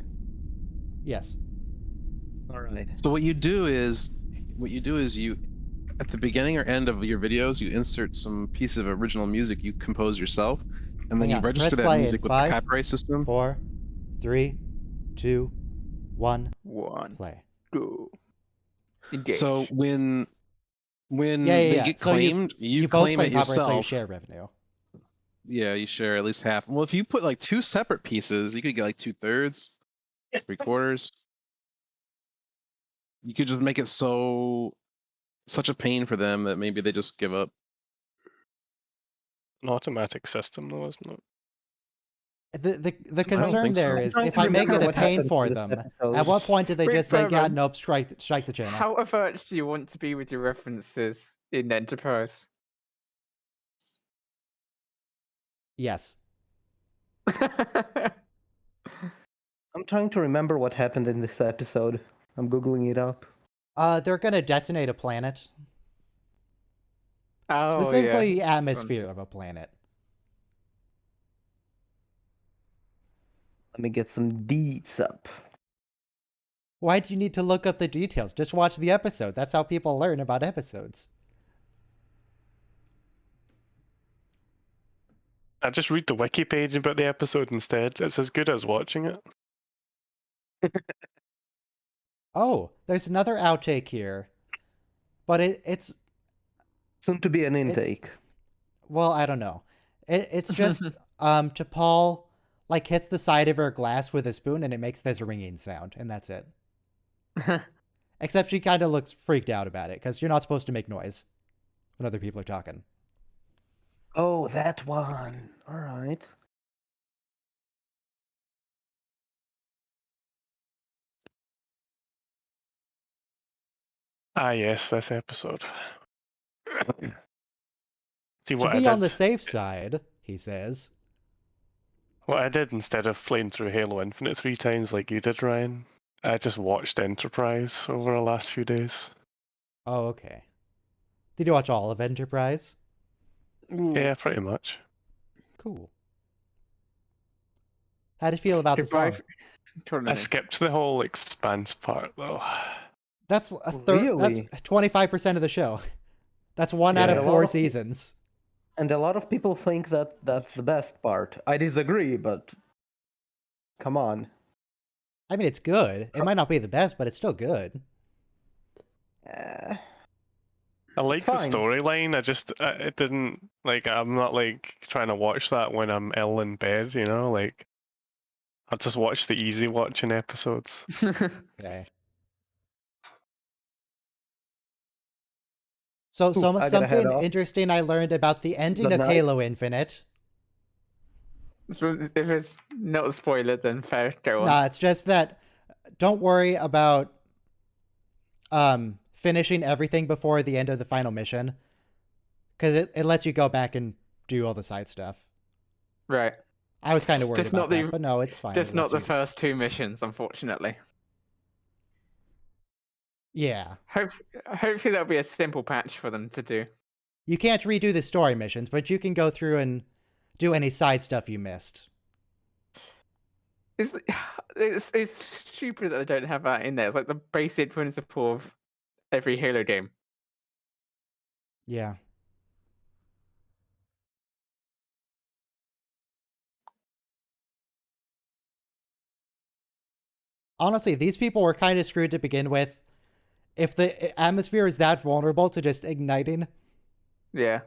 Speaker 1: Yes.
Speaker 6: All right.
Speaker 5: So what you do is you at the beginning or end of your videos you insert some piece of original music you compose yourself, and then
Speaker 1: Hang
Speaker 5: you
Speaker 1: on,
Speaker 5: register
Speaker 1: press
Speaker 5: that
Speaker 1: play in
Speaker 5: music with
Speaker 1: 5,
Speaker 5: the copyright system.
Speaker 1: 4, 3, 2, 1,
Speaker 2: One.
Speaker 1: play.
Speaker 2: Go. Engage.
Speaker 5: So when
Speaker 1: Yeah.
Speaker 5: they get
Speaker 1: So
Speaker 5: claimed, you
Speaker 1: both
Speaker 5: claim it
Speaker 1: copyright, so you
Speaker 5: yourself.
Speaker 1: share revenue.
Speaker 5: Yeah, you share at least half. Well, if you put like 2 separate pieces, you could get like 2/3, 3/4. You could just make it such a pain for them that maybe they just give up.
Speaker 4: An automatic system, though, isn't it?
Speaker 1: The concern
Speaker 5: think so.
Speaker 1: there
Speaker 6: I'm
Speaker 1: is
Speaker 6: trying
Speaker 1: if
Speaker 6: to
Speaker 1: I make it
Speaker 6: remember
Speaker 1: a
Speaker 6: what
Speaker 1: pain
Speaker 6: happens
Speaker 1: for
Speaker 6: in this
Speaker 1: them,
Speaker 6: episode.
Speaker 1: at what point do they
Speaker 2: Wait,
Speaker 1: just say, yeah,
Speaker 2: Berman,
Speaker 1: nope, strike the channel?
Speaker 2: How avert do you want to be with your references in Enterprise?
Speaker 1: Yes.
Speaker 6: I'm trying to remember what happened in this episode. I'm googling it up.
Speaker 1: They're gonna detonate a planet.
Speaker 2: Oh,
Speaker 1: Specifically the
Speaker 2: yeah.
Speaker 1: atmosphere of a planet.
Speaker 6: Let me get some deets up.
Speaker 1: Why do you need to look up the details? Just watch the episode. That's how people learn about episodes.
Speaker 4: I just read the wiki page about the episode instead. It's as good as watching it.
Speaker 1: Oh, there's another outtake here. But it's
Speaker 6: Soon to be an intake.
Speaker 1: well, I don't know. It's just T'Pol like hits the side of her glass with a spoon and it makes this ringing sound, and that's it. Except she kind of looks freaked out about it because you're not supposed to make noise when other people are talking.
Speaker 6: Oh, that one. All right.
Speaker 4: Ah, yes, this episode. See
Speaker 1: To
Speaker 4: what I
Speaker 1: be
Speaker 4: did.
Speaker 1: on the safe side, he says.
Speaker 4: What I did instead of playing through Halo Infinite 3 times like you did, Ryan, I just watched Enterprise over the last few days.
Speaker 1: Oh, okay. Did you watch all of Enterprise?
Speaker 4: Yeah, pretty much.
Speaker 1: Cool. How do you feel about the
Speaker 2: Goodbye.
Speaker 1: song?
Speaker 4: I skipped the whole Expanse part though.
Speaker 1: That's a third.
Speaker 6: Really?
Speaker 1: That's 25% of the show. That's 1 out
Speaker 6: Yeah.
Speaker 1: of
Speaker 6: A lot
Speaker 1: 4
Speaker 6: of peop-
Speaker 1: seasons.
Speaker 6: And a lot of people think that that's the best part. I disagree, but come on.
Speaker 1: I mean, it's good. It might not be the best, but it's still good.
Speaker 6: Eh,
Speaker 4: I like the
Speaker 6: fine.
Speaker 4: storyline. I just it didn't like. I'm not like trying to watch that when I'm ill in bed. You know, like I'll just watch the easy watching episodes.
Speaker 1: Okay. So,
Speaker 6: Ooh, I gotta head
Speaker 1: something
Speaker 6: off.
Speaker 1: interesting I learned about the ending
Speaker 6: Good
Speaker 1: of
Speaker 6: night.
Speaker 1: Halo Infinite.
Speaker 2: So if it's not a spoiler, then fair, go on.
Speaker 1: Nah, it's just that don't worry about finishing everything before the end of the final mission. Because it lets you go back and do all the side stuff.
Speaker 2: Right.
Speaker 1: I was kind of worried
Speaker 2: Just
Speaker 1: about
Speaker 2: not the-
Speaker 1: that, but no, it's fine.
Speaker 2: Just
Speaker 1: It
Speaker 2: not
Speaker 1: lets
Speaker 2: the
Speaker 1: you-
Speaker 2: first 2 missions, unfortunately.
Speaker 1: Yeah.
Speaker 2: Hopefully that'll be a simple patch for them to do.
Speaker 1: You can't redo the story missions, but you can go through and do any side stuff you missed.
Speaker 2: It's stupid that they don't have that in there. It's like the basic principle of every Halo game.
Speaker 1: Yeah. Honestly, these people were kind of screwed to begin with. If the atmosphere is that vulnerable to just igniting.
Speaker 2: Yeah.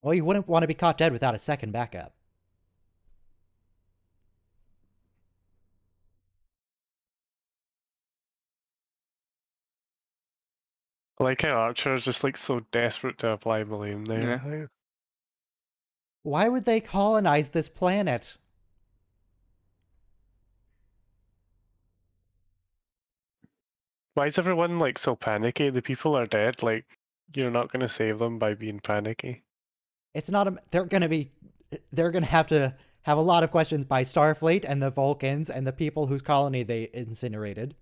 Speaker 1: Well, you wouldn't want to be caught dead without a second backup.
Speaker 4: I like how Archer is just like so desperate to apply blame there.
Speaker 2: Yeah.
Speaker 1: Why would they colonize this planet?
Speaker 4: Why is everyone like so panicky? The people are dead. Like, you're not gonna save them by being panicky.
Speaker 1: It's not a. They're gonna have to have a lot of questions by Starfleet and the Vulcans and the people whose colony they incinerated.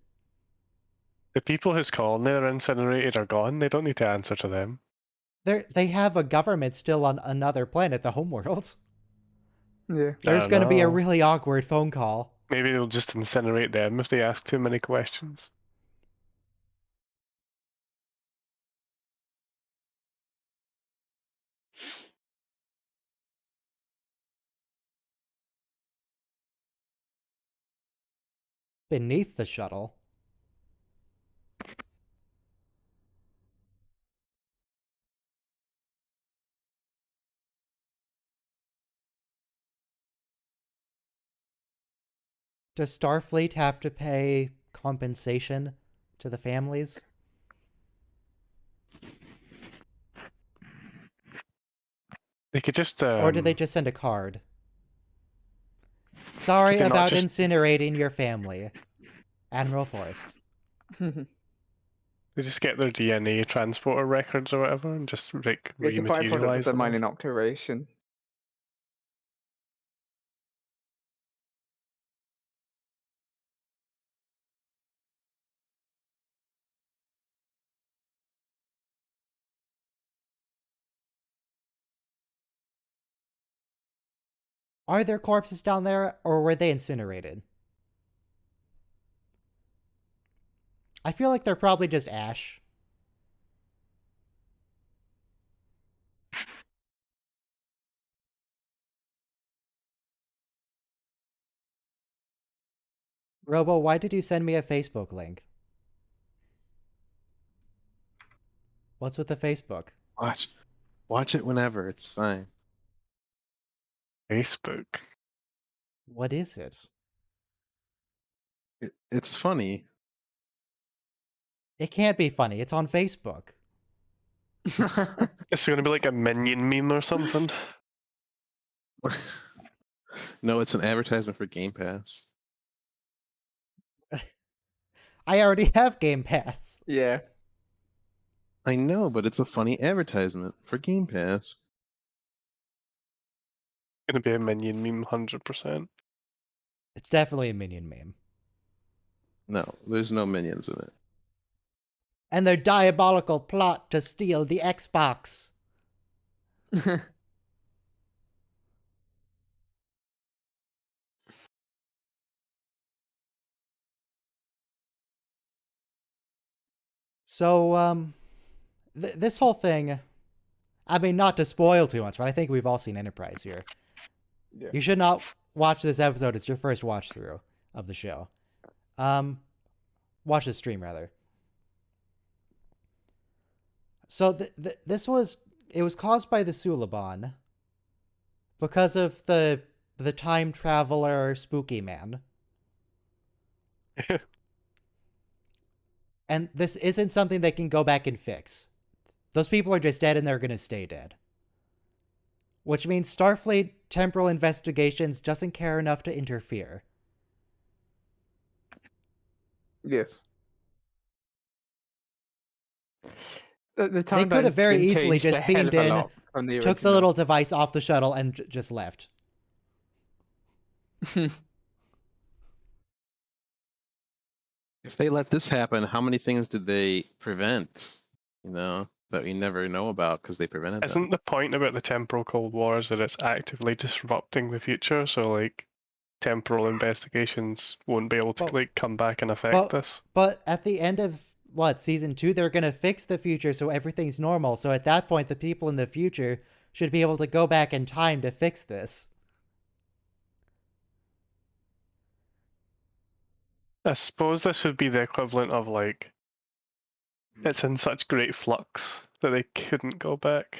Speaker 4: The people whose colony are incinerated are gone. They don't need to answer to them.
Speaker 1: They have a government still on another planet, the homeworld.
Speaker 2: Yeah.
Speaker 1: There's going to be a really awkward phone call.
Speaker 4: Maybe they'll just incinerate them if they ask too many questions.
Speaker 1: Beneath the shuttle. Does Starfleet have to pay compensation to the families?
Speaker 4: They could just.
Speaker 1: Or did they just send a card? Sorry
Speaker 4: Could they not
Speaker 1: about
Speaker 4: just-
Speaker 1: incinerating your family. Admiral Forrest.
Speaker 4: They just get their DNA transporter records or whatever and just like
Speaker 2: It's a byproduct of
Speaker 4: rematerialize
Speaker 2: the
Speaker 4: them.
Speaker 2: mining operation.
Speaker 1: Are there corpses down there, or were they incinerated? I feel like they're probably just ash. Robo, why did you send me a Facebook link? What's with the Facebook?
Speaker 5: Watch it whenever. It's fine.
Speaker 4: Facebook.
Speaker 1: What is it?
Speaker 5: It's funny.
Speaker 1: It can't be funny. It's on Facebook.
Speaker 4: It's gonna be like a minion meme or something.
Speaker 5: No, it's an advertisement for Game Pass.
Speaker 1: I already have Game Pass.
Speaker 2: Yeah.
Speaker 5: I know, but it's a funny advertisement for Game Pass.
Speaker 4: Gonna be a minion meme, 100%.
Speaker 1: It's definitely a minion meme.
Speaker 5: No, there's no minions in it.
Speaker 1: And their diabolical plot to steal the Xbox. So, this whole thing, I mean, not to spoil too much, but I think we've all seen Enterprise here.
Speaker 2: Yeah.
Speaker 1: You should not watch this episode. It's your first watch through of the show. Watch the stream, rather. So, this was, it was caused by the Suliban because of the time traveler spooky man. And this isn't something they can go back and fix. Those people are just dead and they're going to stay dead. Which means Starfleet Temporal Investigations doesn't care enough to interfere.
Speaker 2: Yes. The
Speaker 1: They
Speaker 2: time
Speaker 1: could have
Speaker 2: has
Speaker 1: very
Speaker 2: been
Speaker 1: easily
Speaker 2: changed a
Speaker 1: just
Speaker 2: hell
Speaker 1: beamed
Speaker 2: of a
Speaker 1: in,
Speaker 2: lot from the
Speaker 1: took the
Speaker 2: original.
Speaker 1: little device off the shuttle, and just left.
Speaker 5: If they let this happen, how many things did they prevent? You know, that we never know about because they prevented them.
Speaker 4: Isn't the point about the temporal Cold Wars that it's actively disrupting the future? So like temporal investigations won't be able to
Speaker 1: Well-
Speaker 4: like come back and affect
Speaker 1: Well,
Speaker 4: this.
Speaker 1: but at the end of season 2, they're gonna fix the future so everything's normal. So at that point, the people in the future should be able to go back in time to fix this.
Speaker 4: I suppose this would be the equivalent of like it's in such great flux that they couldn't go back.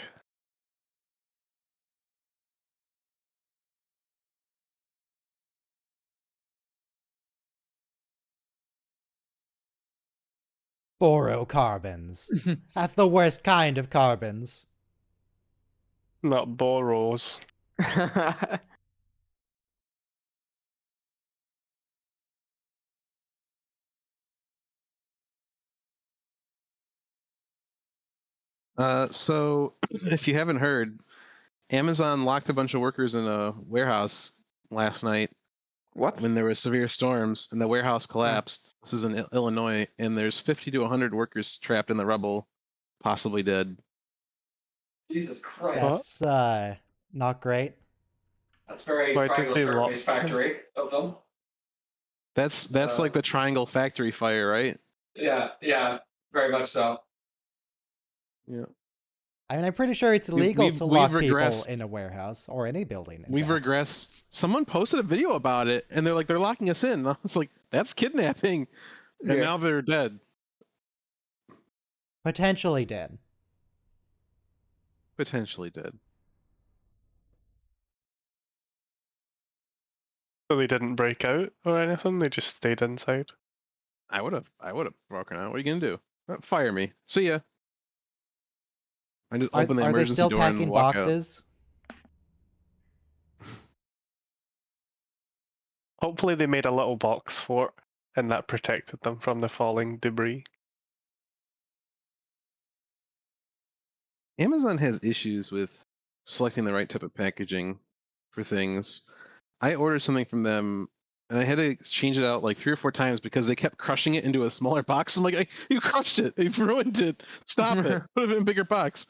Speaker 1: Borocarbons. That's the worst kind of carbons.
Speaker 4: Not boros.
Speaker 5: So if you haven't heard, Amazon locked a bunch of workers in a warehouse last night
Speaker 2: What?
Speaker 5: when there were severe storms and the warehouse collapsed. This is in Illinois, and there's 50 to 100 workers trapped in the rubble, possibly dead.
Speaker 3: Jesus Christ.
Speaker 1: That's not great.
Speaker 3: That's very
Speaker 4: Why did
Speaker 3: Triangle
Speaker 4: they
Speaker 3: Circle
Speaker 4: lock
Speaker 3: based factory of them.
Speaker 5: That's
Speaker 3: Uh,
Speaker 5: like the Triangle Factory fire, right?
Speaker 3: Yeah, very much so.
Speaker 5: Yeah.
Speaker 1: I mean, I'm pretty sure it's illegal to lock
Speaker 5: we've
Speaker 1: people
Speaker 5: regressed.
Speaker 1: in a warehouse or any building. in
Speaker 5: We've
Speaker 1: fact.
Speaker 5: regressed. Someone posted a video about it, and they're like, they're locking us in. It's like, that's kidnapping, and
Speaker 2: Yeah.
Speaker 5: now they're dead.
Speaker 1: Potentially dead.
Speaker 5: Potentially dead.
Speaker 4: So they didn't break out or anything, they just stayed inside.
Speaker 5: I would have broken out. What are you gonna do? Fire me. See ya. I just open the
Speaker 1: Are they
Speaker 5: emergency
Speaker 1: still
Speaker 5: door and
Speaker 1: packing
Speaker 5: walk out.
Speaker 1: boxes?
Speaker 4: Hopefully they made a little box fort and that protected them from the falling debris.
Speaker 5: Amazon has issues with selecting the right type of packaging for things. I ordered something from them and I had to change it out like 3 or 4 times because they kept crushing it into a smaller box. I'm like, you crushed it. You've ruined it. Stop it. Put it in a bigger box.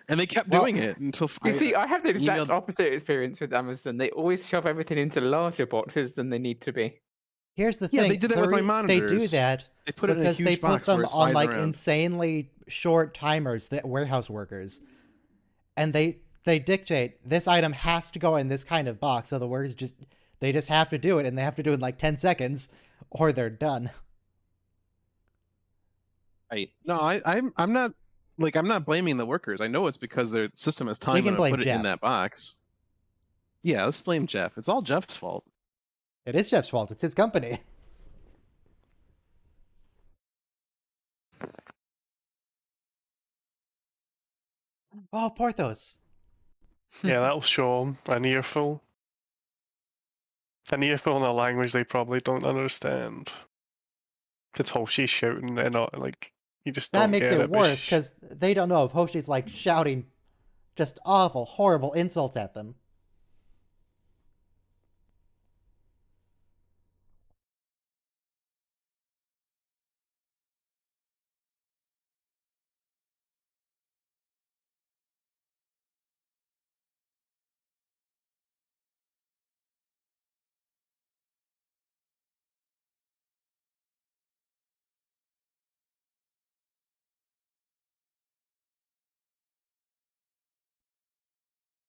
Speaker 5: And they kept doing it until
Speaker 2: You see, I have the exact
Speaker 5: emailed-
Speaker 2: opposite experience with Amazon. They always shove everything into larger boxes than they need to be.
Speaker 1: Here's the
Speaker 5: Yeah,
Speaker 1: thing.
Speaker 5: they did that with my
Speaker 1: They do
Speaker 5: monitors.
Speaker 1: that
Speaker 5: They put it in a
Speaker 1: because
Speaker 5: huge
Speaker 1: they put
Speaker 5: box where
Speaker 1: them
Speaker 5: it
Speaker 1: on
Speaker 5: slides
Speaker 1: like
Speaker 5: around.
Speaker 1: insanely short timers, that warehouse workers, and they dictate this item has to go in this kind of box. So the workers just have to do it, and they have to do it in like 10 seconds, or they're done.
Speaker 5: Right. No, I'm not I'm not blaming the workers. I know it's because their system is telling
Speaker 1: can
Speaker 5: them to
Speaker 1: blame
Speaker 5: put it in
Speaker 1: Jeff.
Speaker 5: that box. Yeah, let's blame Jeff. It's all Jeff's fault.
Speaker 1: It is Jeff's fault. It's his company. Oh, Porthos.
Speaker 4: Yeah, that'll show them an earful. An earful in a language they probably don't understand. It's Hoshi shouting and not like you just
Speaker 1: That
Speaker 4: don't
Speaker 1: makes
Speaker 4: get
Speaker 1: it
Speaker 4: but
Speaker 1: worse because they don't know if Hoshi's like shouting just awful, horrible insults at them.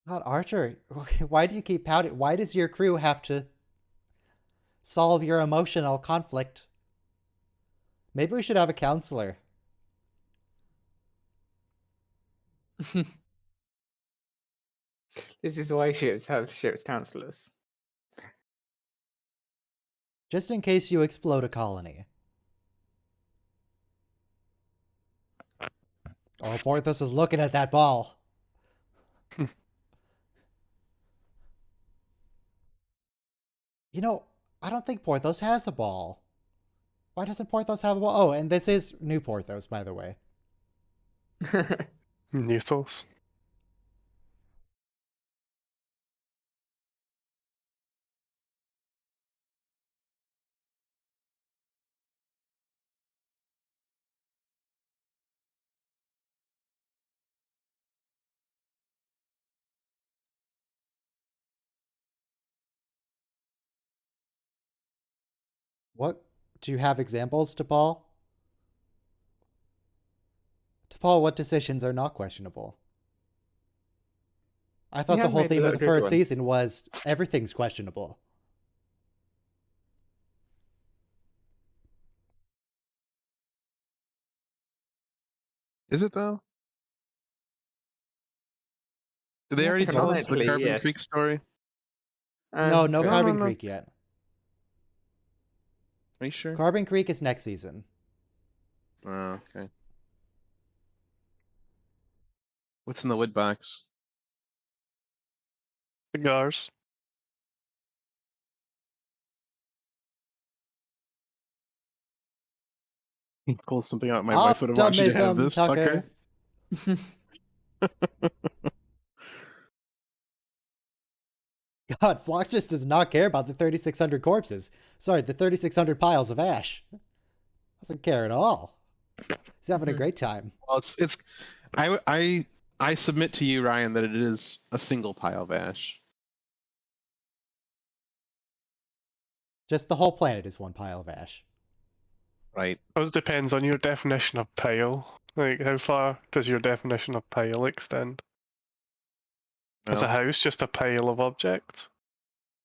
Speaker 1: God, Archer, why do you keep pouting? Why does your crew have to solve your emotional conflict? Maybe we should have a counselor.
Speaker 2: This is why ships have ships counselors.
Speaker 1: Just in case you explode a colony. Oh, Porthos is looking at that ball. You know, I don't think Porthos has a ball. Why doesn't Porthos have a ball? Oh, and this is new Porthos, by the way.
Speaker 4: Neutrals.
Speaker 1: What? Do you have examples, to Paul? To Paul, what decisions are not questionable? I thought the
Speaker 2: have
Speaker 1: whole
Speaker 2: made
Speaker 1: theme
Speaker 2: a
Speaker 1: of the
Speaker 2: good
Speaker 1: first
Speaker 2: ones.
Speaker 1: season was everything's questionable.
Speaker 5: Is it though? Did they
Speaker 1: Yeah,
Speaker 5: already
Speaker 1: 'cause
Speaker 5: tell us the
Speaker 2: Canonically,
Speaker 5: Carbon
Speaker 2: yes.
Speaker 5: Creek story?
Speaker 1: No, no
Speaker 2: Okay.
Speaker 1: Carbon
Speaker 5: no.
Speaker 1: Creek yet.
Speaker 5: Are you sure?
Speaker 1: Carbon Creek is next season.
Speaker 5: Oh, okay. What's in the wood box?
Speaker 4: Cigars.
Speaker 5: He pulls something out. My wife would have wanted you to have
Speaker 1: Optimism,
Speaker 5: this, Tucker.
Speaker 1: God, Flox just does not care about the 3,600 corpses. Sorry, the 3,600 piles of ash. Doesn't care at all. He's having a great time.
Speaker 5: Well, it's. I submit to you, Ryan, that it is a single pile of ash.
Speaker 1: Just the whole planet is one pile of ash.
Speaker 5: Right.
Speaker 4: It depends on your definition of pile. Like, how far does your definition of pile extend? Is a
Speaker 5: Well,
Speaker 4: house just a pile of objects?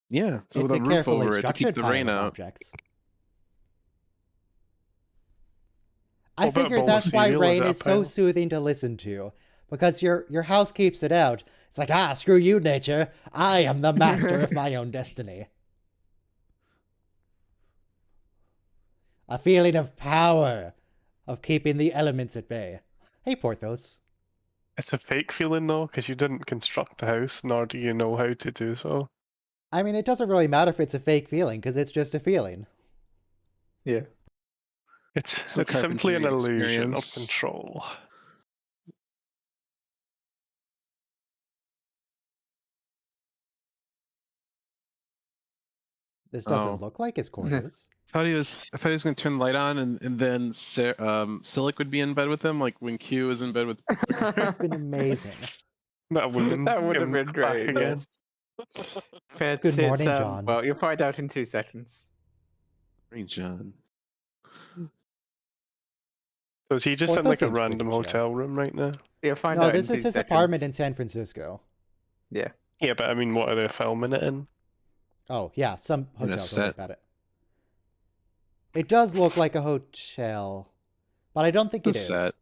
Speaker 5: yeah. So
Speaker 1: It's
Speaker 5: with
Speaker 1: a
Speaker 5: a roof
Speaker 1: carefully
Speaker 5: over it to keep
Speaker 1: structured
Speaker 5: the
Speaker 1: pile
Speaker 5: rain
Speaker 1: of
Speaker 5: out.
Speaker 1: objects. I
Speaker 4: What about
Speaker 1: figured
Speaker 4: bowl of
Speaker 1: that's why
Speaker 4: cereal? Is
Speaker 1: rain
Speaker 4: it a
Speaker 1: is so
Speaker 4: pile?
Speaker 1: soothing to listen to. Because your house keeps it out. It's like, screw you, nature. I am the master of my own destiny. A feeling of power, of keeping the elements at bay. Hey, Porthos.
Speaker 4: It's a fake feeling though, because you didn't construct the house, nor do you know how to do so.
Speaker 1: I mean, it doesn't really matter if it's a fake feeling, because it's just a feeling.
Speaker 2: Yeah.
Speaker 4: It's
Speaker 5: Some
Speaker 4: simply an
Speaker 5: carpentry
Speaker 4: illusion of
Speaker 5: experience.
Speaker 4: control.
Speaker 1: This doesn't
Speaker 5: Oh.
Speaker 1: look like his quarters.
Speaker 5: I thought he was going to turn the light on, and then Silic would be in bed with him, like when Q was in bed with.
Speaker 1: It's been amazing.
Speaker 4: That would
Speaker 2: That would have been
Speaker 4: back
Speaker 2: great.
Speaker 4: again.
Speaker 2: Yes. But
Speaker 1: Good morning,
Speaker 2: it's,
Speaker 1: John.
Speaker 2: Well, you'll find out in 2 seconds.
Speaker 5: Hey, John.
Speaker 4: So is he just
Speaker 1: Well,
Speaker 4: in
Speaker 1: that
Speaker 4: like a
Speaker 1: seems pretty
Speaker 4: random
Speaker 1: chill.
Speaker 4: hotel room right now?
Speaker 2: You'll find
Speaker 1: No,
Speaker 2: out
Speaker 1: this
Speaker 2: in
Speaker 1: is
Speaker 2: 2
Speaker 1: his
Speaker 2: seconds.
Speaker 1: apartment in San Francisco.
Speaker 2: Yeah.
Speaker 4: Yeah, but I mean, what are they filming it in?
Speaker 1: Oh, yeah, some
Speaker 5: In a
Speaker 1: hotel. Don't worry
Speaker 5: set.
Speaker 1: about it. It does look like a hotel, but I don't think
Speaker 5: The
Speaker 1: it is.
Speaker 5: set.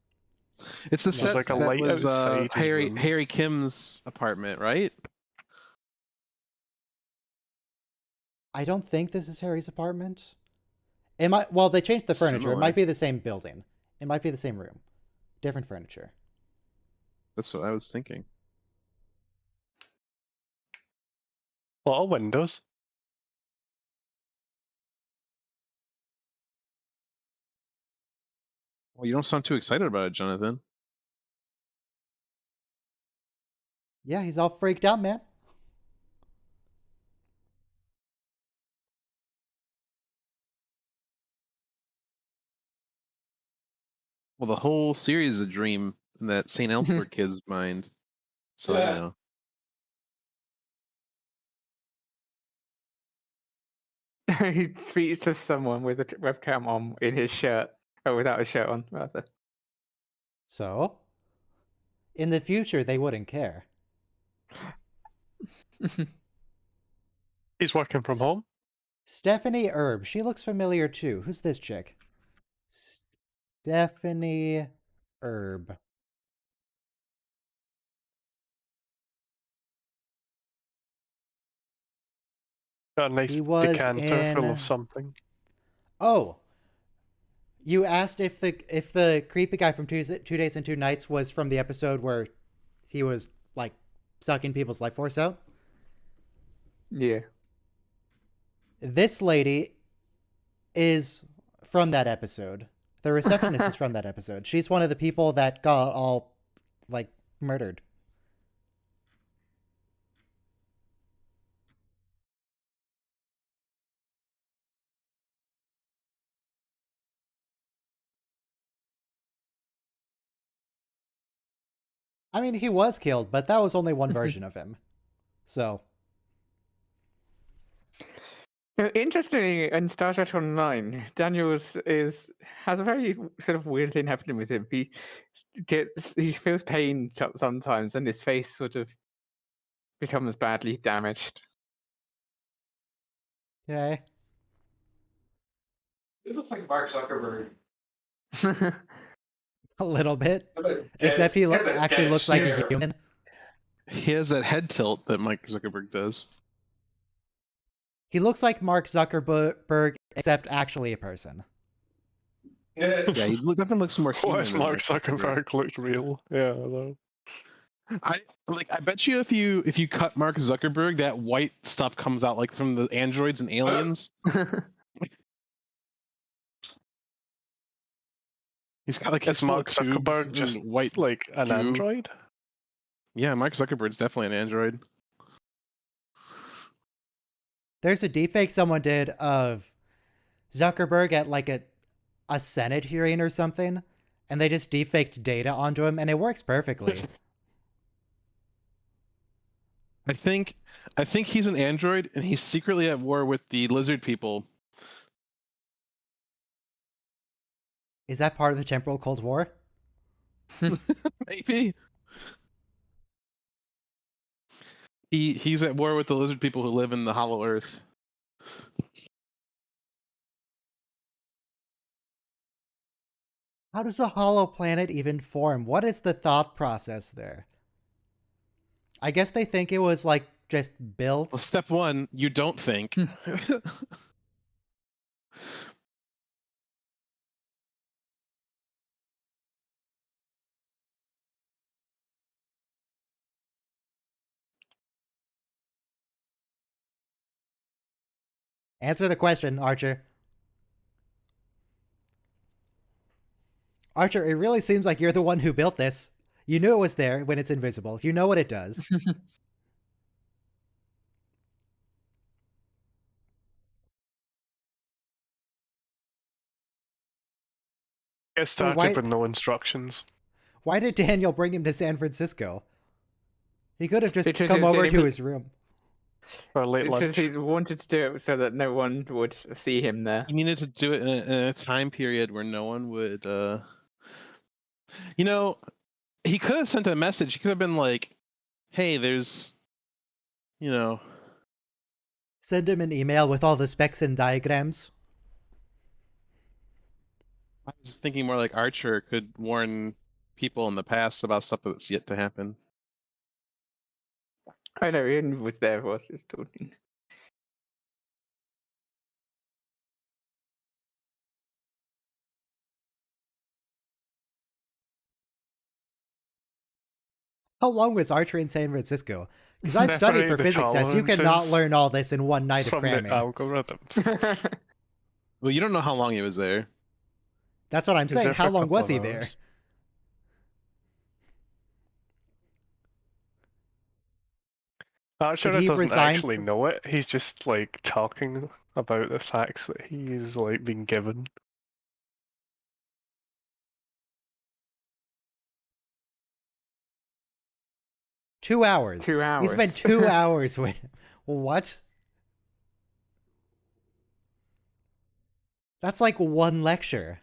Speaker 5: It's the
Speaker 1: It's
Speaker 5: set
Speaker 4: like a
Speaker 5: that
Speaker 4: light
Speaker 5: was
Speaker 4: outside his room.
Speaker 5: Harry Kim's apartment, right?
Speaker 1: I don't think this is Harry's apartment. It might. Well, they changed the furniture. It
Speaker 5: Similar.
Speaker 1: might be the same building. It might be the same room. Different furniture.
Speaker 5: That's what I was thinking.
Speaker 4: A lot of windows.
Speaker 5: Well, you don't sound too excited about it, Jonathan.
Speaker 1: Yeah, he's all freaked out, man.
Speaker 5: Well, the whole series is a dream in that St. Elsewhere kid's mind. So,
Speaker 3: Yeah.
Speaker 5: you know.
Speaker 2: He speaks to someone with a webcam on in his shirt. Or without a shirt on, rather.
Speaker 1: So, in the future, they wouldn't care.
Speaker 4: He's working from home.
Speaker 1: Stephanie Erb. She looks familiar too. Who's this chick? Stephanie Erb.
Speaker 4: Got a nice
Speaker 1: He was
Speaker 4: decanter full
Speaker 1: in-
Speaker 4: of something.
Speaker 1: Oh, you asked if the creepy guy from 2 Days and 2 Nights was from the episode where he was like sucking people's life force out.
Speaker 2: Yeah.
Speaker 1: This lady is from that episode. The receptionist is from that episode. She's one of the people that got all like murdered. I mean, he was killed, but that was only one version of him. So,
Speaker 2: Interestingly, in Star Trek Online, Daniels has a very sort of weird thing happening with him. He feels pain sometimes, and his face sort of becomes badly damaged.
Speaker 1: Okay.
Speaker 3: It looks like Mark Zuckerberg.
Speaker 1: A little bit.
Speaker 3: Kind of a
Speaker 1: Except he
Speaker 3: kind of a
Speaker 1: actually
Speaker 3: dead
Speaker 1: looks like a
Speaker 3: stare.
Speaker 1: human.
Speaker 5: He has that head tilt that Mike Zuckerberg does.
Speaker 1: He looks like Mark Zuckerberg, except actually a person.
Speaker 3: Yeah.
Speaker 5: Yeah, he definitely looks more human.
Speaker 4: What if
Speaker 5: than
Speaker 4: Mark Zuckerberg looked real? Yeah, although.
Speaker 5: I bet you if you cut Mark Zuckerberg, that white stuff comes out like from the androids and aliens. He's got like
Speaker 4: Is
Speaker 5: his full
Speaker 4: Mark
Speaker 5: of tubes
Speaker 4: Zuckerberg
Speaker 5: and
Speaker 4: just
Speaker 5: white
Speaker 4: like an
Speaker 5: goo.
Speaker 4: android?
Speaker 5: Yeah, Mark Zuckerberg's definitely an android.
Speaker 1: There's a deepfake someone did of Zuckerberg at like a Senate hearing or something, and they just deepfaked data onto him, and it works perfectly.
Speaker 5: I think he's an android and he's secretly at war with the lizard people.
Speaker 1: Is that part of the temporal Cold War?
Speaker 5: Maybe. He's at war with the lizard people who live in the Hollow Earth.
Speaker 1: How does a hollow planet even form? What is the thought process there? I guess they think it was like just built.
Speaker 5: Well, step one, you don't think.
Speaker 1: Answer the question, Archer. Archer, it really seems like you're the one who built this. You knew it was there when it's invisible. You know what it does.
Speaker 4: Get started
Speaker 1: why-
Speaker 4: with no instructions.
Speaker 1: Why did Daniel bring him to San Francisco? He could have just
Speaker 2: Because
Speaker 1: come
Speaker 2: it was
Speaker 1: over
Speaker 2: in
Speaker 1: to
Speaker 2: his-
Speaker 1: his room.
Speaker 4: For late
Speaker 2: Because
Speaker 4: lunch.
Speaker 2: he's wanted to do it so that no one would see him there.
Speaker 5: He needed to do it in a time period where no one would. He could have sent a message. He could have been like, "Hey, there's, you know."
Speaker 1: Send him an email with all the specs and diagrams.
Speaker 5: I was just thinking more like Archer could warn people in the past about stuff that's yet to happen.
Speaker 2: I know, Ian was there while I was just talking.
Speaker 1: How long was Archer in San Francisco? Because I've studied for
Speaker 4: Separate the
Speaker 1: physics tests. You cannot
Speaker 4: tolerances
Speaker 1: learn all this in one night of
Speaker 4: from the
Speaker 1: cramming.
Speaker 4: algorithms.
Speaker 5: Well, you don't know how long he was there.
Speaker 1: That's what I'm
Speaker 4: He was
Speaker 1: saying.
Speaker 4: there for
Speaker 1: How
Speaker 4: a
Speaker 1: long
Speaker 4: couple
Speaker 1: was
Speaker 4: of
Speaker 1: he there?
Speaker 4: hours. Archer
Speaker 1: Did he
Speaker 4: doesn't
Speaker 1: resign
Speaker 4: actually
Speaker 1: from-
Speaker 4: know it. He's just like talking about the facts that he's like been given.
Speaker 1: Two hours.
Speaker 2: 2 hours.
Speaker 1: He spent 2 hours with him. What? That's like one lecture.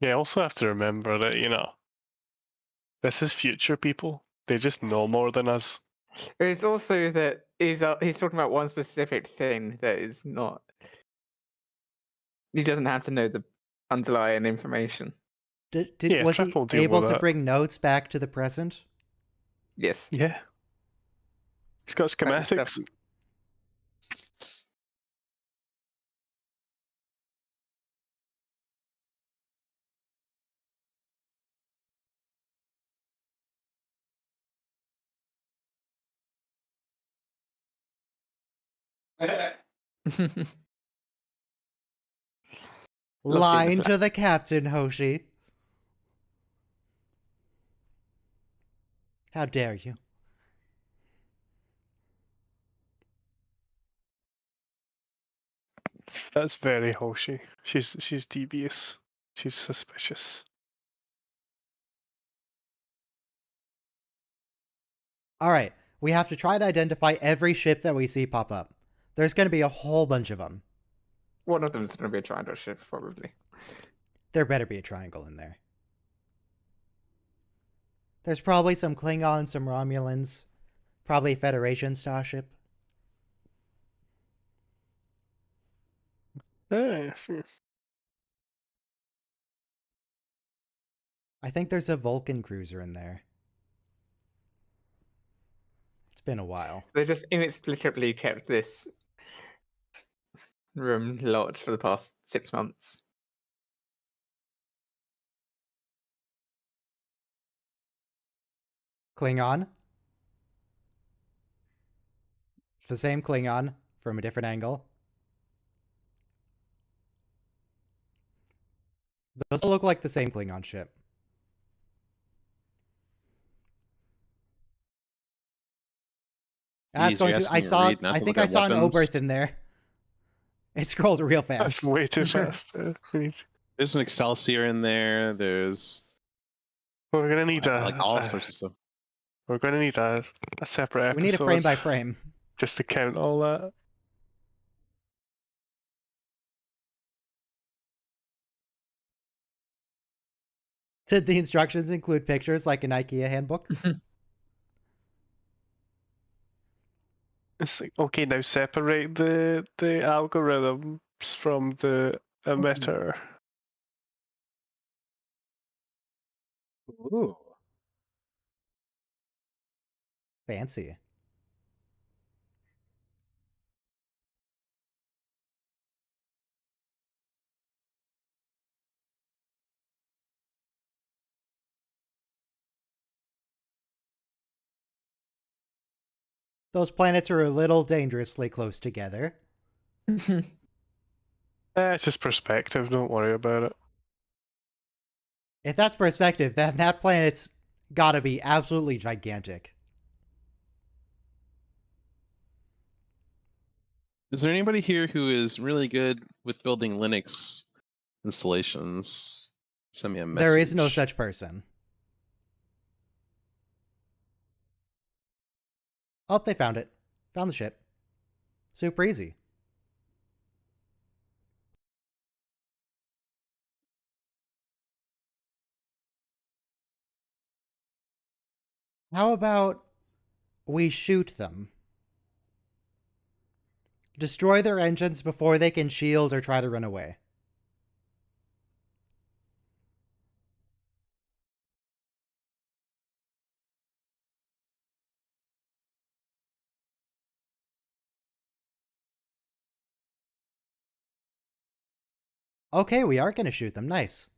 Speaker 4: You also have to remember that, this is future people. They just know more than us.
Speaker 2: It's also that he's talking about one specific thing that is not. He doesn't have to know the underlying information.
Speaker 1: Was he
Speaker 4: Trip will deal
Speaker 1: able
Speaker 4: with
Speaker 1: to
Speaker 4: that.
Speaker 1: bring notes back to the present?
Speaker 2: Yes.
Speaker 4: Yeah. He's got
Speaker 2: That stuff-
Speaker 4: schematics.
Speaker 1: Line to the captain, Hoshi. How dare you?
Speaker 4: That's very Hoshi. She's devious. She's suspicious.
Speaker 1: All right. we have to try to identify every ship that we see pop up. There's going to be a whole bunch of them.
Speaker 2: One of them is going to be a triangle ship, probably.
Speaker 1: There better be a triangle in there. There's probably some Klingons, some Romulans, probably a Federation starship.
Speaker 4: Yeah.
Speaker 1: I think there's a Vulcan cruiser in there. It's been a while.
Speaker 2: They just inexplicably kept this room locked for the past 6 months.
Speaker 1: Klingon. The same Klingon from a different angle. Those look like the same Klingon ship. That's
Speaker 5: Jeez, you're
Speaker 1: going to.
Speaker 5: asking me to read, not
Speaker 1: I
Speaker 5: to
Speaker 1: think
Speaker 5: look
Speaker 1: I
Speaker 5: at
Speaker 1: saw an
Speaker 5: weapons.
Speaker 1: Oberth in there. It scrolled real
Speaker 4: That's
Speaker 1: fast.
Speaker 4: way too fast.
Speaker 5: There's an Excelsior in there. There's
Speaker 4: We're gonna need
Speaker 5: like all sorts of stuff.
Speaker 4: We're gonna need a separate episode.
Speaker 1: We need a frame by frame.
Speaker 4: just to count all that.
Speaker 1: Did the instructions include pictures like an IKEA handbook?
Speaker 4: It's like, okay, now separate the algorithms from the emitter.
Speaker 1: Ooh. Fancy. Those planets are a little dangerously close together.
Speaker 4: It's just perspective. Don't worry about it.
Speaker 1: If that's perspective, then that planet's gotta be absolutely gigantic.
Speaker 5: Is there anybody here who is really good with building Linux installations? Send me a message.
Speaker 1: There is no such person. Oh, they found it. Found the ship. Super easy. How about we shoot them? Destroy their engines before they can shield or try to run away. Okay, we are going to shoot them. Nice.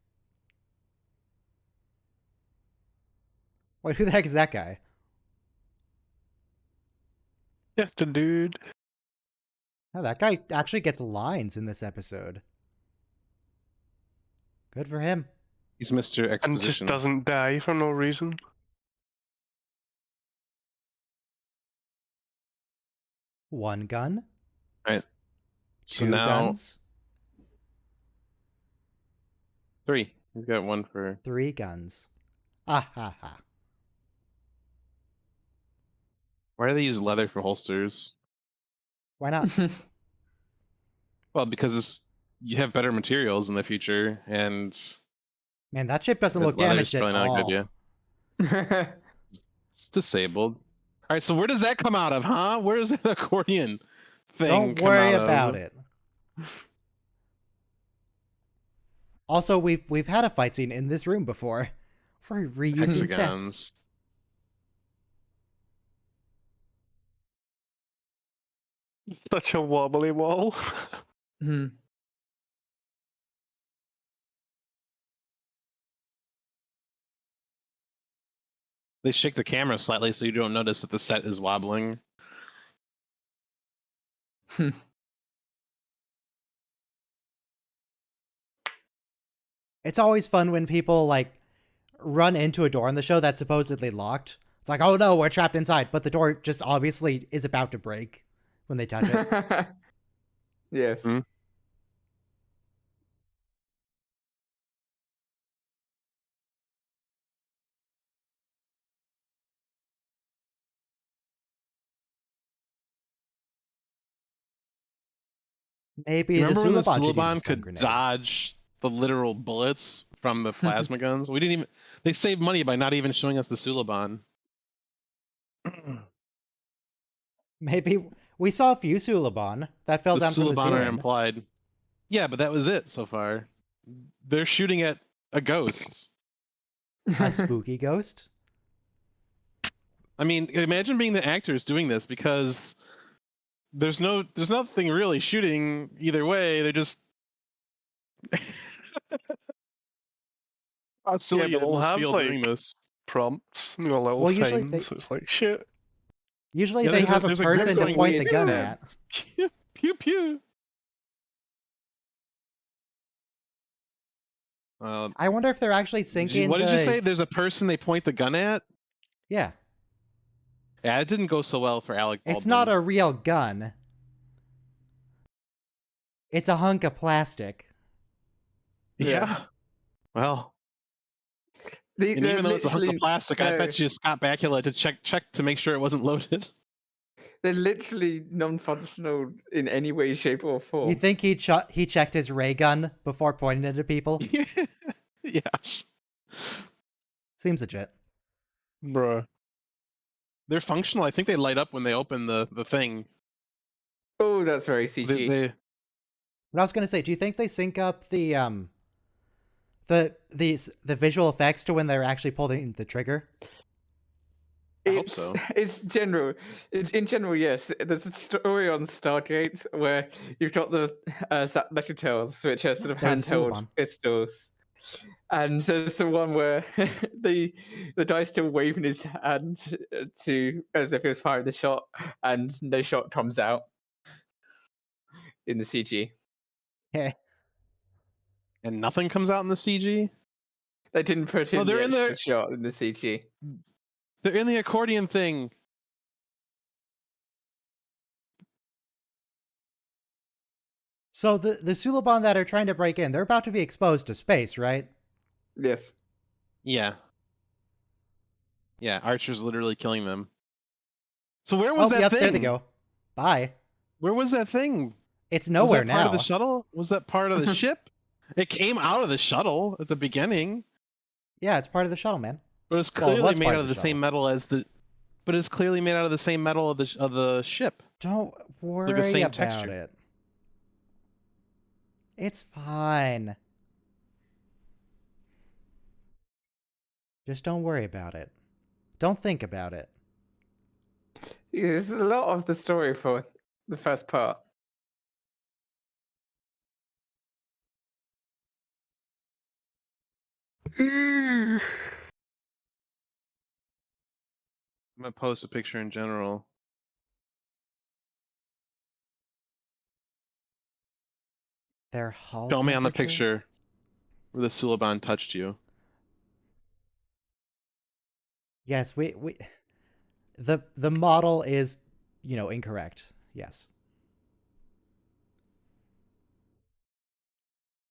Speaker 1: Wait, who the heck is that guy?
Speaker 4: Just a dude.
Speaker 1: Oh, that guy actually gets lines in this episode. Good for him.
Speaker 5: He's Mr.
Speaker 4: And just
Speaker 5: Exposition.
Speaker 4: doesn't die for no reason.
Speaker 1: One gun.
Speaker 5: Right. So
Speaker 1: Two
Speaker 5: now
Speaker 1: guns.
Speaker 5: 3. He's got 1 for.
Speaker 1: 3 guns. Ah ha ha.
Speaker 5: Why do they use leather for holsters?
Speaker 1: Why not?
Speaker 5: Well, because you have better materials in the future, and
Speaker 1: Man, that ship doesn't look
Speaker 5: leather's
Speaker 1: damaged at
Speaker 5: probably not a
Speaker 1: all.
Speaker 5: good idea. It's disabled. All right, so where does that come out of, huh? Where does that accordion thing
Speaker 1: Don't
Speaker 5: come
Speaker 1: worry
Speaker 5: out
Speaker 1: about
Speaker 5: of?
Speaker 1: it. Also, we've had a fight scene in this room before. For reusing sets.
Speaker 5: Hexagons.
Speaker 4: Such a wobbly wall.
Speaker 2: Hmm.
Speaker 5: They shake the camera slightly so you don't notice that the set is wobbling.
Speaker 1: It's always fun when people like run into a door in the show that's supposedly locked. It's like, oh no, we're trapped inside, but the door just obviously is about to break when they touch it.
Speaker 2: Yes.
Speaker 5: Hmm?
Speaker 1: Maybe
Speaker 5: Remember when the
Speaker 1: Suliban should use a
Speaker 5: Suliban
Speaker 1: stun
Speaker 5: could
Speaker 1: grenade.
Speaker 5: dodge the literal bullets from the plasma guns? We didn't even. They saved money by not even showing us the Suliban.
Speaker 1: Maybe we saw a few Suliban that fell
Speaker 5: The
Speaker 1: down from the
Speaker 5: Suliban are
Speaker 1: ceiling.
Speaker 5: implied. Yeah, but that was it so far. They're shooting at a ghost.
Speaker 1: A spooky ghost.
Speaker 5: I mean, imagine being the actors doing this, because there's nothing really shooting either way. They're just how silly
Speaker 4: but
Speaker 5: it
Speaker 4: we'll
Speaker 5: must
Speaker 4: have,
Speaker 5: feel
Speaker 4: like,
Speaker 5: doing this.
Speaker 4: Prompts, little
Speaker 1: Well, usually
Speaker 4: signs. It's like shit.
Speaker 1: Usually
Speaker 5: Yeah,
Speaker 1: they
Speaker 5: there's a-
Speaker 1: have a
Speaker 5: there's a group
Speaker 1: person to
Speaker 5: going,
Speaker 1: point the
Speaker 2: "Weird
Speaker 1: gun
Speaker 2: sounds."
Speaker 1: at.
Speaker 5: Pew pew.
Speaker 1: I wonder if they're actually syncing.
Speaker 5: What did you say? There's a person they point the gun at?
Speaker 1: Yeah,
Speaker 5: Yeah, it didn't go so well for Alec Baldwin.
Speaker 1: it's not a real gun. It's a hunk of plastic.
Speaker 5: Yeah. Well,
Speaker 2: They-
Speaker 5: and
Speaker 2: they're
Speaker 5: even though it's a hunk of
Speaker 2: literally-
Speaker 5: plastic, I
Speaker 2: no,
Speaker 5: bet you Scott Bakula to check to make sure it wasn't loaded.
Speaker 2: They're literally non-functional in any way, shape, or form.
Speaker 1: You think he checked his ray gun before pointing it at people?
Speaker 5: Yes.
Speaker 1: Seems legit.
Speaker 4: Bruh.
Speaker 5: They're functional. I think they light up when they open the thing.
Speaker 2: Oh, that's very
Speaker 5: So
Speaker 2: CG.
Speaker 1: But I was gonna say, do you think they sync up the visual effects to when they're actually pulling the trigger?
Speaker 5: I hope so.
Speaker 2: It's general. In general, yes. There's a story on Stargate where you've got the Lectors, which are sort of
Speaker 1: There's a
Speaker 2: handheld
Speaker 1: Suliban.
Speaker 2: pistols, and there's the one where the guy's still waving his hand to as if he was firing the shot, and no shot comes out in the CG.
Speaker 1: Yeah.
Speaker 5: And nothing comes out in the CG.
Speaker 2: They didn't put in
Speaker 5: Oh,
Speaker 2: the
Speaker 5: they're in
Speaker 2: extra
Speaker 5: there.
Speaker 2: shot in the CG.
Speaker 5: They're in the accordion thing.
Speaker 1: So the Suliban that are trying to break in, they're about to be exposed to space, right?
Speaker 2: Yes.
Speaker 5: Yeah. Yeah, Archer's literally killing them. So where was that
Speaker 1: yep,
Speaker 5: thing?
Speaker 1: there they go. Bye.
Speaker 5: Where was that thing?
Speaker 1: It's
Speaker 5: Was
Speaker 1: nowhere
Speaker 5: that
Speaker 1: now.
Speaker 5: part of the shuttle? Was that part of the ship? It came out of the shuttle at the beginning,
Speaker 1: Yeah, it's part of the shuttle, man.
Speaker 5: but it's
Speaker 1: Well, it
Speaker 5: clearly
Speaker 1: was
Speaker 5: made
Speaker 1: part
Speaker 5: out
Speaker 1: of
Speaker 5: of
Speaker 1: the
Speaker 5: the same
Speaker 1: shuttle.
Speaker 5: metal as the. But it's clearly made out of the same metal of the ship.
Speaker 1: Don't worry
Speaker 5: same
Speaker 1: about
Speaker 5: texture.
Speaker 1: it. It's fine. Just don't worry about it. Don't think about it.
Speaker 2: Yeah, this is a lot of the story for the first part.
Speaker 5: I'm gonna post a picture in general.
Speaker 1: Their hull
Speaker 5: Show me on the
Speaker 1: temperature?
Speaker 5: picture where the Suliban touched you.
Speaker 1: Yes, we the model is, incorrect. Yes.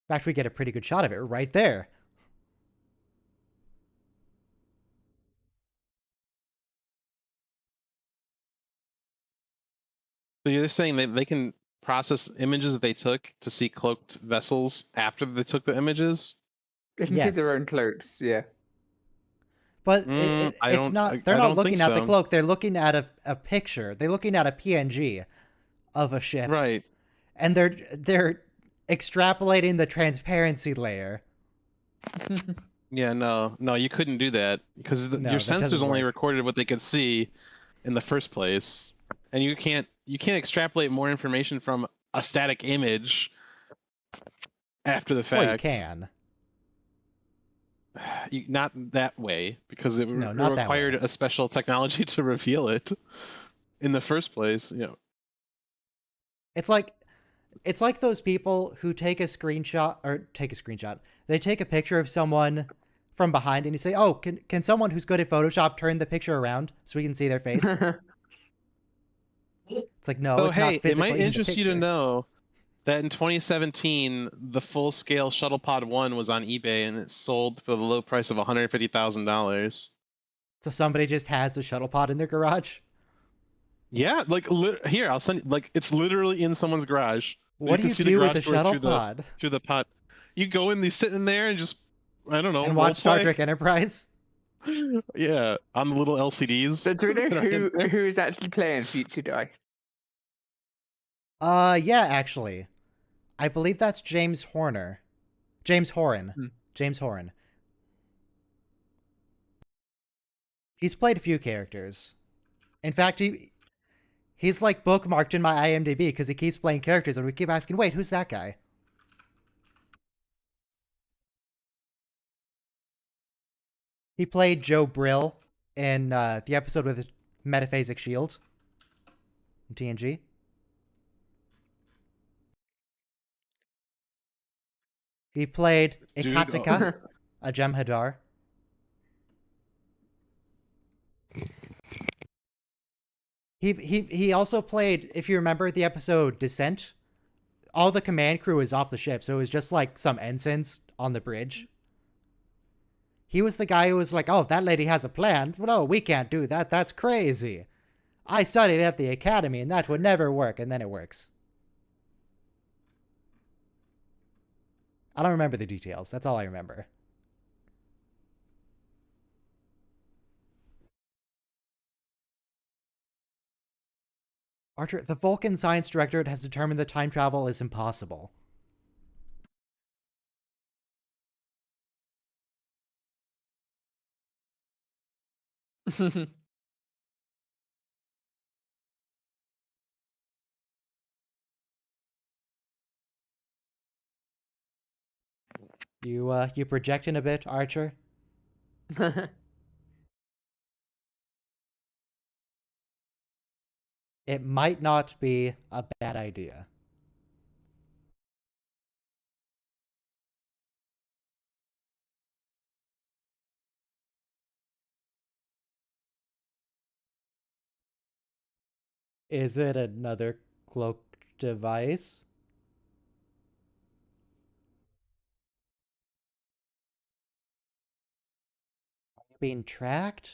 Speaker 1: In fact, we get a pretty good shot of it right there.
Speaker 5: So you're saying they can process images that they took to see cloaked vessels after they took the images?
Speaker 2: You can
Speaker 1: Yes.
Speaker 2: see their own cloaks, yeah.
Speaker 1: But
Speaker 5: I
Speaker 1: it's
Speaker 5: don't-
Speaker 1: not.
Speaker 5: I
Speaker 1: They're not
Speaker 5: don't
Speaker 1: looking
Speaker 5: think
Speaker 1: at the
Speaker 5: so.
Speaker 1: cloak. They're looking at a picture. They're looking at a PNG of a ship,
Speaker 5: Right.
Speaker 1: and they're extrapolating the transparency layer.
Speaker 5: Yeah, no, you couldn't do that because
Speaker 1: No,
Speaker 5: your
Speaker 1: that doesn't
Speaker 5: sensors only
Speaker 1: work.
Speaker 5: recorded what they could see in the first place, and you can't extrapolate more information from a static image after the fact.
Speaker 1: Well, you can.
Speaker 5: Not that way, because it
Speaker 1: No, not that
Speaker 5: required
Speaker 1: way.
Speaker 5: a special technology to reveal it in the first place.
Speaker 1: It's like those people who take a screenshot. They take a picture of someone from behind, and you say, "Oh, can someone who's good at Photoshop turn the picture around so we can see their face?" It's like, no,
Speaker 5: Oh,
Speaker 1: it's
Speaker 5: hey,
Speaker 1: not
Speaker 5: it
Speaker 1: physically
Speaker 5: might
Speaker 1: in the
Speaker 5: interest you to
Speaker 1: picture.
Speaker 5: know that in 2017, the full-scale Shuttle Pod 1 was on eBay, and it sold for the low price of $150,000.
Speaker 1: So somebody just has a shuttle pod in their garage.
Speaker 5: Yeah, like here, I'll send you. Like, it's literally in someone's garage.
Speaker 1: What do
Speaker 5: can
Speaker 1: you
Speaker 5: see the
Speaker 1: do with
Speaker 5: garage
Speaker 1: the
Speaker 5: door
Speaker 1: shuttle
Speaker 5: through
Speaker 1: pod?
Speaker 5: through the pot. You go in, you sit in there, and just I don't know,
Speaker 1: And watch Star
Speaker 5: roleplay.
Speaker 1: Trek Enterprise?
Speaker 5: Yeah, on the little LCDs.
Speaker 2: So do we know
Speaker 5: that are in there.
Speaker 2: who is actually playing Future Die?
Speaker 1: Yeah, actually. I believe that's James Horner. James Horan.
Speaker 2: Hmm.
Speaker 1: James Horan. He's played a few characters. In fact, he's like bookmarked in my IMDb because he keeps playing characters and we keep asking, wait, who's that guy? He played Joe Brill in the episode with the metaphasic shield in TNG. He played
Speaker 5: Dude,
Speaker 1: Ikatika, a Jem'Hadar. He also played, if you remember the episode Descent, all the command crew is off the ship, so it was just like some ensigns on the bridge. He was the guy who was like, oh, that lady has a plan. No, we can't do that. That's crazy. I studied at the academy and that would never work, and then it works. I don't remember the details. That's all I remember. Archer, the Vulcan Science Directorate has determined that time travel is impossible. You projecting a bit, Archer? It might not be a bad idea. Is it another cloak device? Are you being tracked?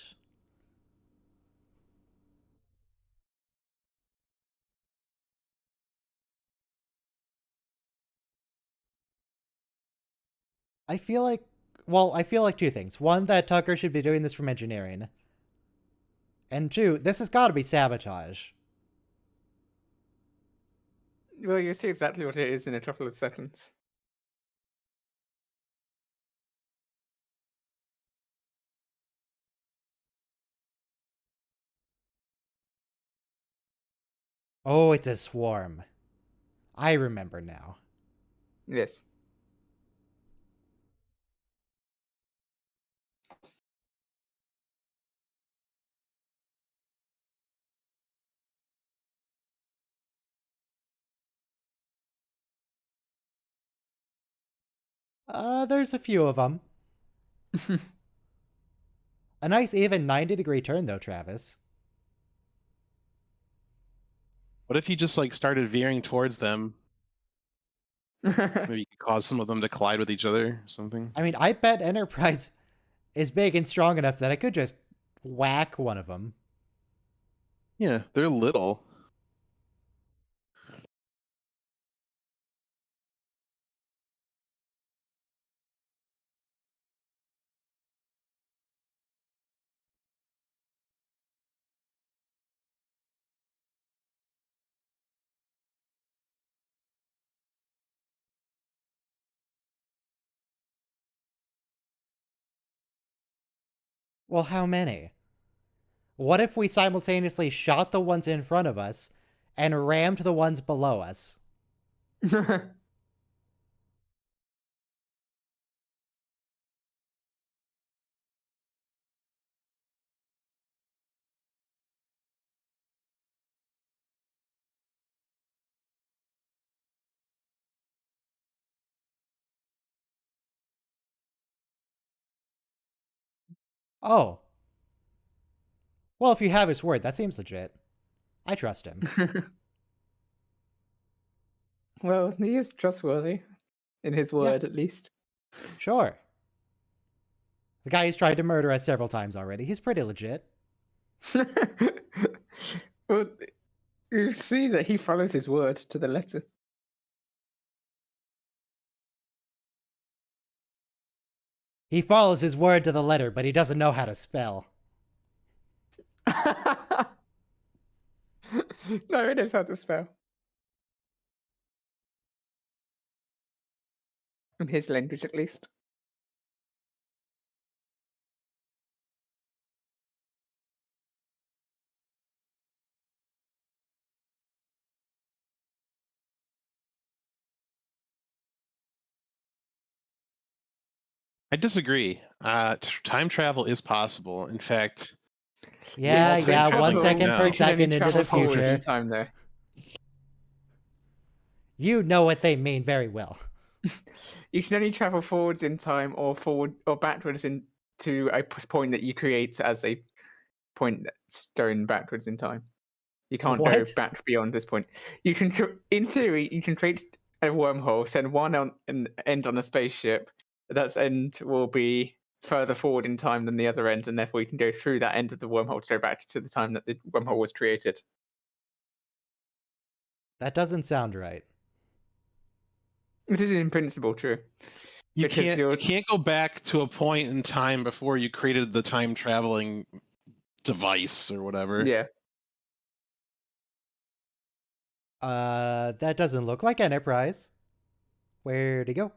Speaker 1: I feel like, well, I feel like two things. One, that Tucker should be doing this from engineering. And two, this has got to be sabotage.
Speaker 2: Well, you'll see exactly what it is in a couple of seconds.
Speaker 1: Oh, it's a swarm. I remember now.
Speaker 2: Yes.
Speaker 1: There's a few of them. A nice even 90-degree turn, though, Travis.
Speaker 5: What if you just like started veering towards them? Maybe you could cause some of them to collide with each other or something.
Speaker 1: I mean, I bet Enterprise is big and strong enough that I could just whack one of them.
Speaker 5: Yeah, they're little.
Speaker 1: Well, how many? What if we simultaneously shot the ones in front of us and rammed the ones below us? Oh. Well, if you have his word, that seems legit. I trust him.
Speaker 2: Well, he is trustworthy, in his word at least.
Speaker 1: Sure. The guy who's tried to murder us several times already. He's pretty legit.
Speaker 2: Well, you see that he follows his word to the letter.
Speaker 1: He follows his word to the letter, but he doesn't know how to spell.
Speaker 2: No, it knows how to spell. In his language, at least.
Speaker 5: I disagree. Time travel is possible. In fact,
Speaker 1: Yeah,
Speaker 5: time
Speaker 1: yeah,
Speaker 5: travel
Speaker 1: 1
Speaker 5: right
Speaker 1: second
Speaker 5: now.
Speaker 1: per
Speaker 2: You can only
Speaker 1: second into
Speaker 2: travel
Speaker 1: the
Speaker 2: forwards
Speaker 1: future.
Speaker 2: in time, though.
Speaker 1: You know what they mean very well.
Speaker 2: You can only travel forwards in time or forward or backwards into a point that you create as a point that's going backwards in time. You can't go
Speaker 1: What?
Speaker 2: back beyond this point. You can, in theory, you can create a wormhole, send one on and end on a spaceship. That end will be further forward in time than the other end, and therefore you can go through that end of the wormhole to go back to the time that the wormhole was created.
Speaker 1: That doesn't sound right.
Speaker 2: It is in principle true.
Speaker 5: You
Speaker 2: Because
Speaker 5: can't go back to a point in time before you created the time traveling device or whatever.
Speaker 2: Yeah.
Speaker 1: That doesn't look like Enterprise. Where'd he go?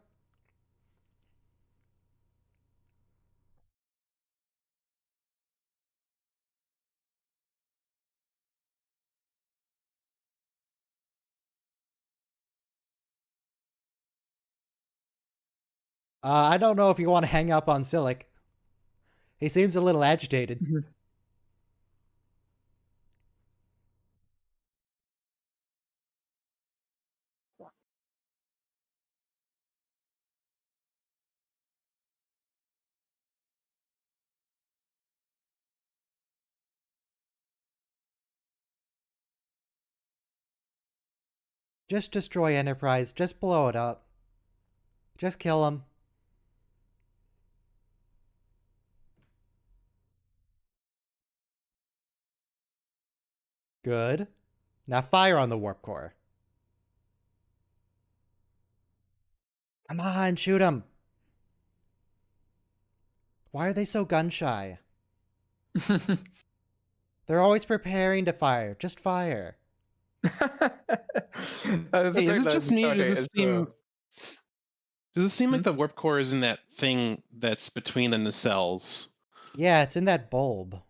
Speaker 1: I don't know if you want to hang up on Silic. He seems a little agitated. Just destroy Enterprise. Just blow it up. Just kill him. Good. Now fire on the warp core. Come on, shoot him. Why are they so gun shy? They're always preparing to fire. Just fire.
Speaker 2: That is a
Speaker 5: Hey,
Speaker 2: great
Speaker 5: is it
Speaker 2: line
Speaker 5: just
Speaker 2: to
Speaker 5: me, or
Speaker 2: start it as well.
Speaker 5: does it seem like the warp core is in that thing that's between the nacelles?
Speaker 1: Yeah, it's in that bulb.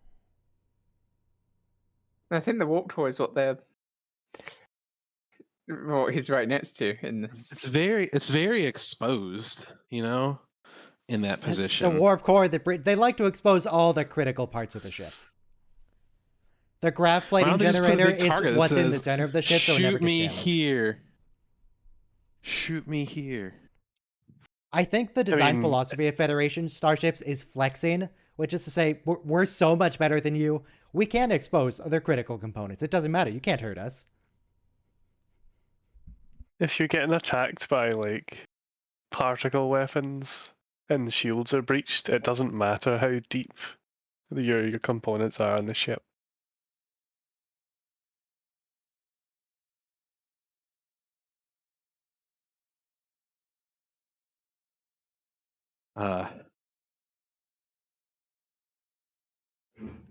Speaker 2: I think the warp core is what he's right next to in this.
Speaker 5: It's very exposed, you know, in that
Speaker 1: The
Speaker 5: position.
Speaker 1: warp core, they like to expose all the critical parts of the ship. The graph
Speaker 5: Why
Speaker 1: plating
Speaker 5: don't they just put a
Speaker 1: generator
Speaker 5: big
Speaker 1: is
Speaker 5: target that
Speaker 1: what's in the
Speaker 5: says,
Speaker 1: center of the ship, so it never
Speaker 5: shoot
Speaker 1: gets
Speaker 5: me
Speaker 1: damaged.
Speaker 5: here. Shoot me here.
Speaker 1: I think the design
Speaker 4: mean-
Speaker 1: philosophy of Federation starships is flexing, which is to say, we're so much better than you. We can expose other critical components. It doesn't matter. You can't hurt us.
Speaker 4: If you're getting attacked by like particle weapons and the shields are breached, it doesn't matter how deep your components are on the ship.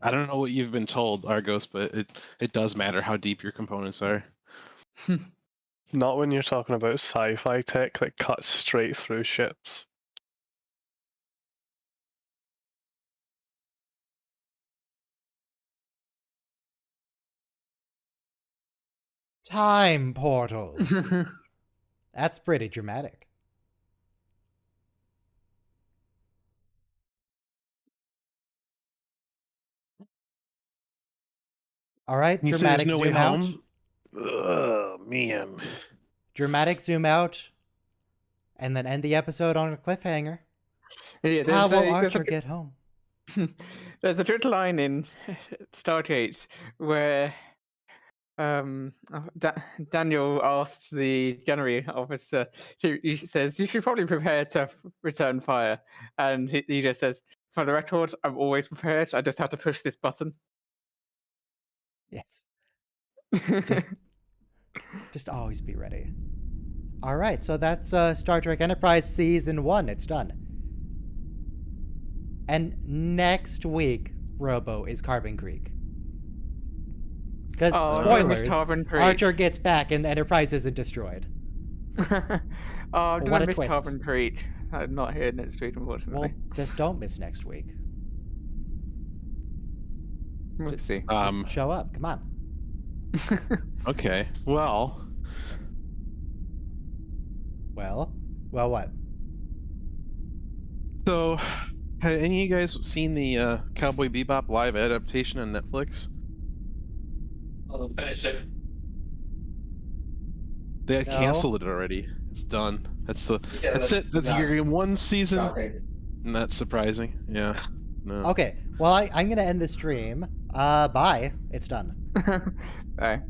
Speaker 5: I don't know what you've been told, Argos, but it does matter how deep your components are.
Speaker 4: Not when you're talking about sci-fi tech that cuts straight through ships.
Speaker 1: Time portals. That's pretty dramatic. All right,
Speaker 5: You say there's
Speaker 1: dramatic
Speaker 5: no way
Speaker 1: zoom out.
Speaker 5: home? Oh, man.
Speaker 1: Dramatic zoom out. And then end the episode on a cliffhanger.
Speaker 2: Yeah,
Speaker 1: How will
Speaker 2: there's
Speaker 1: Archer
Speaker 2: a,
Speaker 1: get home?
Speaker 2: there's a good line in Stargate where Daniel asks the gunnery officer, he says, you should probably prepare to return fire. And he just says, for the record, I'm always prepared. I just have to push this button.
Speaker 1: Yes. Just always be ready. All right, so that's Star Trek Enterprise Season 1. It's done. And next week, Robo is Carbon Creek. Because,
Speaker 2: Oh,
Speaker 1: spoilers,
Speaker 2: Carbon Creek.
Speaker 1: Archer gets back and the Enterprise isn't destroyed.
Speaker 2: Oh, did
Speaker 1: What
Speaker 2: I
Speaker 1: a
Speaker 2: miss
Speaker 1: twist.
Speaker 2: Carbon Creek? I'm not here next week, unfortunately.
Speaker 1: Well, just don't miss next week.
Speaker 2: We'll see.
Speaker 1: Just show up. Come on.
Speaker 5: Okay. Well,
Speaker 1: Well, what?
Speaker 5: so have any of you guys seen the Cowboy Bebop live adaptation on Netflix?
Speaker 3: Oh, finished it.
Speaker 5: They
Speaker 1: No.
Speaker 5: canceled it already. It's done. That's it. That's
Speaker 3: not-
Speaker 5: you're getting one season.
Speaker 3: shocking.
Speaker 5: And that's surprising. Yeah. No.
Speaker 1: Okay, well, I'm going to end the stream. Bye. It's done.
Speaker 2: Bye.